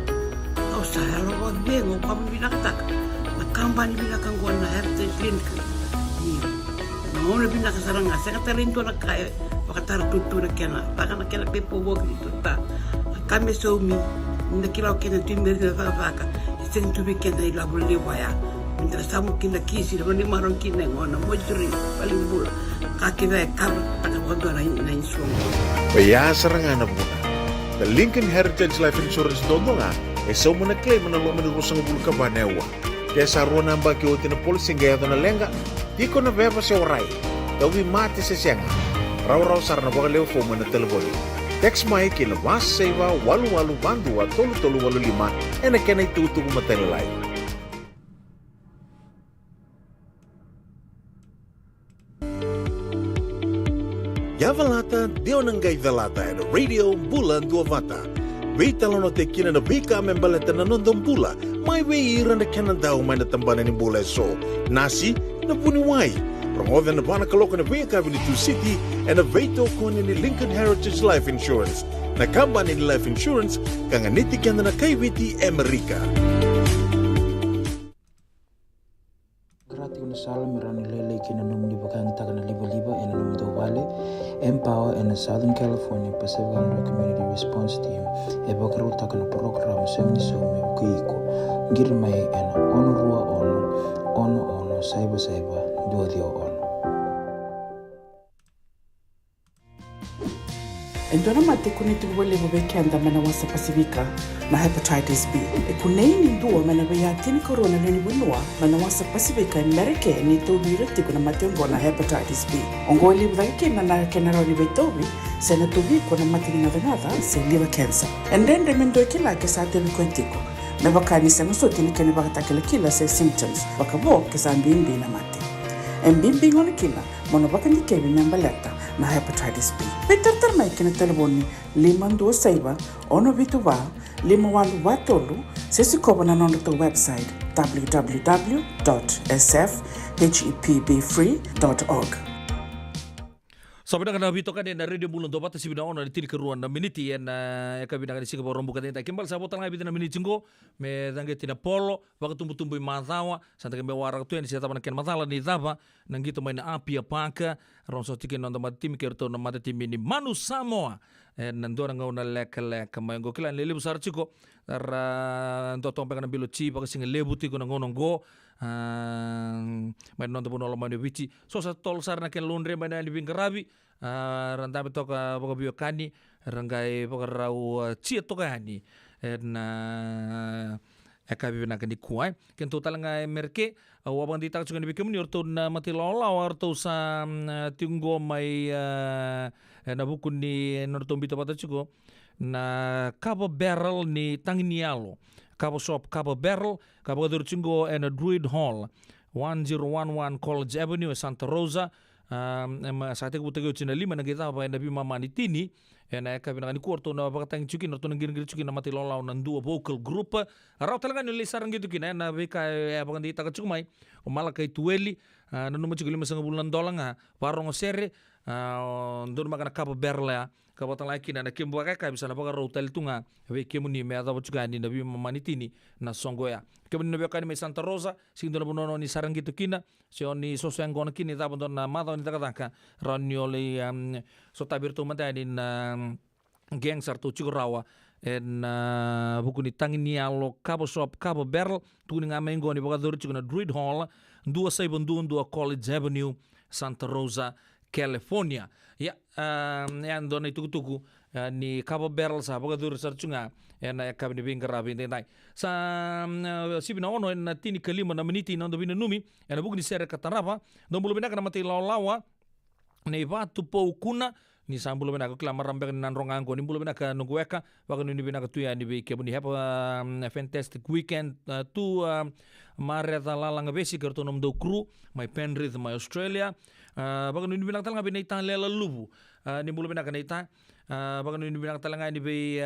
Kau sahalo ko bengo kamu binaktak. Na kampanye binakang ko na heritage link. Naona binaka saranga sengat tali nto na kaya pakatara tutura kena. Pakana kena pepo wog ni tuta. Kami so mi na kilau kena timber na faka. Sengat tu bikin na ilabul liwaya. Indra samu kina kisi na ni maron kina ngona mojuri paling bul kaki na kar taka bondo na insuang. Baya sarangana buna. The Lincoln Heritage Life Insurance dodonga so muna claim na lo menurusang bulu ka banewa. Kaya sa rona ba ki otin na polisi gaya na lenga iko na beba se orai. Dawi mati se sianga. Raw sarana ba leo fo mana telefoni. Text mai kina mas seiva walu bandua tolu 85 ena kena itu matelai. Yavalata Dionangai Velata and Radio Bulan Duavata. Vitalono te kina na vika membaleta na nondong bula. Mai wei iranda kanan daw mai na tambana ni bula so. Nasi na puniwai. Rongoda na bana kaloko na vika Avenue 2 City and na veito kone ni Lincoln Heritage Life Insurance. Na kambani ni Life Insurance kanganiti kanda na kaiwiti Amerika. Sala mirani lele kina num ni bakang takana liba ena num do vale Empower and the Southern California Pacific Islander Community Response Team e bakaro takana program semni so me kuiko ngir mai ena ono rua ono saiba dua dia ono. Endona mate kuniti wale bobekenda mana wasa Pasifika na hepatitis B. E kuneini ndua mana baya tini corona nini bunua mana wasa Pasifika Amerike ni tobi reti kuna matengo na hepatitis B. Ongo liba kena na kenaro ni betobi sena tobi kuna matini ngada se liver cancer. Endende mendo kila kesa temi kwentiko. Na bakani sema sote ni kene bakata kila se symptoms. Bakabo kesa mbimbi na mate. Mbimbi ngoni kila mono bakani kebi nyambaleta na hepatitis B. Peter mai kena telefoni 526 ono vituva 51watolu sesi kobo na nondo to website www.sfhepbfree.org. Sabi na kana bito kani na radio bulon dobat si bina ono tili keruan na miniti en ka bina kani siga borombu kani ta kimbal sabota ngai bina miniti ngo me dange tina polo baka tumbu mazawa santa ke me wara tu en si taba na ken mazala ni dava nangito mai na apia paka ronso tiki no ndama timi kerto na mata timi ni Manu Samoa nandora ngau na leka mai ngo kila lele busar chiko ra ndo tompe kana bilo chi baka singa lebu tiko na ngono ngo mai no ndabo no mani vici so sa tol sar na ken lundre mai na living karabi randa betoka baka bio kani rangai baka rau chi to kani na eka bibina kani kuai ken total ngai merke wabang ditak juga ni bikin orto na mati lola orto sa tinggo mai na bukun ni norto bito pata juga na Cabo Barrel ni Tanginialo Cabo Shop Cabo Barrel Cabo Durchingo and a Druid Hall 1011 College Avenue Santa Rosa saate ko butagyo china lima na kita pa nabi mama ni tini na eka binakani kuarto na bakatang chuki norto na giring chuki na mati lola na dua vocal group raw talaga ni sarang gitu kina na beka abakan di taka chumai umala kay tueli na numo chukili masang bulan dolang ha parong sere ndor makana Cabo Barrel kabatang laki na kimbo ka bisa na baka hotel tunga we kemuni me ata chuka ni nabi mama ni tini na songoya kemuni nabi ka ni Santa Rosa sindo na bono ni sarang gitu kina si oni soso yang gona kini ta bono na mata ni taka ranioli so tabir tu mata ni geng sartu chukurawa en buku ni Tanginialo Cabo Shop Cabo Barrel tu ni ngame ngoni baka dur chukuna Druid Hall 272 College Avenue Santa Rosa California ya yan doon ay tugu ni Cabo Barrel sa pagkadur sa tsunga yan ay kami ni Bingarabi tay sa sibina ono na tini kalima na miniti na dobina numi yan bug ni Sera Katarapa don bulo binaka na mati lawa ni batu po kuna ni sambulo binaka kila marambek nan rongango ni bulo binaka nungweka waka ni binaka tuya ni be kebuni have a fantastic weekend to mareta lalang besi kerto nom do crew my Penrith my Australia baka ni binaka talanga binaitan lela lubu ni bulo binaka naita baka ni binaka talanga ni be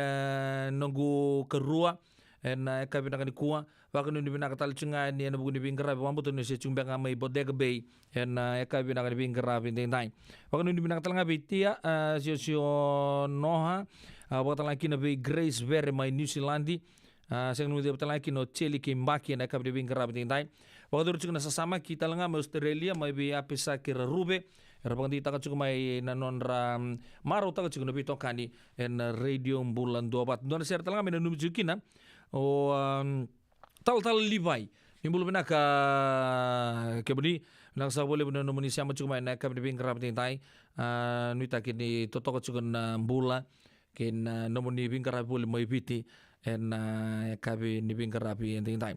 nunggu kerua en kabi nakani kuwa wakanu ni binaka tal chunga ni na buguni bingara wambuto ni se chumba ngamai bodega bay en kabi nakani bingara bindai wakanu ni binaka tal ngabi tia sio noha wakatala kina bay Grace Berry mai New Zealandi saya nunggu wakatala kino Cheli Kimbaki en kabi bingara bindai wakadu chunga sasama kita langa mai Australia mai bay apisa kira rube Rabang di taka cukup mai nanonra maro taka cukup nabi tokani en radio bulan 24 don share talanga mena nuju kina o tal libai nimbul bena ka kebudi nak sa boleh bena nomoni siama cukup mai nak kami bingkara pentai nuita kini totoko cukup bula kin nomoni bingkara boleh mai piti en kabi ni bingkara pi pentai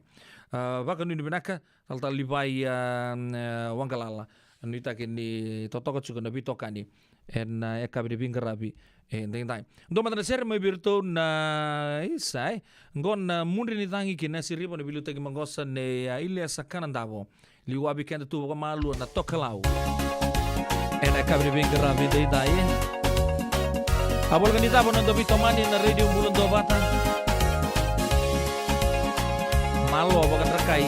bahkan ni bena ka tal libai wangkalala Nuita kini totoko juga nabi tokani en ekabi bingarabi en tentai ndo matana ser mai birto na isai ngon mundri ni tangi kina siribo na bilu tagi mangosa ne ile sakana ndavo liwabi kenda tu ko malu na tokalau en ekabi bingarabi tentai abol kanita bono ndo bitomani na radio bulan do bata malu abakan rekai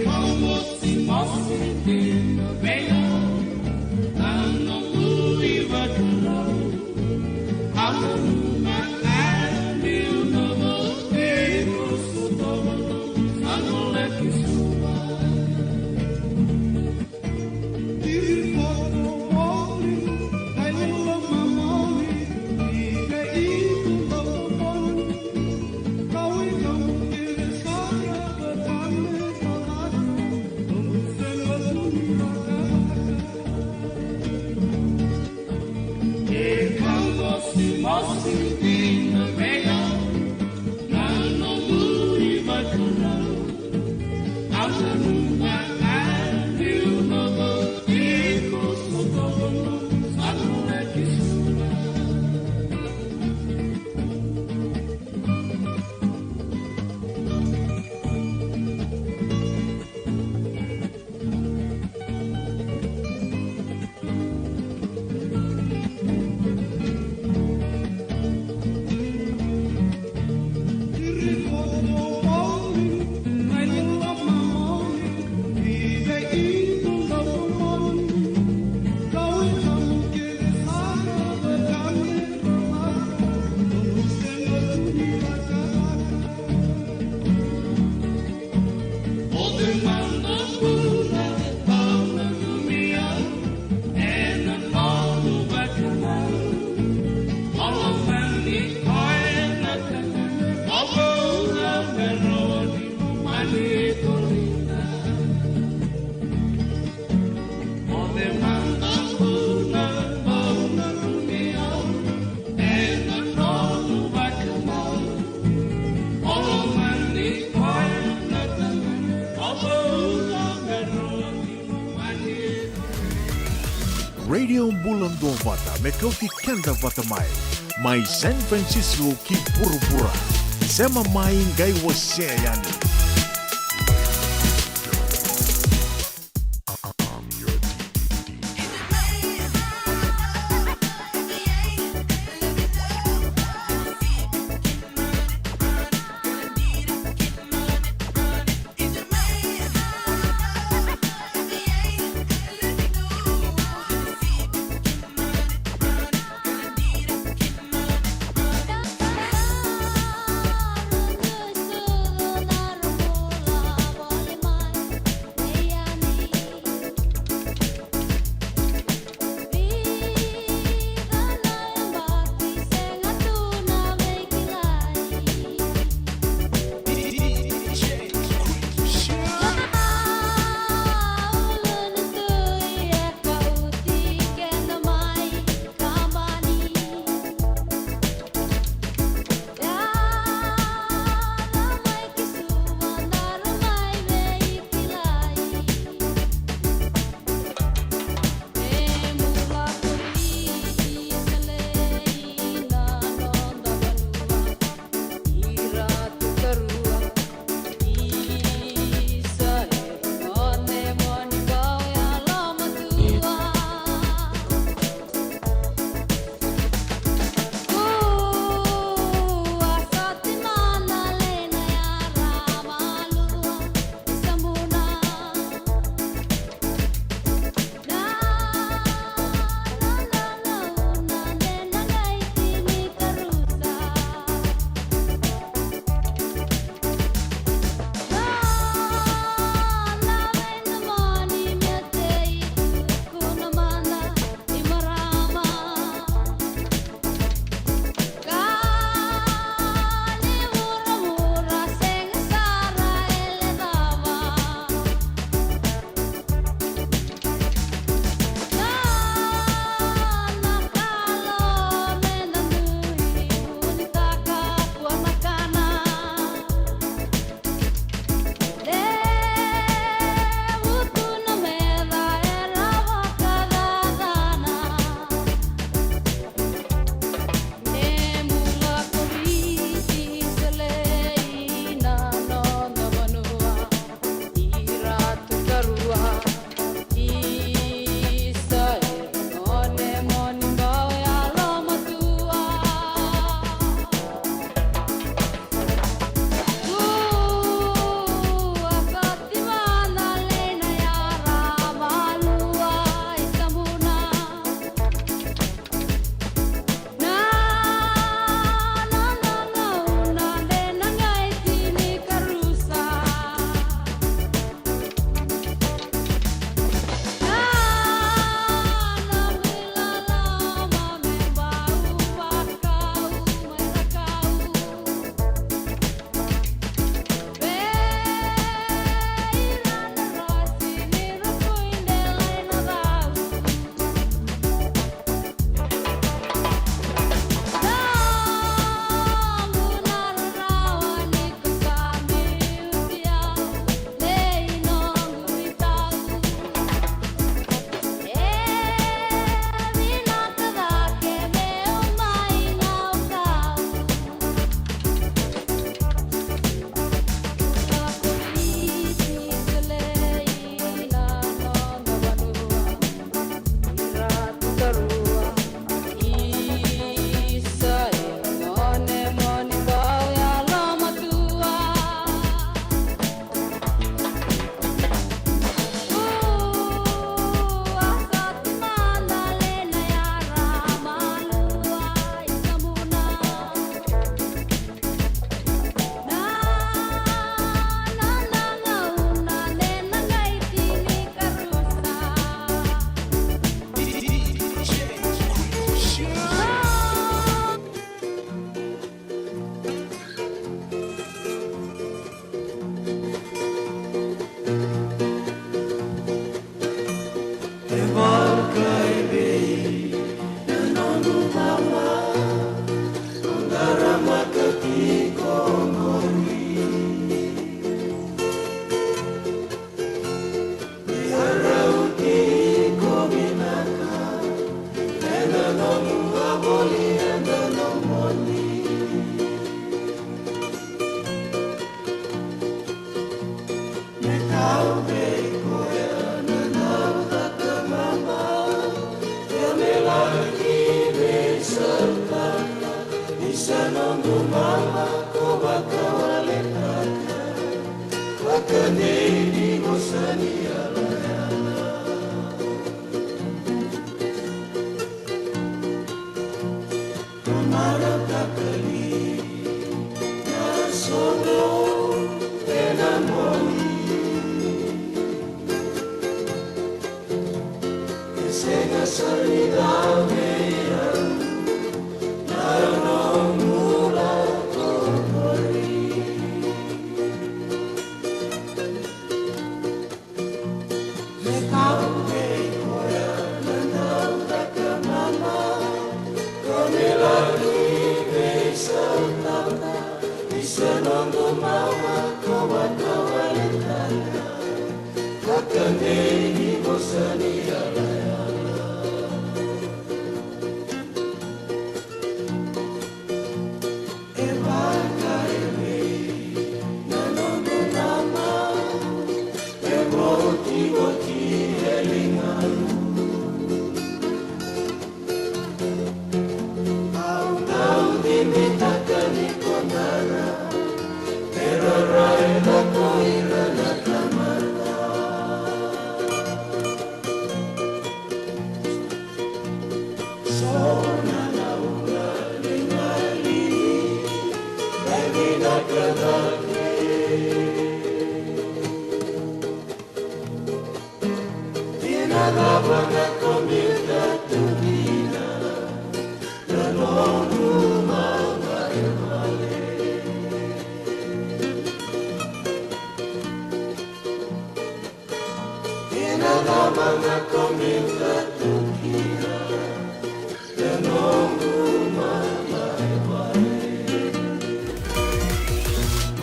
Como Radio Bulan Dua Vata, Mekauti Kenda Vata Mai San Francisco ki Pura-Pura. Sema mai ngai waseyani.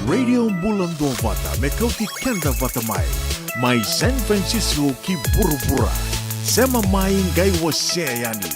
Radio Bulan Dovata mekauti kenda vatamai. Mai San Francisco ki Burubura. Sema mai ngai waseani.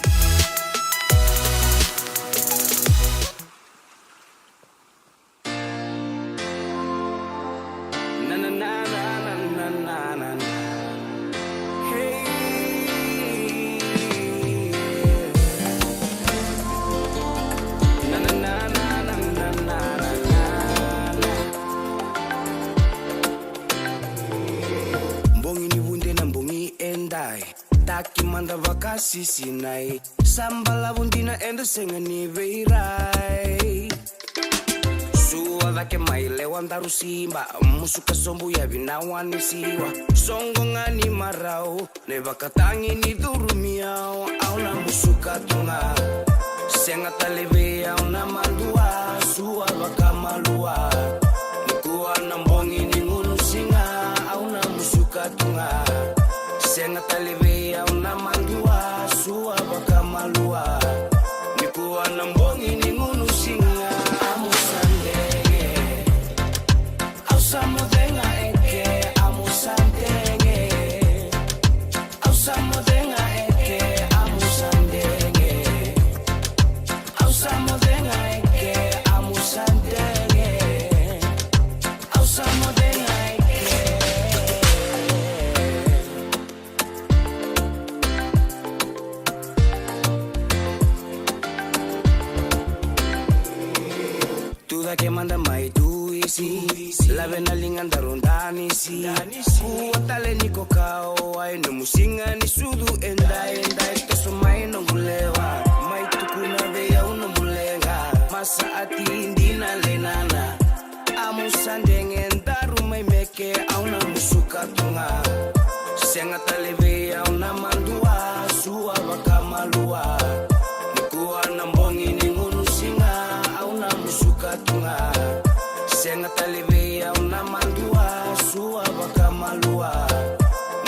Sinai sambala bundina endo sengani veirai suwa vake maile wandaru simba musuka sombu ya vinawani siwa songo ngani marau ne bakatangi ni durumiao auna musuka tunga senga taleve auna mandua suwa vaka malua nikuwa nambongi ni ngunu singa auna musuka tunga senga taleve auna mandua suwa baka malua nikuwa na mbongi ni ngunu singa amusandenge ausamodenga eke amusandenge ausamodenga eke amusandenge ausamodenga eke amusandenge ausamodenga que manda mai tuisi la vena linganda rondani si kuatale niko kao ai no musinga ni sudu endai toso mai no mulewa mai tukuna veya uno mulenga masa ati indina lenana amusandenge ndaru mai meke auna musuka tunga senga taleve auna mandua suwa baka malua nikuwa na mbongi ni ngunu singa auna musuka tunga senga taleve auna mandua suwa baka malua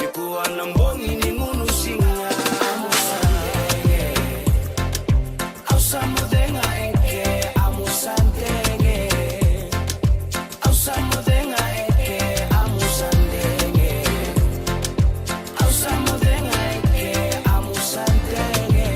nikuwa na mbongi ni ngunu singa amusandenge ausamodenga eke amusandenge ausamodenga eke amusandenge ausamodenga eke amusandenge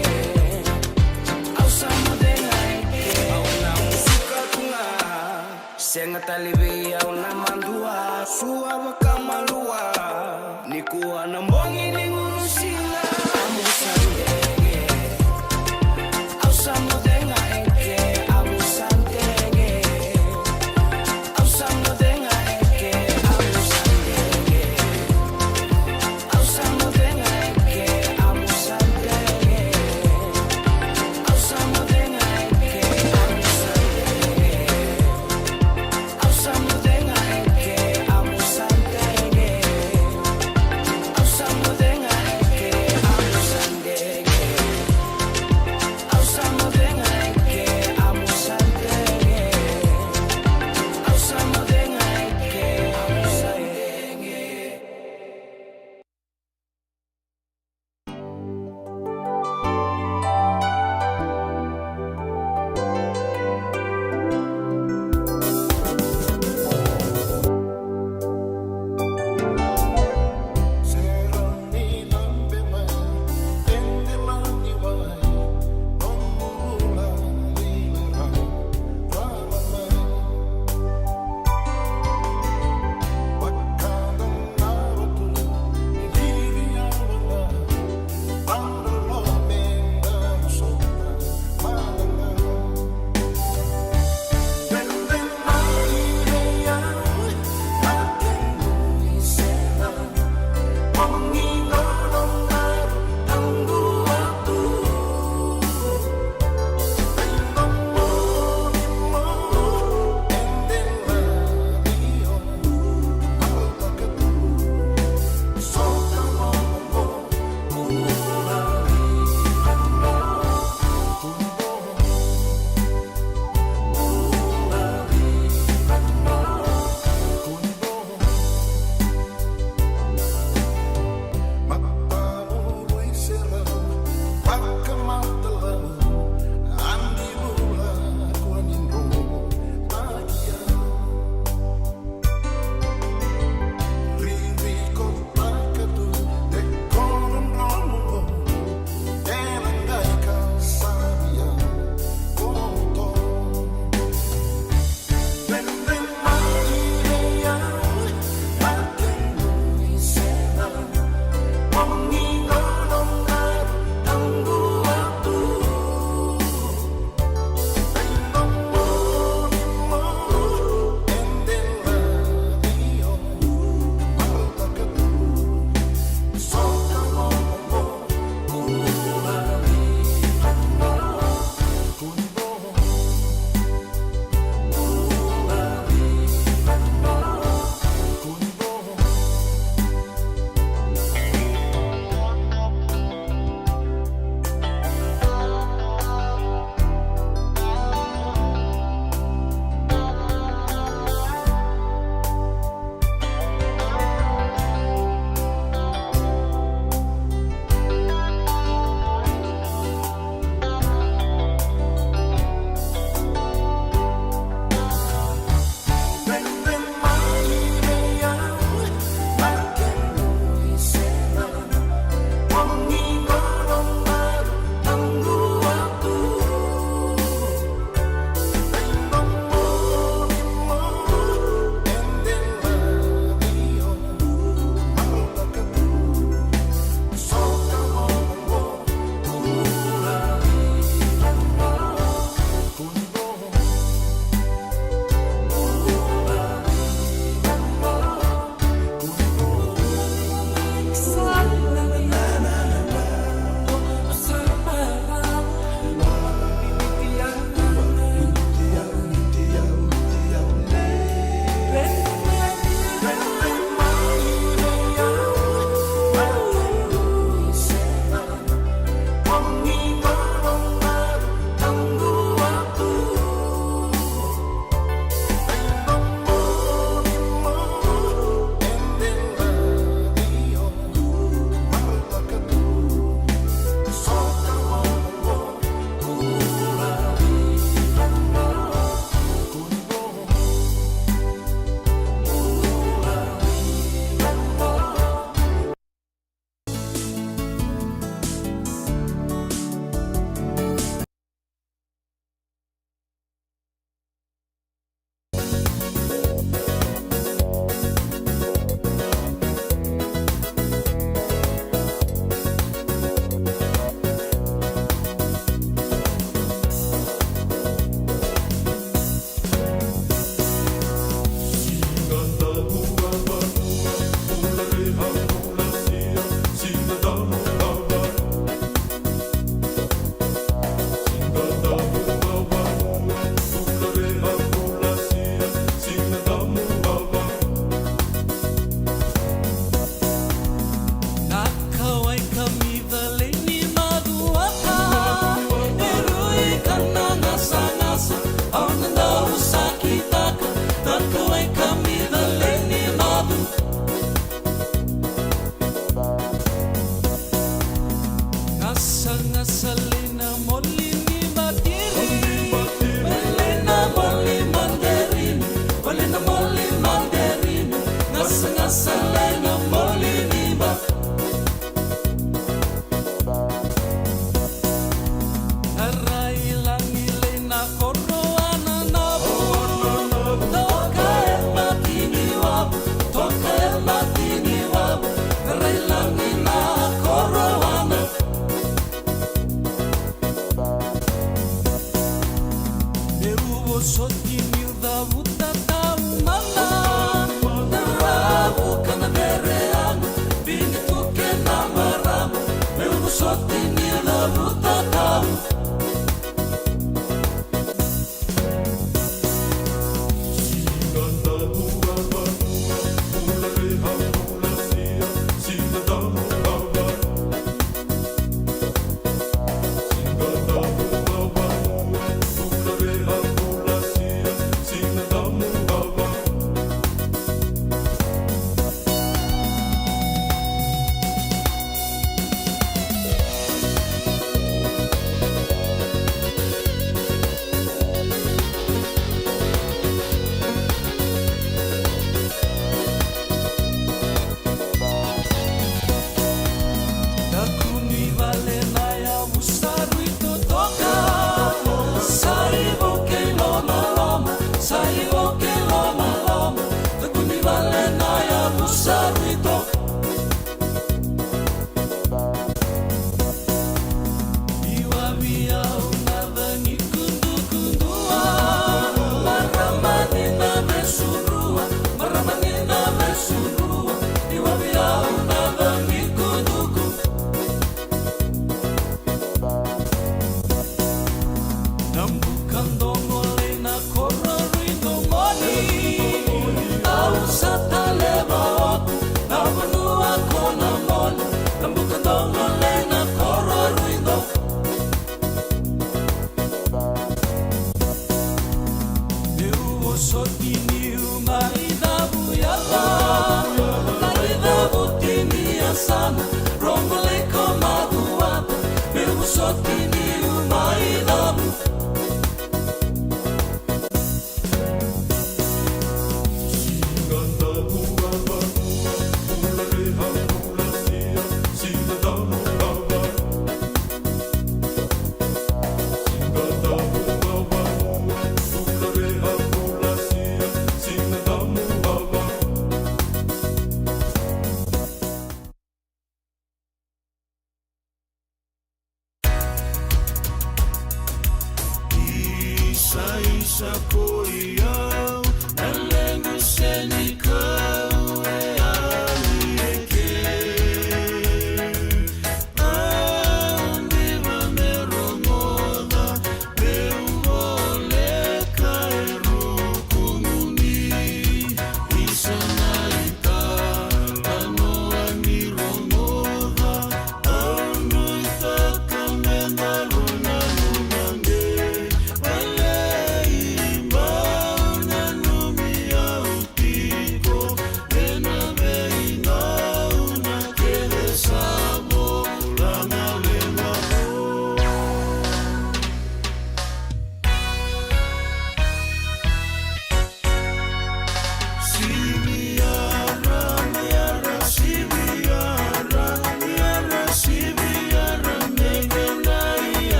Una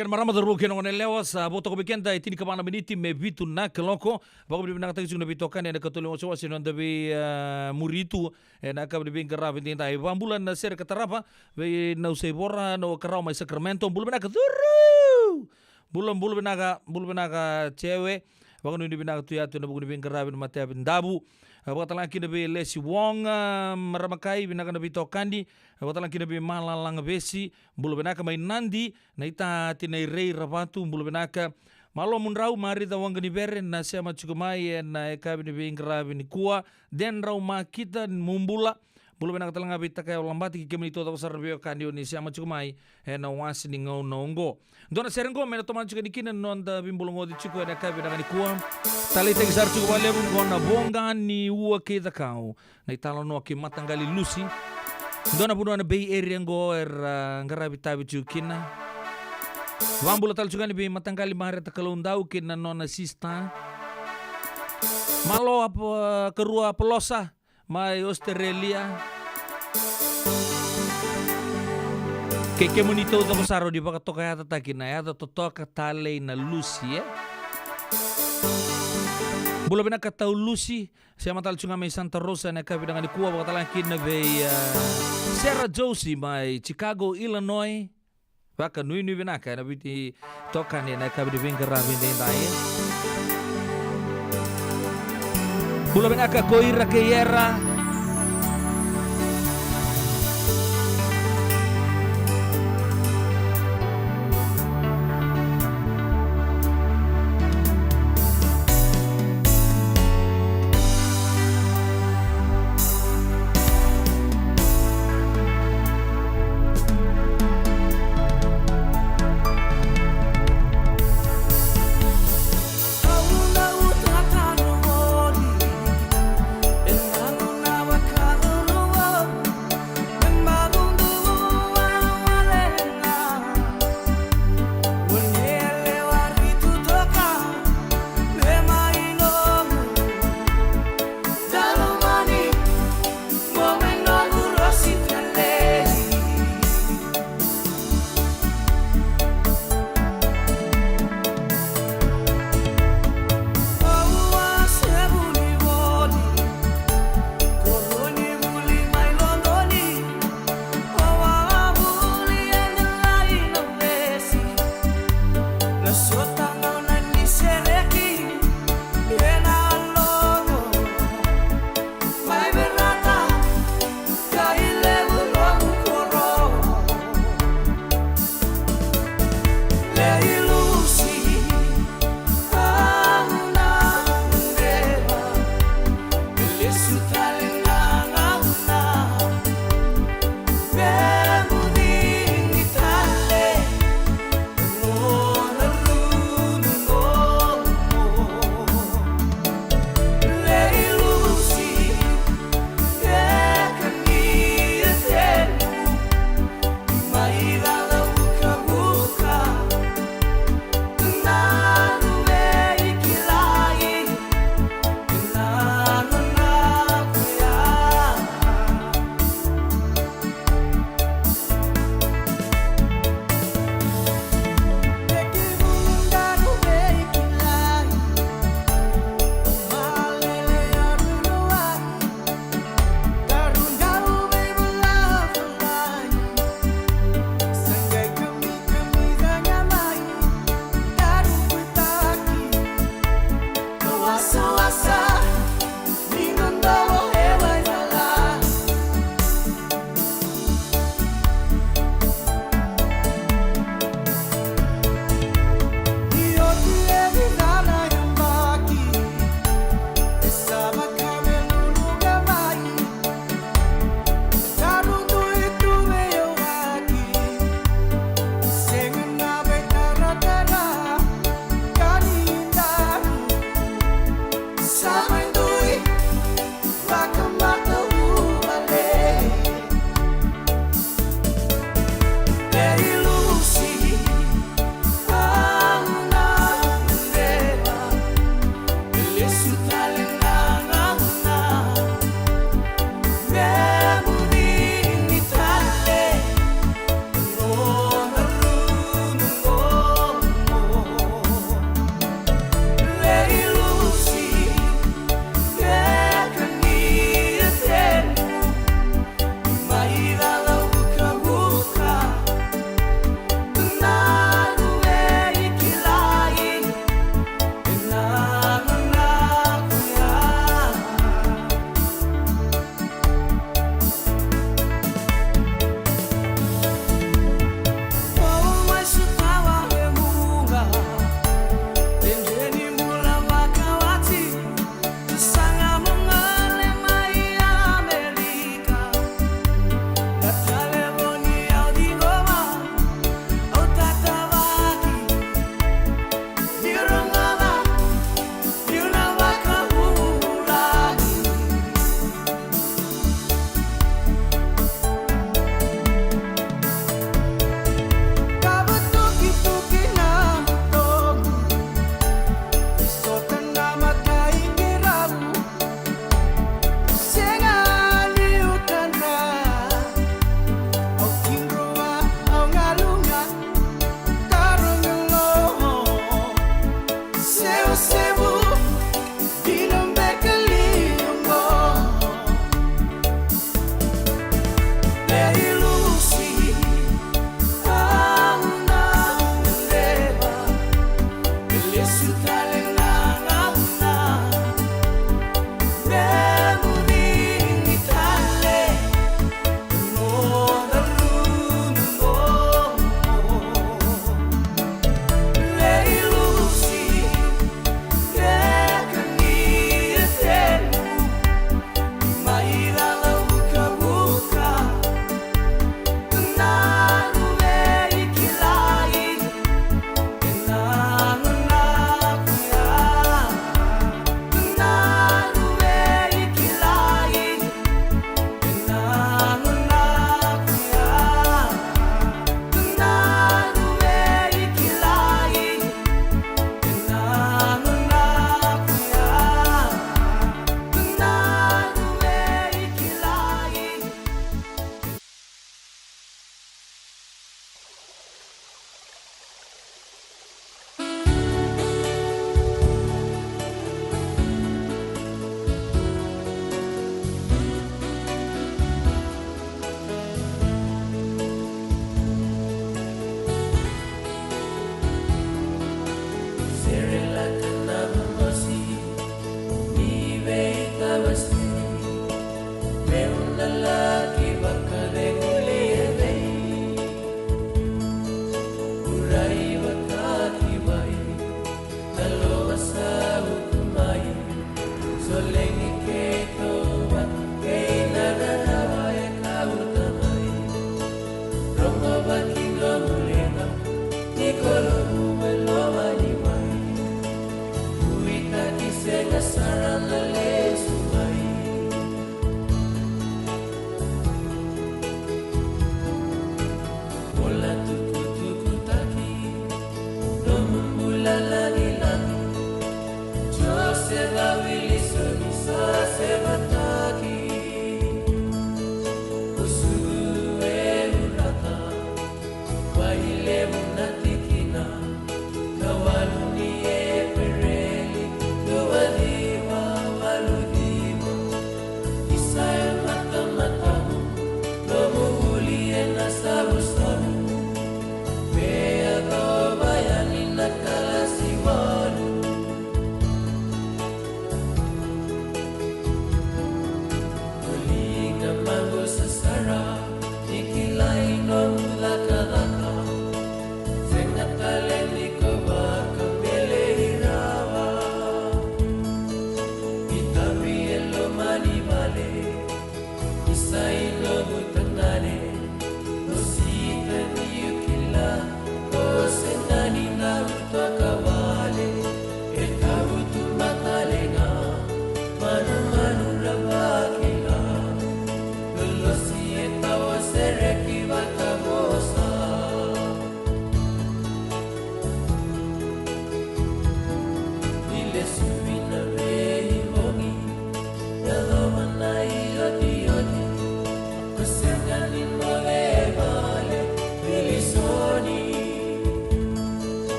Akan marama daru kena ngone lewas boto ko bekenda itini kamana beniti me bitu na keloko bako bi nang tagi sungna bitokan ya katulung oso wasi non dabi muritu na ka bi ngara binti tai bambulan na ser katarapa be na usai bora no karau mai Sacramento bulu bena katuru bulu benaga cewe bako ni binaga tuyatu na buku ni ngara bin mate bin dabu bako talaki na be lesi wong maramakai binaga na bitokandi bako talaki na be malalang besi bulu benaka mai nandi na ita tinai rei rapatu bulu benaka malo munrau mari da wang ni beren na sema chukumai na eka bini bingra bini kuwa den rau makita mumbula bulu benaka talanga bita kaya lambati ki kemini to tasar bio kandio ni sema chukumai na wasi ni ngau nongo dona serengo mena toman chuka nikina nonda bimbulongo di chuku na eka bina ni kuwa tali te gisar chuku wale bungona bonga ni uwa ke da kau na italo no ki matangali lusi dona buno na Bay Area ngo ngarabi tabi chukina wambula tal chukani bi matangkali mahare takalundau kina nona sista malo apa kerua pelosa mai Australia keke monito to saro di baka to kaya tatakina ya to katale na lusi ya bula bina katau lusi siya matal chunga may Santa Rosa na kabi dengan kuwa baka talang kina bay Sarah Josie may Chicago, Illinois baka nui bina ka na biti tokan na kabi di karami din tayo bula bina ka Koira Kayera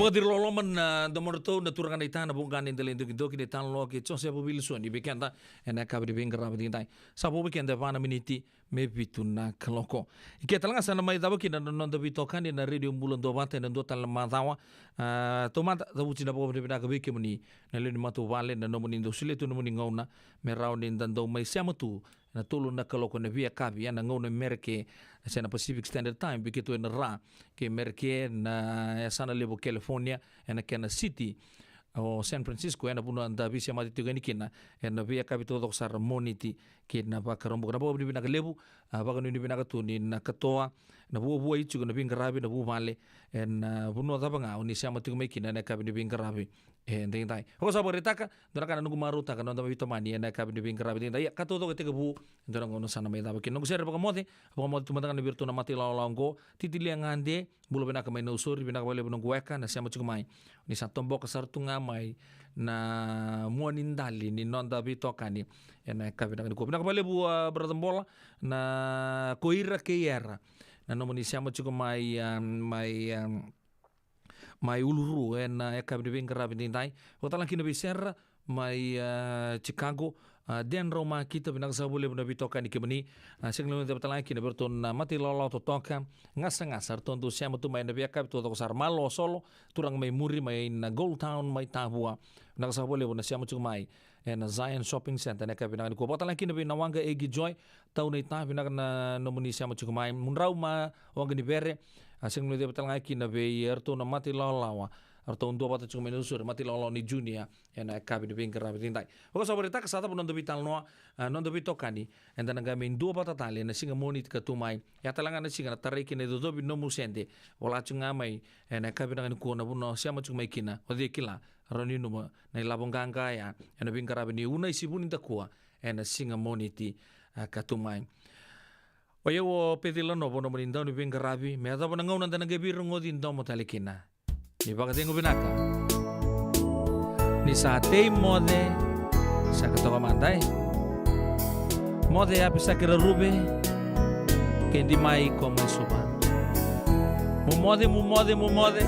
Pagkatir loloman na domorto na turangan ita na bungkan in delendo kido kini tan lo ki chose po bilso ni bekenda ena ka bi bengra ba dintai sa po bekenda pa na miniti me bituna kloko ike talanga sana mai dabo kina non do bitokan na radio bulon do bate na do tal madawa tomata da uti na po bi na ka bi kemuni na le matu vale na no muni do sile tu no muni ngona me raun dan do mai siamatu na tulu na kaloko na via kavi na ngona merke sa na Pacific Standard Time bikitu na ra ke merke na sana lebo California na Kansas City o San Francisco na puno anda bisia mati tugani kina na via kavi todo sa moniti ke na bakarombo na bo ni na lebu baka ni na katuni na katoa na buo itu na bingarabi na buo vale na puno da banga ni sia mati kina na kavi ni bingarabi dai ho sa boretaka dona kana nungu maruta kana nda bito mani na kabi ni bingarabi dai ka todo ke bu dona ngono sana mai da ke nungu ser baka mode tumata kana virtu na mati lawango titili ngande bulo bena ka mai no sori bena ka bale nungu weka na sia mati mai ni sa tombo ka sartunga mai na muanindali ni nonda bito kani na kabi na ko bena ka bale bu bradambola na koira ke era na no ni sia mati mai uluru na kabi ni bingarabi dai o talang kina biser mai Chicago den Roma kita binang sa boleh bina bitokan di kemeni singlo de talang kina berton mati lolo to toka ngasar tontu siamo tu mai na biakap to sar malo solo turang mai muri mai na Gold Town mai tabua nang sa boleh bina siamo tu mai na Zion Shopping Center na kabi binang ko talang kina bina wanga egi joy tau nei ta binang na nomuni siamo tu mai munrau ma wanga ni bere asing nu de talang kina be erto na mati lolawa Arto undua pata cuma menusur mati lolo ni Junia ena kabi ni bingkar rabi tintai. Oka sabarita kasata pun bital noa tokani enda naga min dua pata tali na singa monit katumai ya talangan na singa tariki na dodobi no musende wala cunga mai ena kabi na kuona puno siama cuma ikina odi kila roni numa na labong gangga ya ena bingkar rabi ni una isi punin takua ena singa moniti katumai. Oye wo pedilo no bono menindau ni bingkar rabi me ada pun ngau nanda naga birung odi indau mo talikina. Ni baka tengo binaka. Ni satei mode sa katoka mandai. Mode ya bisa kira rube kendi mai como soba. Mu mode.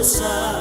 Sa